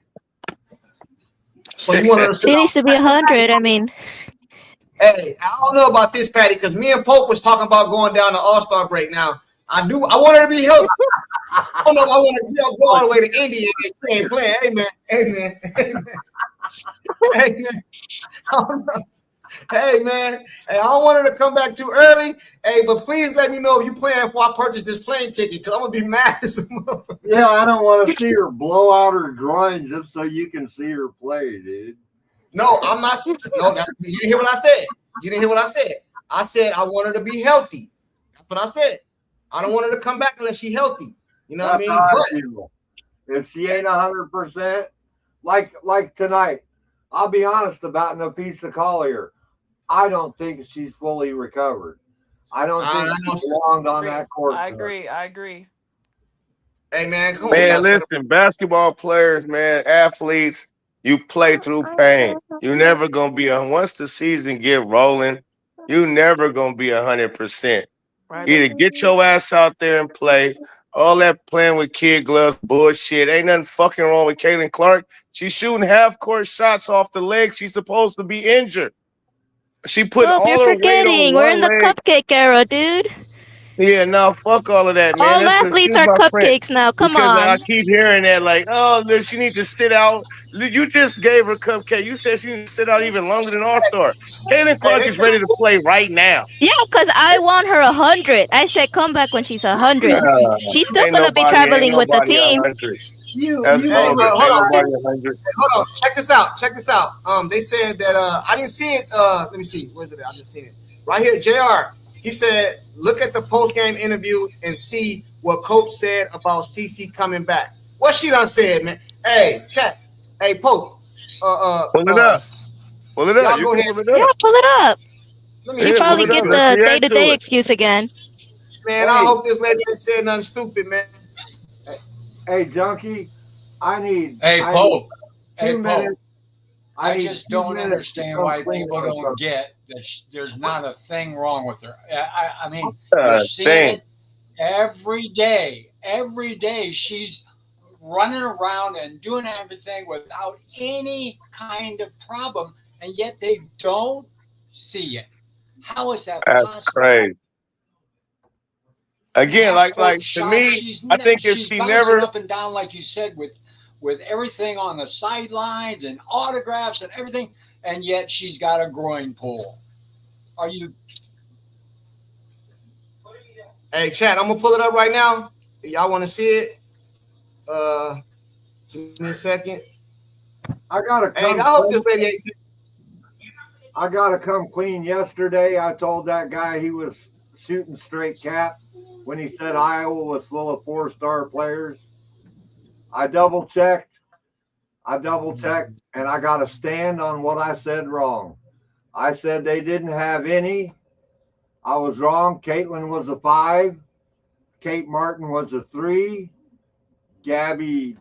So you want her to sit She needs to be 100. I mean, hey, I don't know about this, Patty, because me and Pope was talking about going down to All-Star break. Now, I want her to be healthy. I don't know if I want to go all the way to India and she ain't playing. Hey, man. Hey, man. I don't know. Hey, man. Hey, I don't want her to come back too early. Hey, but please let me know if you're playing before I purchase this plane ticket, because I'm going to be mad as a motherfucker. Yeah, I don't want to see her blow out her groin just so you can see her play, dude. No, I'm not. No, you didn't hear what I said. You didn't hear what I said. I said I want her to be healthy. That's what I said. I don't want her to come back unless she's healthy. You know what I mean? If she ain't 100%, like tonight, I'll be honest about Napisa Collier. I don't think she's fully recovered. I don't think she belonged on that court. I agree. Hey, man, come on. Man, listen, basketball players, man, athletes, you play through pain. You never going to be once the season get rolling, you never going to be 100%. Either get your ass out there and play. All that playing with kid gloves bullshit. Ain't nothing fucking wrong with Caitlin Clark. She's shooting half-court shots off the leg. She's supposed to be injured. She put all her forgetting. weight on We're in the cupcake era, dude. Yeah, no, fuck all of that, man. All athletes are cupcakes now. Come on. I keep hearing that, like, she needs to sit out. You just gave her cupcake. You said she needs to sit out even longer than All-Star. Caitlin Clark is ready to play right now. Yeah, because I want her 100. I said come back when she's 100. She's still gonna be traveling with the team. Hold on. Check this out. They said that I didn't see it. Let me see. Where's it? I just seen it. Right here, JR. He said, look at the post-game interview and see what Coach said about CC coming back. What she done said, man. Hey, chat. Hey, Pope. Pull it up. Pull it up. Go ahead. Yeah, pull it up. She probably get the day-to-day excuse again. Man, I hope this lady ain't said nothing stupid, man. Hey, Junkie, I need. Hey, Pope. Hey, Pope. I just don't understand why people don't get that there's not a thing wrong with her. I mean, you see it every day. Every day she's running around and doing everything without any kind of problem, and yet they don't see it. How is that possible? That's crazy. Again, like to me, I think if she never up and down like you said with everything on the sidelines and autographs and everything, and yet she's got a groin pull. Are you? Hey, chat, I'm gonna pull it up right now. Y'all want to see it? Give me a second. I hope this lady ain't. I gotta come clean. Yesterday, I told that guy he was shooting straight cap when he said Iowa was full of 4-star players. I double checked, and I got to stand on what I said wrong. I said they didn't have any. I was wrong. Caitlin was a 5. Kate Martin was a 3. Gabby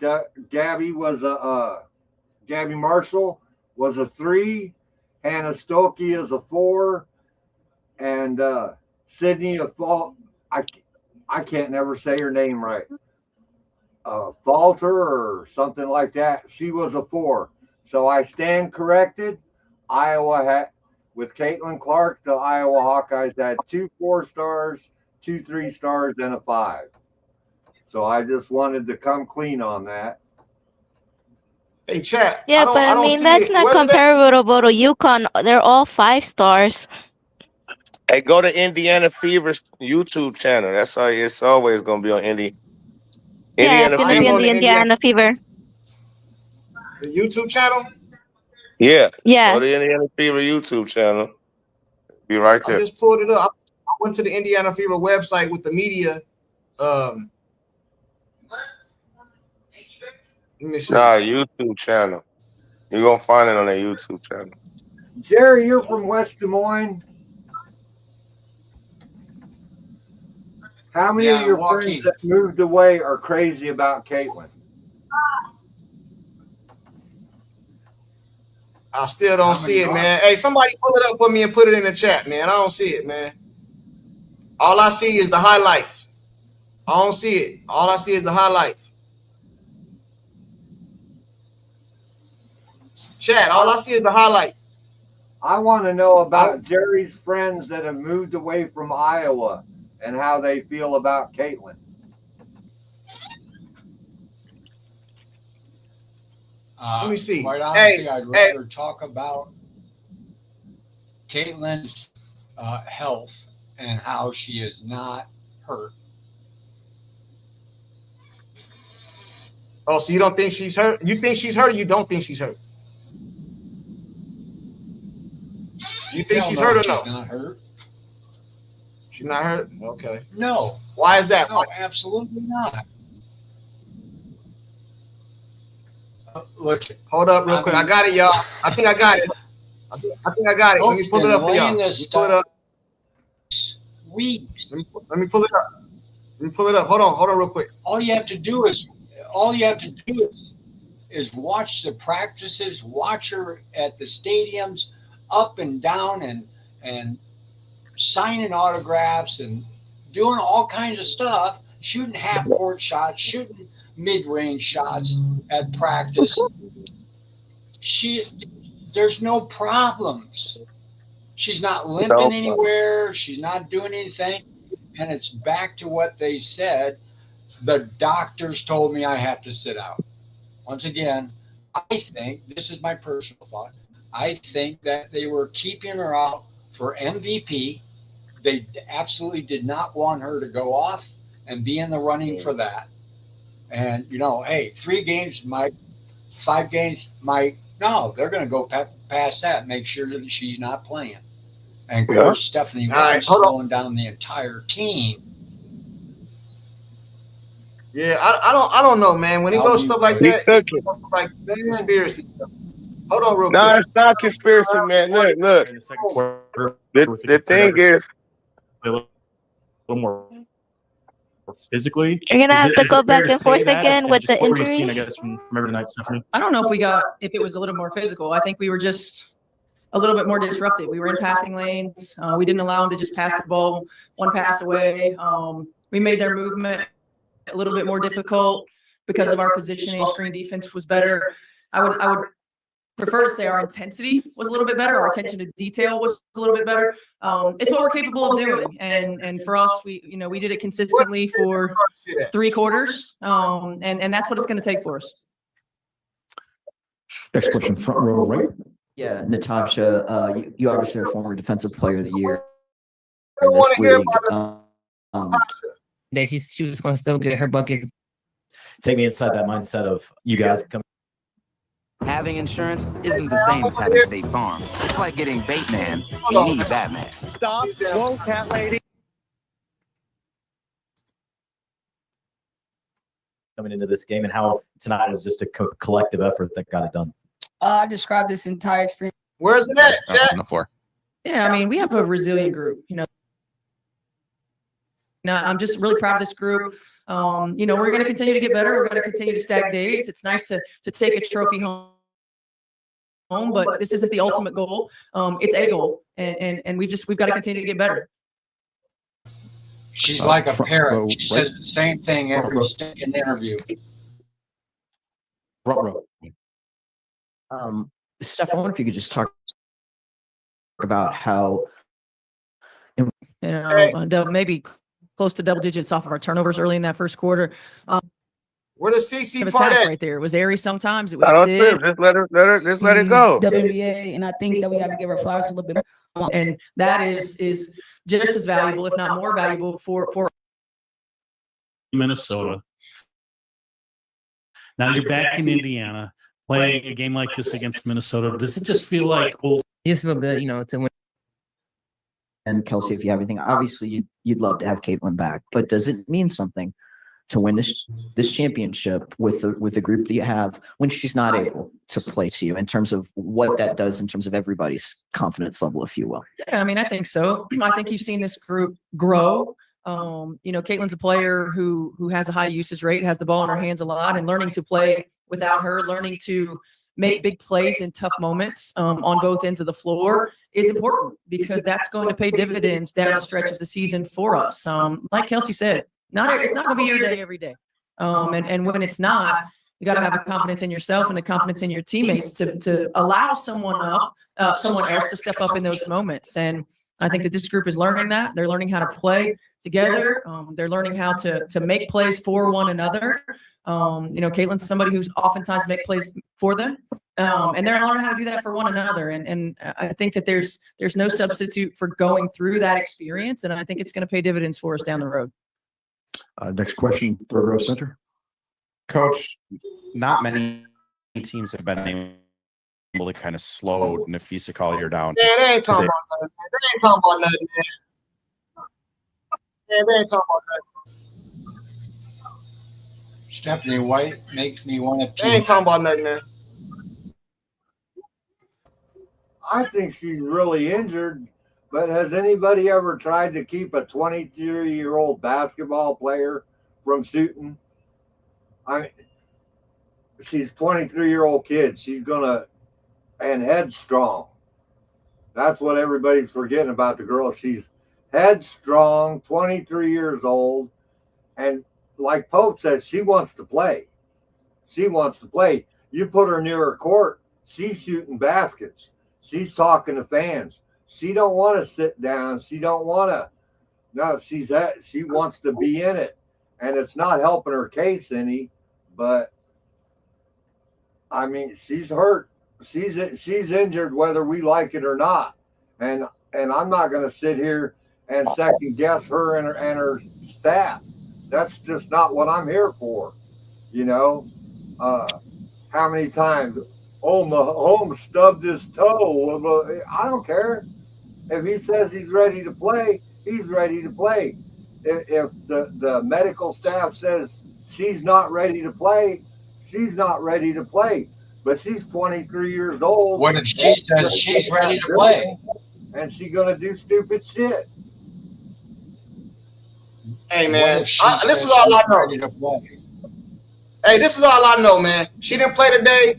Marshall was a 3. Hannah Stokey is a 4. And Sydney I can't never say her name right. Falter or something like that. She was a 4. So I stand corrected. Iowa had, with Caitlin Clark, the Iowa Hawkeyes had 2 4-stars, 2 3-stars, and a 5. So I just wanted to come clean on that. Hey, chat. Yeah, but I mean that's not comparable to UConn. They're all 5 stars. Hey, go to Indiana Fever's YouTube channel. That's all. It's always gonna be on Yeah, it's Indiana gonna be Fever. on the Indiana Fever. The YouTube channel? Yeah. Yeah. Go to Indiana Fever YouTube channel. Be right I there. just pulled it up. I went to the Indiana Fever website with the media. Let me see. Nah, YouTube channel. You're gonna find it on their YouTube channel. Jerry, you're from West Des Moines. How many of your friends that moved away are crazy about Caitlin? I still don't see it, man. Hey, somebody pull it up for me and put it in the chat, man. I don't see it, man. All I see is the highlights. I don't see it. All I see is the highlights. Chat, all I see is the highlights. I want to know about Jerry's friends that have moved away from Iowa and how they feel about Caitlin. Let me see. Quite honestly, I'd rather talk about Caitlin's health and how she is not hurt. Oh, so you don't think she's hurt? You think she's hurt or you don't think she's hurt? You think she's hurt or no? She's not hurt. She's not hurt? Okay. No. Why is that? No, absolutely not. Look. Hold up real quick. I got it, y'all. I think I got it. I think I got it. Let me pull it up for y'all. Let me pull it up. Weeks. Let me pull it up. Let me pull it up. Hold on real quick. All you have to do is watch the practices, watch her at the stadiums, up and down, and signing autographs and doing all kinds of stuff, shooting half-court shots, shooting mid-range shots at practice. There's no problems. She's not limping anywhere. She's not doing anything. And it's back to what they said. The doctors told me I have to sit out. Once again, I think, this is my personal thought, I think that they were keeping her out for MVP. They absolutely did not want her to go off and be in the running for that. And, hey, 3 games might, 5 games might, no, they're going to go past that, make sure that she's not playing. And of course, Stephanie White's slowing down the entire team. Yeah, I don't know, man. When he goes stuff like that, it's like conspiracy stuff. Hold on real quick. No, it's not conspiracy, man. Look. The thing is, a little more physically. You're gonna have to go back and forth again with the injury. I guess from every night, Stephanie. I don't know if it was a little more physical. I think we were just a little bit more disruptive. We were in passing lanes. We didn't allow them to just pass the ball one pass away. We made their movement a little bit more difficult because of our positioning. Screen defense was better. I would prefer to say our intensity was a little bit better. Our attention to detail was a little bit better. It's what we're capable of doing. And for us, we did it consistently for 3 quarters. And that's what it's going to take for us. Next question, front row, right? Yeah, Natasha, you obviously are a former defensive player of the year I don't want to hear that she was going to still get her buckets. Take me inside that mindset of you guys come. Having insurance isn't the same as having State Farm. It's like getting Bateman. You need Batman. Stop. Whoa, cat lady. Coming into this game and how tonight is just a collective effort that got it done. I described this entire experience. Where's it at, Jack? On the floor. Yeah, I mean, we have a resilient group. I'm just really proud of this group. We're going to continue to get better. We're going to continue to stack days. It's nice to take a trophy home, but this isn't the ultimate goal. It's a goal, and we've got to continue to get better. She's like a parrot. She says the same thing every second interview. Front row. Steph, I wonder if you could just talk about how Maybe close to double digits off of our turnovers early in that first quarter. Where the CC of part attack at? right there. It was Aries sometimes. It was I don't Sid. trip. Just let it go. WNBA, and I think that we have to give her flowers a little bit more. And that is just as valuable, if not more valuable, for Minnesota. Now you're back in Indiana playing a game like this against Minnesota. Does it just feel like, well, You just feel good, to win. And Kelsey, if you have anything, obviously you'd love to have Caitlin back, but does it mean something to win this championship with the group that you have when she's not able to play to you, in terms of what that does in terms of everybody's confidence level, if you will? Yeah, I mean, I think so. I think you've seen this group grow. Caitlin's a player who has a high usage rate, has the ball in her hands a lot, and learning to play without her, learning to make big plays in tough moments on both ends of the floor is important, because that's going to pay dividends down the stretch of the season for us. Like Kelsey said, it's not going to be your day every day. And when it's not, you got to have a confidence in yourself and a confidence in your teammates to allow someone else to step up in those moments. And I think that this group is learning that. They're learning how to play together. They're learning how to make plays for one another. Caitlin's somebody who's oftentimes make plays for them. And they're learning how to do that for one another. And I think that there's no substitute for going through that experience. And I think it's going to pay dividends for us down the road. Next question, third row center. Coach, not many teams have been able to kind of slow Napheesa Collier down. Man, they ain't talking about nothing. They ain't talking about nothing, man. Man, they ain't talking about nothing. Stephanie White makes me want to. They ain't talking about nothing, man. I think she's really injured, but has anybody ever tried to keep a 23-year-old basketball player from shooting? She's 23-year-old kid. She's gonna, and headstrong. That's what everybody's forgetting about the girl. She's headstrong, 23 years old, and like Pope said, she wants to play. She wants to play. You put her near her court, she's shooting baskets. She's talking to fans. She don't want to sit down. She don't want to. No, she wants to be in it, and it's not helping her case any. But I mean, she's hurt. She's injured, whether we like it or not. And I'm not going to sit here and second guess her and her staff. That's just not what I'm here for. How many times? Oh, Mahomes stubbed his toe. I don't care. If he says he's ready to play, he's ready to play. If the medical staff says she's not ready to play, she's not ready to play. But she's 23 years old. What if she says she's ready to play? And she's going to do stupid shit. Hey, man, this is all I know. Hey, this is all I know, man. She didn't play today.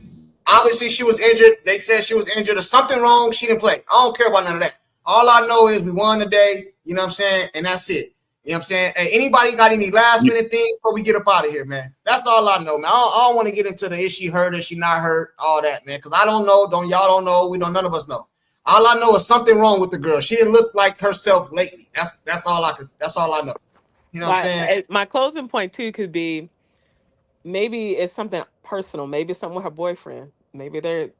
Obviously, she was injured. They said she was injured or something wrong. She didn't play. I don't care about none of that. All I know is we won today. You know what I'm saying? And that's it. You know what I'm saying? Hey, anybody got any last minute things before we get up out of here, man? That's all I know, man. I don't want to get into the is she hurt, is she not hurt, all that, man. Because I don't know. Y'all don't know. We don't. None of us know. All I know is something wrong with the girl. She didn't look like herself lately. That's all I know. You know what I'm saying? My closing point too could be, maybe it's something personal. Maybe it's something with her boyfriend. Maybe they're,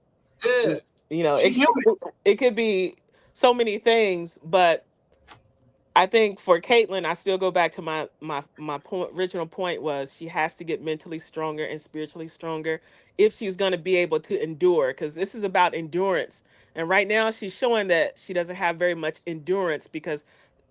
it could be so many things. But I think for Caitlin, I still go back to my original point was she has to get mentally stronger and spiritually stronger if she's going to be able to endure, because this is about endurance. And right now she's showing that she doesn't have very much endurance, because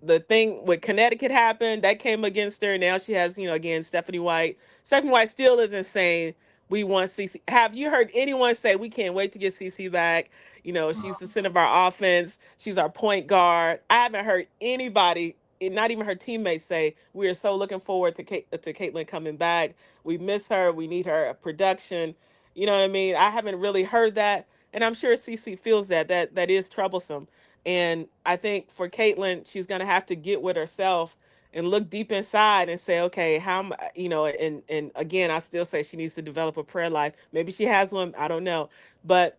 the thing with Connecticut happened, that came against her. Now she has, again, Stephanie White. Stephanie White still isn't saying we want CC. Have you heard anyone say we can't wait to get CC back? She's the center of our offense. She's our point guard. I haven't heard anybody, not even her teammates, say we are so looking forward to Caitlin coming back. We miss her. We need her production. You know what I mean? I haven't really heard that. And I'm sure CC feels that is troublesome. And I think for Caitlin, she's going to have to get with herself and look deep inside and say, okay, and again, I still say she needs to develop a prayer life. Maybe she has one, I don't know. But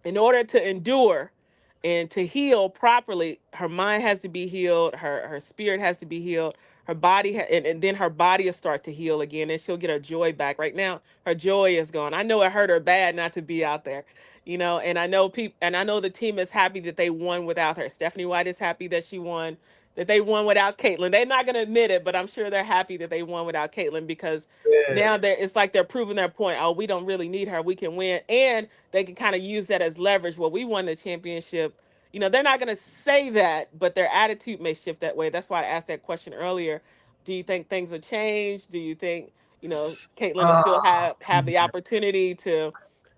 in order to endure and to heal properly, her mind has to be healed, her spirit has to be healed, her body and then her body will start to heal again, and she'll get her joy back. Right now, her joy is gone. I know it hurt her bad not to be out there, and I know the team is happy that they won without her. Stephanie White is happy that she won, that they won without Caitlin. They're not going to admit it, but I'm sure they're happy that they won without Caitlin, because now it's like they're proving their point. Oh, we don't really need her. We can win. And they can kind of use that as leverage. Well, we won the championship. They're not going to say that, but their attitude may shift that way. That's why I asked that question earlier. Do you think things have changed? Do you think, Caitlin will still have the opportunity to,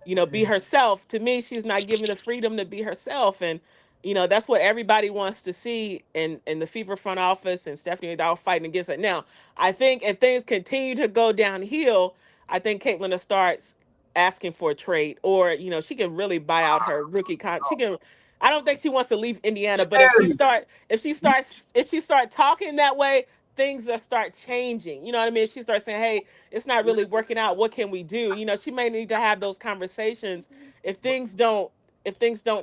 be herself? To me, she's not given the freedom to be herself. And, that's what everybody wants to see in the Fever front office, and Stephanie Dow fighting against it. Now, I think if things continue to go downhill, I think Caitlin will start asking for a trade, or, she can really buy out her rookie contract. She can. I don't think she wants to leave Indiana, but if she starts talking that way, things will start changing. You know what I mean? If she starts saying, "Hey, it's not really working out. What can we do?" She may need to have those conversations if things don't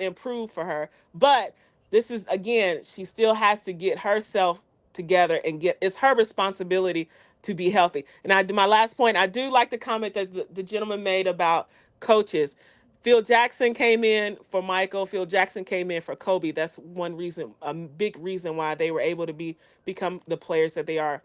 improve for her. But this is, again, she still has to get herself together and it's her responsibility to be healthy. And my last point, I do like the comment that the gentleman made about coaches. Phil Jackson came in for Michael. Phil Jackson came in for Kobe. That's one reason, a big reason why they were able to become the players that they are.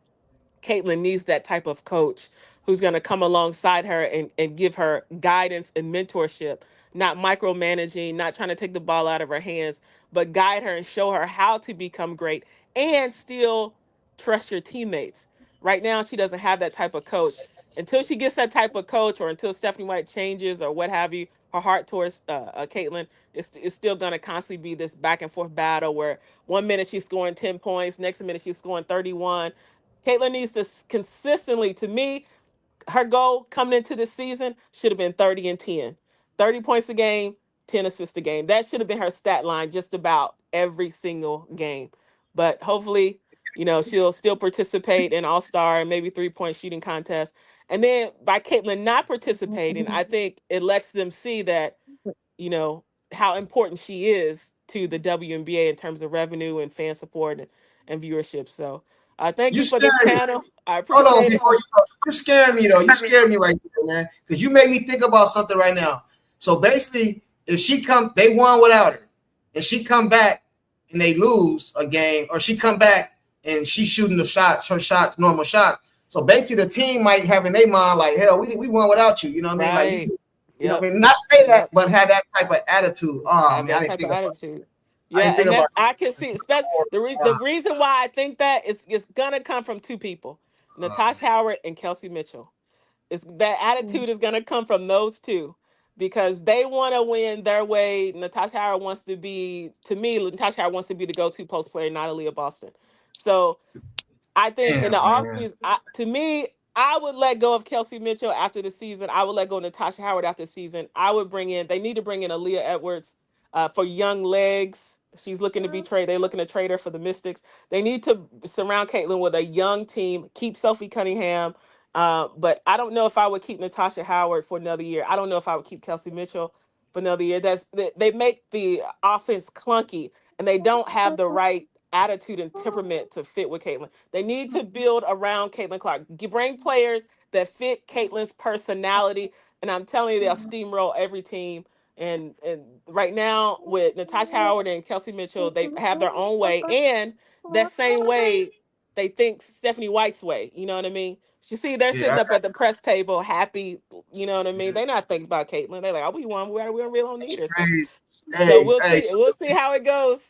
Caitlin needs that type of coach who's going to come alongside her and give her guidance and mentorship, not micromanaging, not trying to take the ball out of her hands, but guide her and show her how to become great and still trust your teammates. Right now, she doesn't have that type of coach. Until she gets that type of coach, or until Stephanie White changes or what have you, her heart towards Caitlin is still going to constantly be this back and forth battle where 1 minute she's scoring 10 points, next minute she's scoring 31. Caitlin needs to consistently, to me, her goal coming into this season should have been 30 and 10. 30 points a game, 10 assists a game. That should have been her stat line just about every single game. But hopefully, she'll still participate in All-Star and maybe 3-point shooting contests. And then by Caitlin not participating, I think it lets them see that, how important she is to the WNBA in terms of revenue and fan support and viewership. So thank you for this panel. I appreciate Hold on, it. before you scared me though. You scared me right there, man. Because you made me think about something right now. So basically, if they won without her, and she come back and they lose a game, or she come back and she's shooting her normal shot. So basically, the team might have in their mind like, hell, we won without you. You know what I mean? Like, I mean, not say that, but have that type of attitude. Oh man, I didn't think about it. Yeah, and I can see, especially the reason why I think that is it's gonna come from two people, Natasha Howard and Kelsey Mitchell. That attitude is gonna come from those two, because they want to win their way. Natasha Howard wants to be the go-to post player, not Aaliyah Boston. So I think in the offseason, to me, I would let go of Kelsey Mitchell after the season. I would let go of Natasha Howard after the season. They need to bring in Aaliyah Edwards for young legs. She's looking to be traded. They're looking to trade her for the Mystics. They need to surround Caitlin with a young team. Keep Sophie Cunningham. But I don't know if I would keep Natasha Howard for another year. I don't know if I would keep Kelsey Mitchell for another year. They make the offense clunky, and they don't have the right attitude and temperament to fit with Caitlin. They need to build around Caitlin Clark. Bring players that fit Caitlin's personality, and I'm telling you, they'll steamroll every team. And right now with Natasha Howard and Kelsey Mitchell, they have their own way, and that same way they think Stephanie White's way. You know what I mean? You see, they're sitting up at the press table, happy. You know what I mean? They're not thinking about Caitlin. They're like, "Oh, we won. We really don't need her." So we'll see how it goes.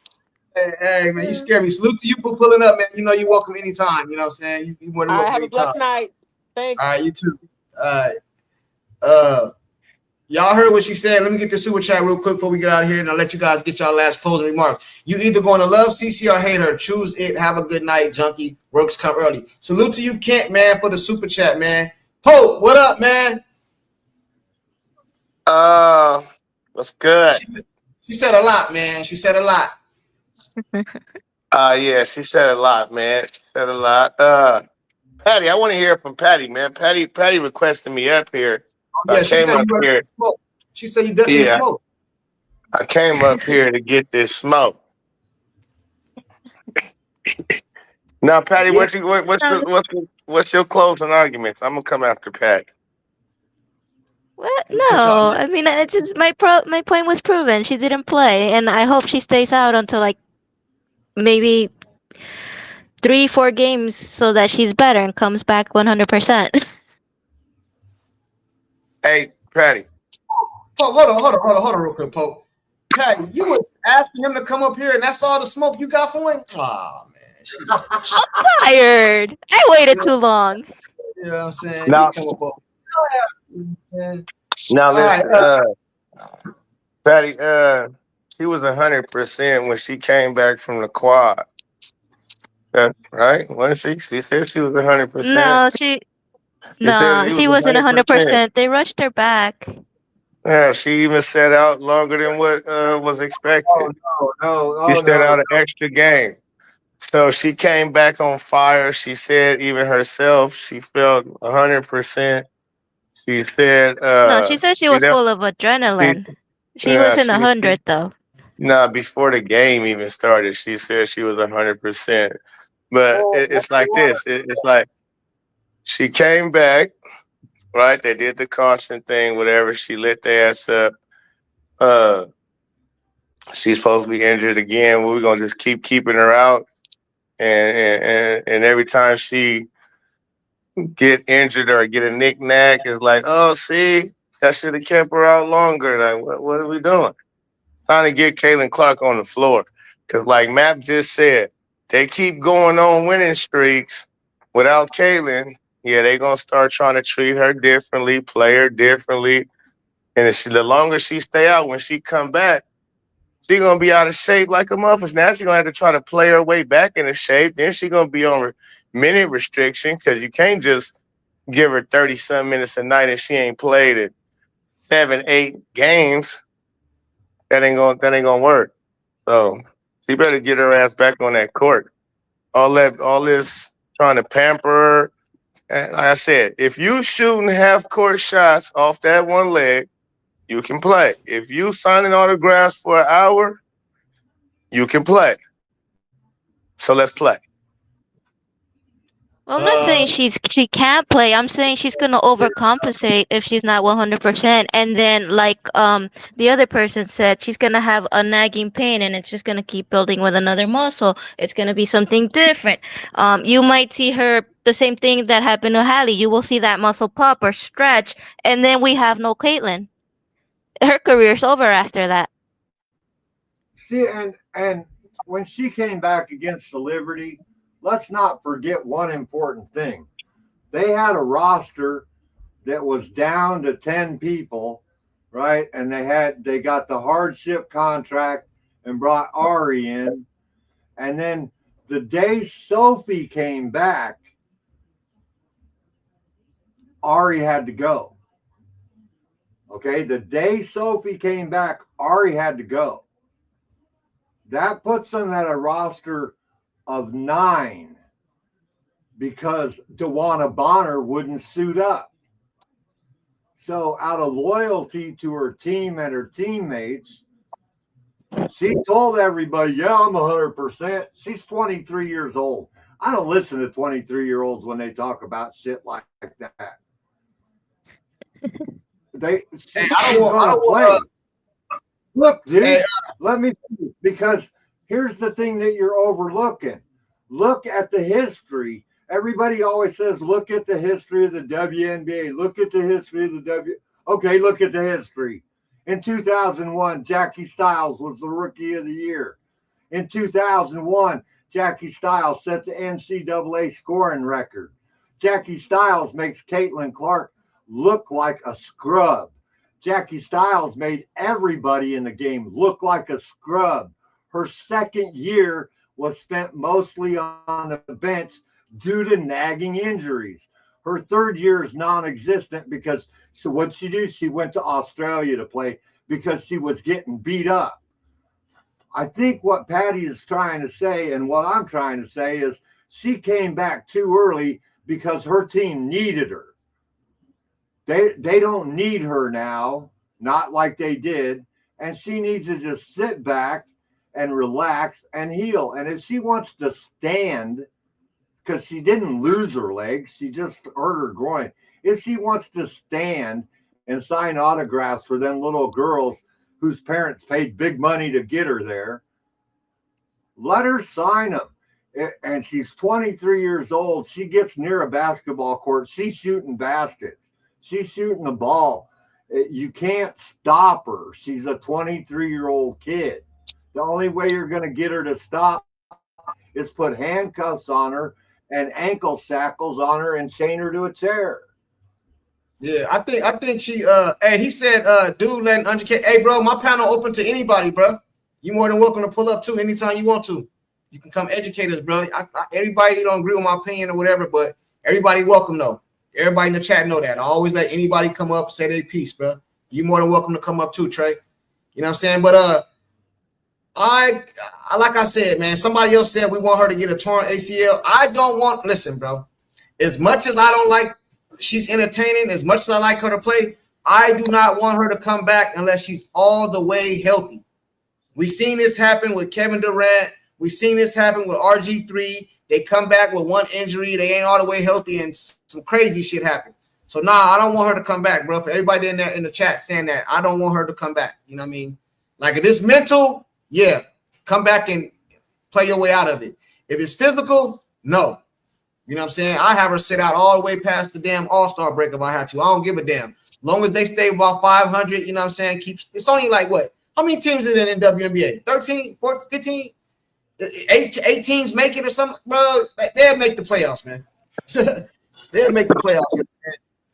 Hey, man, you scare me. Salute to you for pulling up, man. You're welcome anytime. You know what I'm saying? You more than welcome. Have a blessed night. Thanks. All right, you too. Y'all heard what she said. Let me get the super chat real quick before we get out of here, and I'll let you guys get y'all last closing remarks. You either going to love CC or hate her. Choose it. Have a good night, junkie. Works come early. Salute to you, Kent, man, for the super chat, man. Pope, what up, man? What's good? She said a lot, man. She said a lot. Yeah, she said a lot, man. She said a lot. Patty, I want to hear from Patty, man. Patty requested me up here. Yeah, she said you here. Smoke. She said you ducking the smoke. I came up here to get this smoke. Now, Patty, Yeah. what's your closing arguments? I'm gonna come after Pat. What? No, I mean it's just my point was proven. She didn't play, and I hope she stays out until like maybe 3-4 games so that she's better and comes back 100%. Hey, Patty. Pope, hold on, real quick, Pope. Patty, you was asking him to come up here, and that's all the smoke you got for him? Oh, man. I'm tired. I waited too long. You know what I'm saying? Now- You come up, Pope. Yeah. Now, All right, Patty, she was 100% when she came back from the quad. Right? Wasn't she? She said she was 100%. No, she wasn't 100%. They rushed her back. Yeah, she even sat out longer than what was expected. No. She sat out an extra game. So she came back on fire. She said even herself, she felt 100%. She said No, she said she was full of adrenaline. She wasn't 100 though. No, before the game even started, she said she was 100%. But it's like this. It's like she came back, right? They did the caution thing, whatever. She lit their ass up. She's supposed to be injured again. We're gonna just keep keeping her out, and every time she get injured or get a knick-knack, it's like, oh, see, that should have kept her out longer. Like, what are we doing? Trying to get Caitlin Clark on the floor. Because like Matt just said, they keep going on winning streaks without Caitlin. Yeah, they're going to start trying to treat her differently, play her differently. And the longer she stay out, when she come back, she's going to be out of shape like a motherfucker. Now she's going to have to try to play her way back into shape. Then she's going to be on minute restriction because you can't just give her 30-some minutes a night and she ain't played it 7-8 games. That ain't gonna work. So she better get her ass back on that court. All this trying to pamper her. And like I said, if you shooting half court shots off that one leg, you can play. If you signing autographs for an hour, you can play. So let's play. Well, I'm not saying she can't play. I'm saying she's gonna overcompensate if she's not 100%. And then, like the other person said, she's gonna have a nagging pain, and it's just gonna keep building with another muscle. It's gonna be something different. You might see her the same thing that happened to Hallie. You will see that muscle pop or stretch, and then we have no Caitlin. Her career's over after that. See, and when she came back against the Liberty, let's not forget one important thing. They had a roster that was down to 10 people, right? And they got the hardship contract and brought Ari in. And then the day Sophie came back, Ari had to go. Okay, the day Sophie came back, Ari had to go. That puts them at a roster of 9 because DeWanna Bonner wouldn't suit up. So out of loyalty to her team and her teammates, she told everybody, yeah, I'm 100%. She's 23 years old. I don't listen to 23-year-olds when they talk about shit like that. I don't want to. Look, dude, let me finish, because here's the thing that you're overlooking. Look at the history. Everybody always says, look at the history of the WNBA. Look at the history of the Okay, look at the history. In 2001, Jackie Stiles was the Rookie of the Year. In 2001, Jackie Stiles set the NCAA scoring record. Jackie Stiles makes Caitlin Clark look like a scrub. Jackie Stiles made everybody in the game look like a scrub. Her second year was spent mostly on the bench due to nagging injuries. Her third year is non-existent because, so what she did, she went to Australia to play because she was getting beat up. I think what Patty is trying to say and what I'm trying to say is she came back too early because her team needed her. They don't need her now, not like they did, and she needs to just sit back and relax and heal. And if she wants to stand because she didn't lose her legs. She just hurt her groin. If she wants to stand and sign autographs for them little girls whose parents paid big money to get her there, let her sign them. And she's 23 years old. She gets near a basketball court. She's shooting baskets. She's shooting the ball. You can't stop her. She's a 23-year-old kid. The only way you're going to get her to stop is put handcuffs on her and ankle shackles on her and chain her to a chair. Yeah, I think she hey, he said dude letting undercut. Hey bro, my panel open to anybody, bro. You more than welcome to pull up too anytime you want to. You can come educate us, bro. Everybody don't agree with my opinion or whatever, but everybody welcome though. Everybody in the chat know that. I always let anybody come up, say their piece, bro. You more than welcome to come up too, Trey. You know what I'm saying? But I like I said, man, somebody else said we want her to get a torn ACL. I don't want, listen, bro. As much as I don't like she's entertaining, as much as I like her to play, I do not want her to come back unless she's all the way healthy. We've seen this happen with Kevin Durant. We've seen this happen with RG3. They come back with one injury. They ain't all the way healthy, and some crazy shit happen. So, nah, I don't want her to come back, bro. For everybody in there in the chat saying that, I don't want her to come back. You know what I mean? Like, if it's mental, yeah, come back and play your way out of it. If it's physical, no. You know what I'm saying? I have her sit out all the way past the damn All-Star break if I had to. I don't give a damn. Long as they stay about 500, you know what I'm saying? It's only like what? How many teams are in WNBA? 13, 14, 15? 8 teams make it or something? Bro, they'll make the playoffs, man. They'll make the playoffs. Man.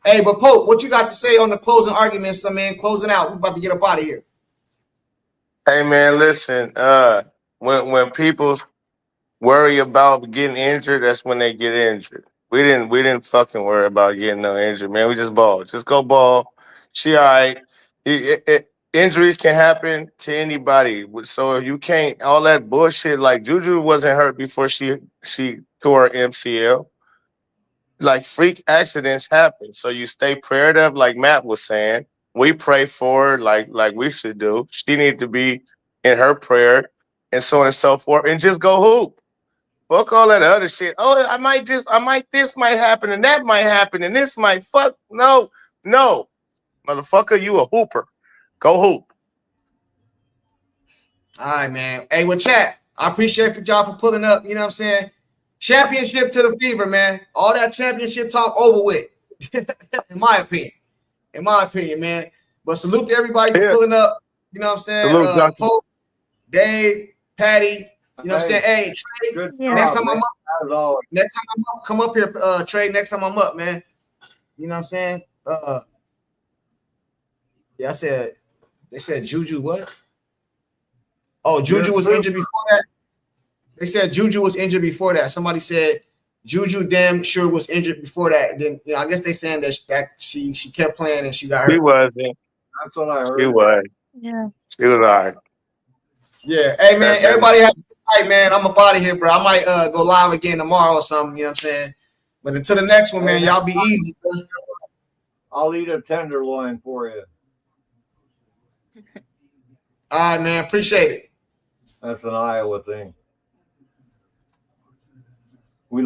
Hey, but Pope, what you got to say on the closing arguments? I mean, closing out. We're about to get up out of here. Hey man, listen. When people worry about getting injured, that's when they get injured. We didn't fucking worry about getting no injured, man. We just ball. Just go ball. She all right. Injuries can happen to anybody. So if you can't, all that bullshit, like Juju wasn't hurt before she tore her MCL. Like freak accidents happen. So you stay prayed up, like Matt was saying. We pray for her like we should do. She needs to be in her prayer and so on and so forth. And just go hoop. Fuck all that other shit. Oh, this might happen and that might happen and this might fuck. No. Motherfucker, you a hooper. Go hoop. All right, man. Hey, well, chat, I appreciate y'all for pulling up. You know what I'm saying? Championship to the Fever, man. All that championship talk over with, in my opinion, man. But salute to everybody for pulling up. You know what I'm saying? Pope, Dave, Patty. You know what I'm saying? Hey, Trey, next time I'm up, come up here, Trey. Next time I'm up, man. You know what I'm saying? Yeah, they said Juju what? Oh, Juju was injured before that. They said Juju was injured before that. Somebody said Juju damn sure was injured before that. Then I guess they saying that she kept playing and she got hurt. She wasn't. That's what I heard. She was. Yeah. She was all right. Yeah. Hey man, everybody have a good night, man. I'm up out of here, bro. I might go live again tomorrow or something. You know what I'm saying? But until the next one, man, y'all be easy, bro. I'll eat a tenderloin for you. All right, man. Appreciate it. That's an Iowa thing.